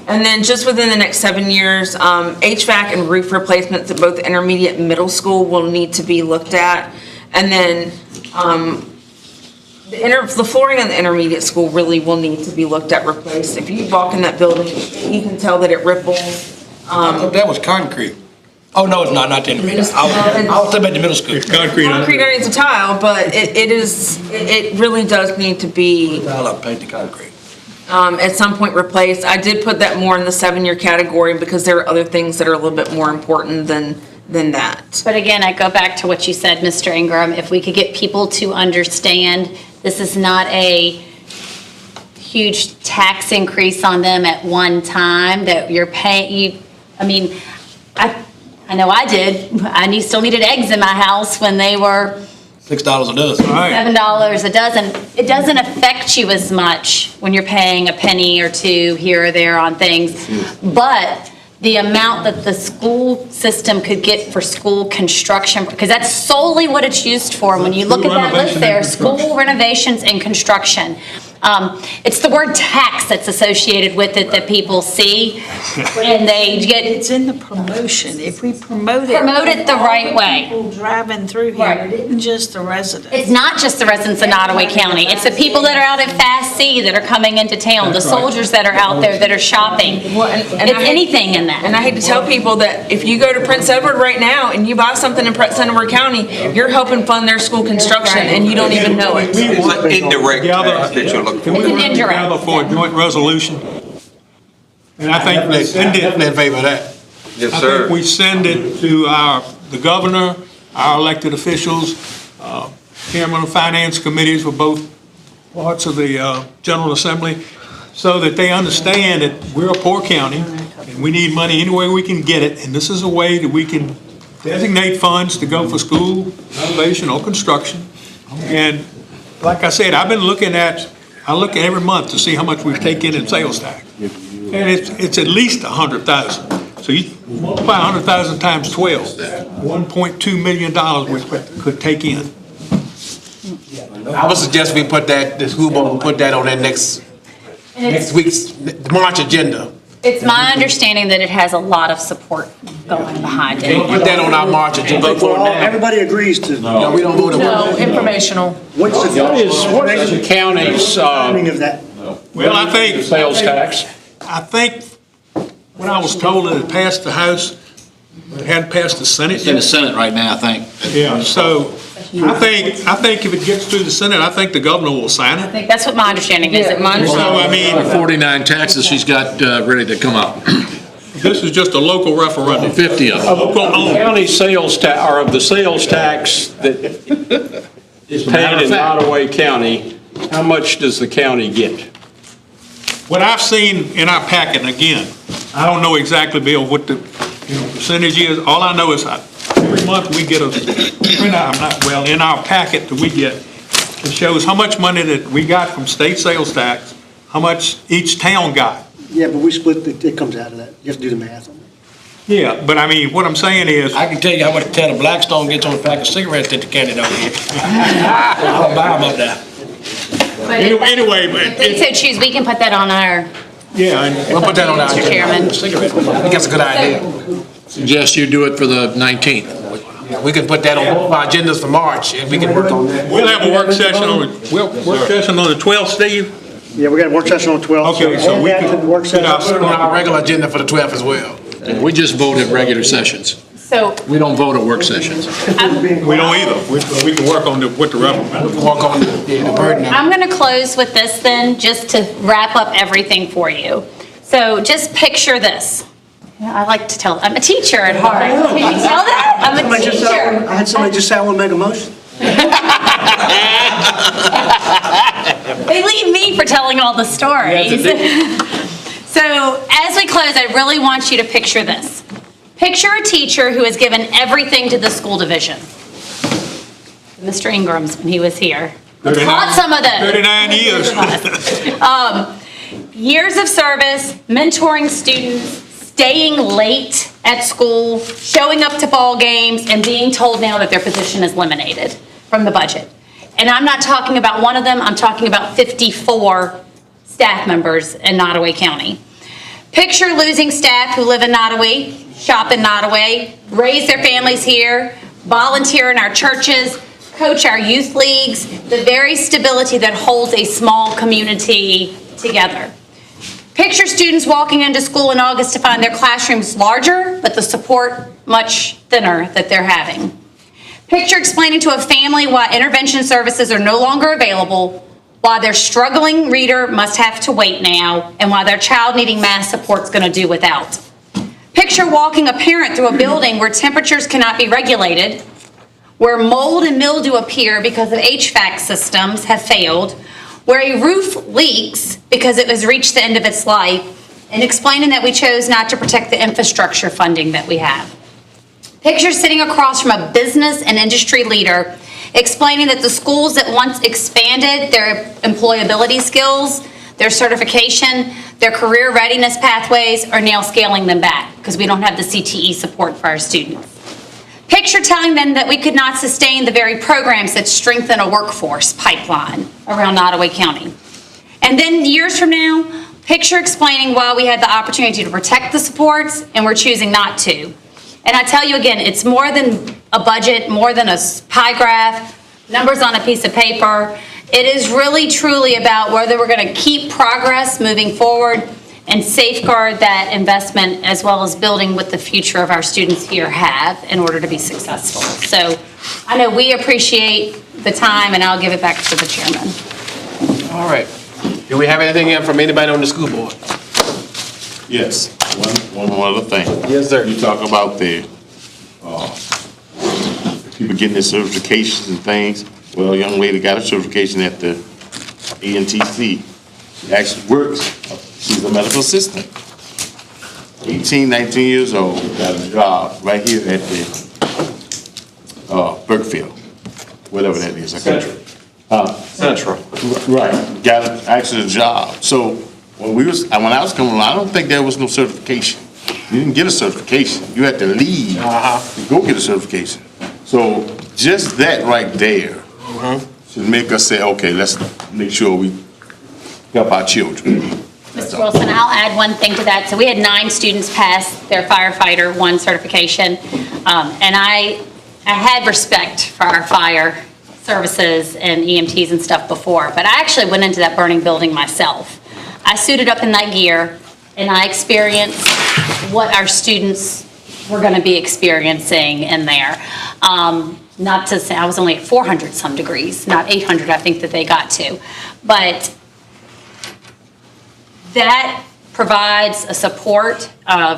And then just within the next 7 years, HVAC and roof replacements at both intermediate and middle school will need to be looked at. And then the flooring in the intermediate school really will need to be looked at, replaced. If you walk in that building, you can tell that it ripples. I thought that was concrete. Oh, no, it's not the intermediate. I was talking about the middle school. Concrete underneath the tile, but it really does need to be. Tile up, paint the concrete. At some point replaced. I did put that more in the 7-year category because there are other things that are a little bit more important than that. But again, I go back to what you said, Mr. Ingram, if we could get people to understand this is not a huge tax increase on them at one time that you're paying, I know I did. I still needed eggs in my house when they were $6 a dozen. All right. $7 a dozen. It doesn't affect you as much when you're paying a penny or two here or there on things. But the amount that the school system could get for school construction, because that's solely what it's used for. When you look at that list there, school renovations and construction. It's the word tax that's associated with it that people see, and they get. It's in the promotion. If we promote it. Promote it the right way. People driving through here, Right. it isn't just the residents. It's not just the residents of Nottoway County. It's the people that are out at Fast C that are coming into town, the soldiers that are out there that are shopping. Well, and It's I hate- anything in that. And I hate to tell people that if you go to Prince Edward right now and you buy something in Prince Edward County, you're helping fund their school construction and you don't even know it. It's an indirect tax that you're looking Can for. we It's an work indirect. together for a joint resolution? And I think we send Definitely in it, favor of that. Yes, I sir. think we send it to the governor, our elected officials, chairman of finance committees for both parts of the General Assembly, so that they understand that we're a poor county and we need money any way we can get it. And this is a way that we can designate funds to go for school renovation or construction. And like I said, I look at every month to see how much we've taken in sales tax. And it's at least 100,000. So you multiply 100,000 times 12, $1.2 million we could take in. I would suggest we put that, the school board will put that on their next week's, the March agenda. It's my understanding that it has a lot of support going behind We'll it. put that on our March agenda. Well, everybody agrees to, No, we don't vote No, on it. informational. what's the? What is the county's Timing of that? Well, I think, sales tax? I think when I was told that it passed the House, it hadn't passed the Senate It's in the yet. Senate right now, I think. Yeah, so I think if it gets through the Senate, I think the governor will sign I it. think that's what my understanding is. Yeah, my So, I mean, 49 taxes she's got ready to come out, this is just a local referendum. 50 of them. Local only. County sales tax, or of the sales tax that is paid in Nottoway County, how much does the county get? What I've seen in our packet, and again, I don't know exactly, Bill, what the, percentage is. All I know is every month we get a printout, in our packet that we get, it shows how much money that we got from state sales tax, how much each town got. Yeah, but we split, it comes out of that. You have to do the math on it. Yeah, but I mean, what I'm saying is, I can tell you how much Tanner Blackstone gets on a pack of cigarettes that the county don't get. I'll buy them up there. But if anyway, if they so choose, we can put that on our, yeah, and We'll put that on our Mr. agenda. Chairman. I think that's a good idea. Suggest you do it for the 19th. Yeah, we can put that on both of our agendas for March, and we can work on that. we'll have a work session on the 12th, Steve? Yeah, we got a work session on 12. Okay, so we add that to the work can session. put Put it on our regular agenda for the 12th as well. We just vote at regular sessions. so We don't vote at work sessions. We don't either. We can work on with the referendum. Work on the burden of it. I'm going to close with this then, just to wrap up everything for you. So just picture this. I like to tell, I'm a teacher at heart. Can you tell that? I'm a Somebody just teacher. I had somebody just say, I want to make a motion. They leave me for telling all the stories. So as we close, I really want you to picture this. Picture a teacher who has given everything to the school division. Mr. Ingram's when he was here. Taught some of those. 39 years. Years of service, mentoring students, staying late at school, showing up to ball games, and being told now that their position is eliminated from the budget. And I'm not talking about one of them, I'm talking about 54 staff members in Nottoway County. Picture losing staff who live in Nottoway, shop in Nottoway, raise their families here, volunteer in our churches, coach our youth leagues, the very stability that holds a small community together. Picture students walking into school in August to find their classrooms larger, but the support much thinner that they're having. Picture explaining to a family why intervention services are no longer available, why their struggling reader must have to wait now, and why their child needing math support is going to do without. Picture walking a parent through a building where temperatures cannot be regulated, where mold and mildew appear because of HVAC systems have failed, where a roof leaks because it has reached the end of its life, and explaining that we chose not to protect the infrastructure funding that we have. Picture sitting across from a business and industry leader explaining that the schools that once expanded their employability skills, their certification, their career readiness pathways are now scaling them back because we don't have the CTE support for our students. Picture telling them that we could not sustain the very programs that strengthen a workforce pipeline around Nottoway County. And then years from now, picture explaining why we had the opportunity to protect the supports and we're choosing not to. And I tell you again, it's more than a budget, more than a pie graph, numbers on a piece of paper. It is really truly about whether we're going to keep progress moving forward and safeguard that investment as well as building what the future of our students here have in order to be successful. So I know we appreciate the time, and I'll give it back to the chairman. All right. Do we have anything in from anybody on the school board? Yes, one other thing. Yes, sir. You talk about the, people getting their certifications and things. Well, a young lady got a certification at the ANTC. She actually works, she's a medical assistant. 18, 19 years old, got a job right here at the, Burkefield, whatever that is. Central. Central. Right, got actually a job. So when I was coming along, I don't think there was no certification. You didn't get a certification. You had to leave to go get a certification. So just that right there should make us say, okay, let's make sure we help our children. Mr. Wilson, I'll add one thing to that. So we had 9 students pass their firefighter 1 certification. And I had respect for our fire services and EMTs and stuff before, but I actually went into that burning building myself. I suited up in that gear and I experienced what our students were going to be experiencing in there. Not to say, I was only at 400 some degrees, not 800 I think that they got to, but that provides a support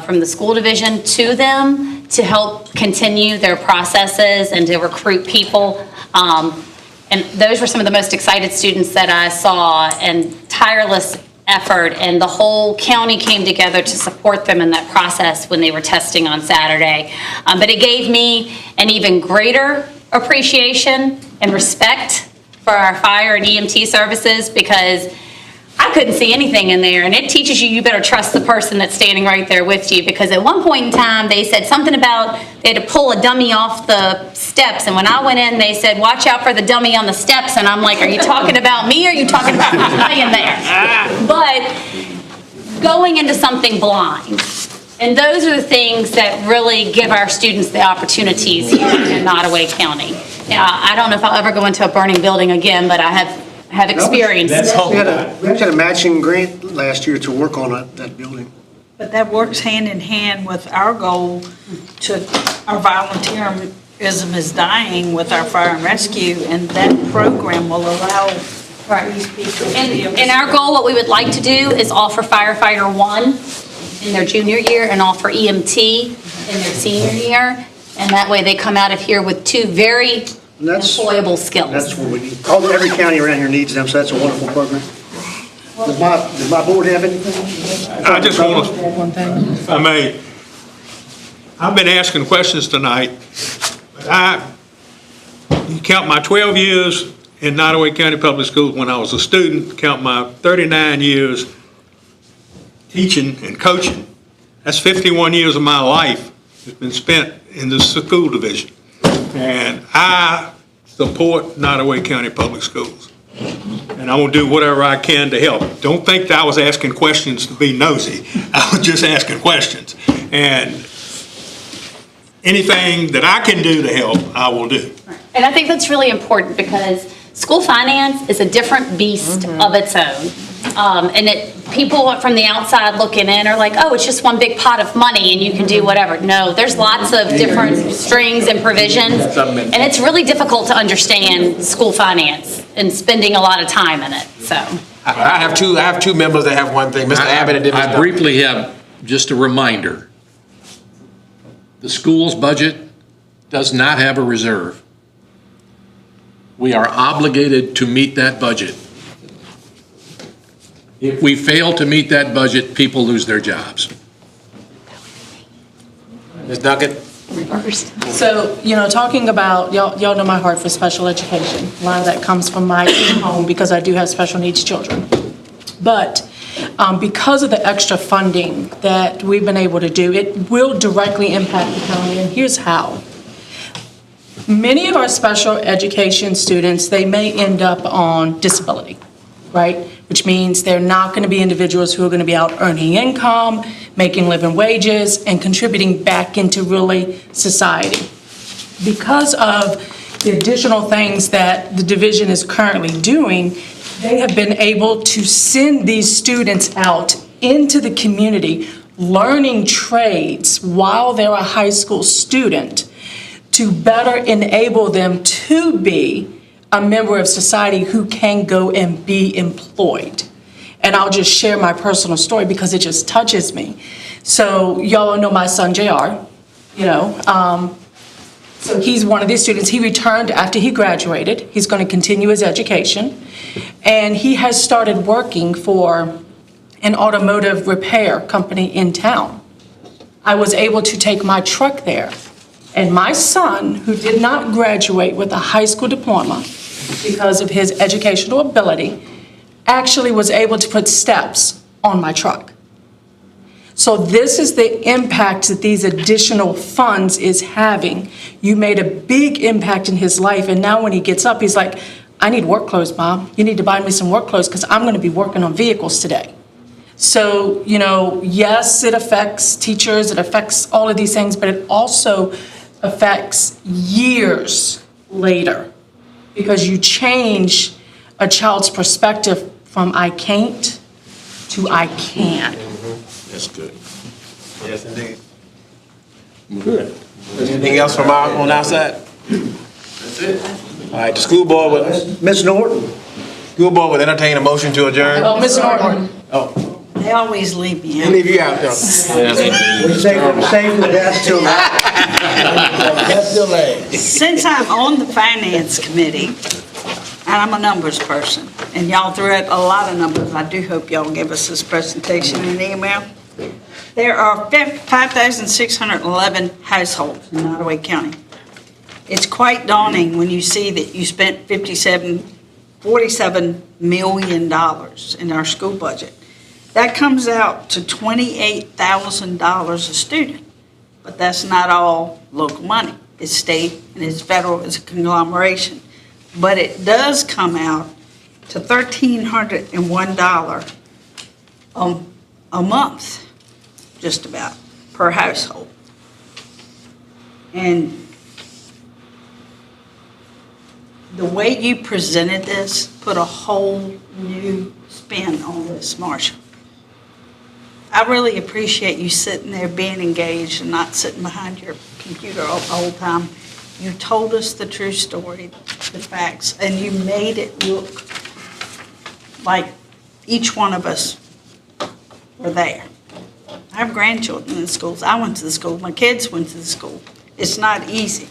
from the school division to them to help continue their processes and to recruit people. And those were some of the most excited students that I saw, and tireless effort, and the whole county came together to support them in that process when they were testing on Saturday. But it gave me an even greater appreciation and respect for our fire and EMT services, because I couldn't see anything in there, and it teaches you better trust the person that's standing right there with you, because at one point in time they said something about they had to pull a dummy off the steps, and when I went in they said watch out for the dummy on the steps, and I'm like, are you talking about me or are you talking about who's laying there? But going into something blind, and those are the things that really give our students the opportunities here in Nottoway County. Now, I don't know if I'll ever go into a burning building again, but I have experienced it. We actually had a matching grant last year to work on that building. But that works hand in hand with our goal to, our volunteerism is dying with our fire and rescue, and that program will allow these people to be able to. And our goal, what we would like to do is offer firefighter 1 in their junior year and offer EMT in their senior year. And that way they come out of here with 2 very employable skills. That's what we need. Every county around here needs them, so that's a wonderful program. Does my board have anything? I just want to, if I may, I've been asking questions tonight, but you count my 12 years in Nottoway County Public Schools when I was a student, count my 39 years teaching and coaching, that's 51 years of my life that's been spent in the school division. And I support Nottoway County Public Schools. And I will do whatever I can to help. Don't think that I was asking questions to be nosy. I was just asking questions. And anything that I can do to help, I will do. And I think that's really important, because school finance is a different beast of its own. And people from the outside looking in are like, oh, it's just one big pot of money and you can do whatever. No, there's lots of different strings and provisions. And it's really difficult to understand school finance and spending a lot of time in it, so. I have two members that have one thing. Mr. Abbott and I briefly have just a reminder. The school's budget does not have a reserve. We are obligated to meet that budget. If we fail to meet that budget, people lose their jobs. Ms. Duncan? So, talking about, y'all know my heart for special education. A lot of that comes from my home because I do have special needs children. But because of the extra funding that we've been able to do, it will directly impact the county, and here's how. Many of our special education students, they may end up on disability. right? Which means they're not going to be individuals who are going to be out earning income, making living wages, and contributing back into really society. Because of the additional things that the division is currently doing, they have been able to send these students out into the community, learning trades while they're a high school student, to better enable them to be a member of society who can go and be employed. And I'll just share my personal story because it just touches me. So y'all know my son, JR, so he's one of these students. He returned after he graduated. He's going to continue his education. And he has started working for an automotive repair company in town. I was able to take my truck there. And my son, who did not graduate with a high school diploma because of his educational ability, actually was able to put steps on my truck. So this is the impact that these additional funds is having. You made a big impact in his life, and now when he gets up, he's like, I need work clothes, Mom. You need to buy me some work clothes because I'm going to be working on vehicles today. So, yes, it affects teachers, it affects all of these things, but it also affects years later because you change a child's perspective from I can't to I can. That's good. Yes, indeed. Good. Anything else from on our side? That's it. All right, the school board would. Ms. Norton? School board would entertain a motion to adjourn. Oh, Ms. Norton. Oh, They always leave me we'll out. leave you out though. We save the best till last. Since I'm on the finance committee, and I'm a numbers person, and y'all threw out a lot of numbers, I do hope y'all give us this presentation in an email. There are 5,611 households in Nottoway County. It's quite daunting when you see that you spent $47 million in our school budget. That comes out to $28,000 a student, but that's not all local money. It's state and it's federal, it's a conglomeration. But it does come out to $1,301 a month, just about, per household. And the way you presented this put a whole new spin on this, Marcia. I really appreciate you sitting there being engaged and not sitting behind your computer all the whole time. You told us the true story, the facts, and you made it look like each one of us were there. I have grandchildren in schools. I went to the school. My kids went to the school. It's not easy.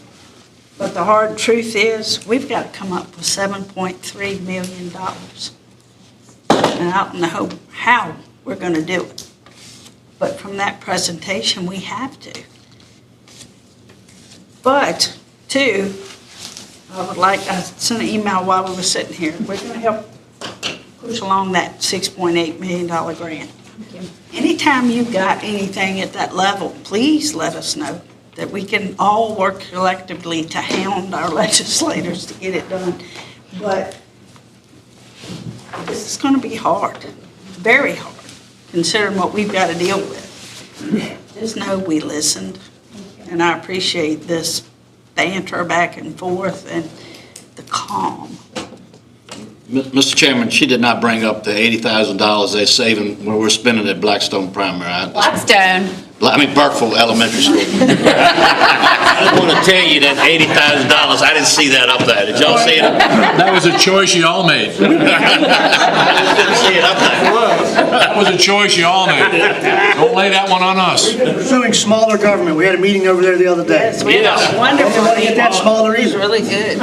But the hard truth is, we've got to come up with $7.3 million. And I don't know how we're going to do it. But from that presentation, we have to. But, too, I sent an email while we were sitting here. We're going to help push along that $6.8 million grant. Anytime you've got anything at that level, please let us know that we can all work collectively to hound our legislators to get it done. But this is going to be hard, very hard, considering what we've got to deal with. Just know we listened, and I appreciate this banter back and forth and the calm. Mr. Chairman, she did not bring up the $80,000 they're saving when we're spending at Blackstone Primary. Blackstone. Burkeville Elementary School. I just want to tell you that $80,000, I didn't see that up there. Did y'all see it? That was a choice you all made. I didn't see it up there. That was a choice you all made. Don't lay that one on us. Pursuing smaller government. We had a meeting over there the other day. Yes, we had a wonderful Everybody get that meeting. smaller It was either. really good.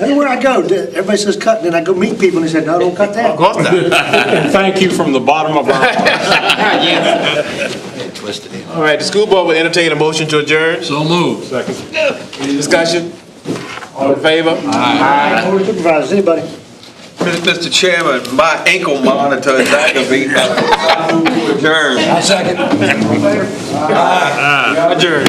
Everywhere I go, everybody says cut, and then I go meet people and they say, no, don't cut that. Of course not. And thank you from the bottom of our Twisted in. All right, the school board will entertain a motion to adjourn. So moved. Any discussion? All in favor? Board of Supervisors, anybody? Mr. Chairman, my ankle monitor is activated. Adjourn. Adjourn.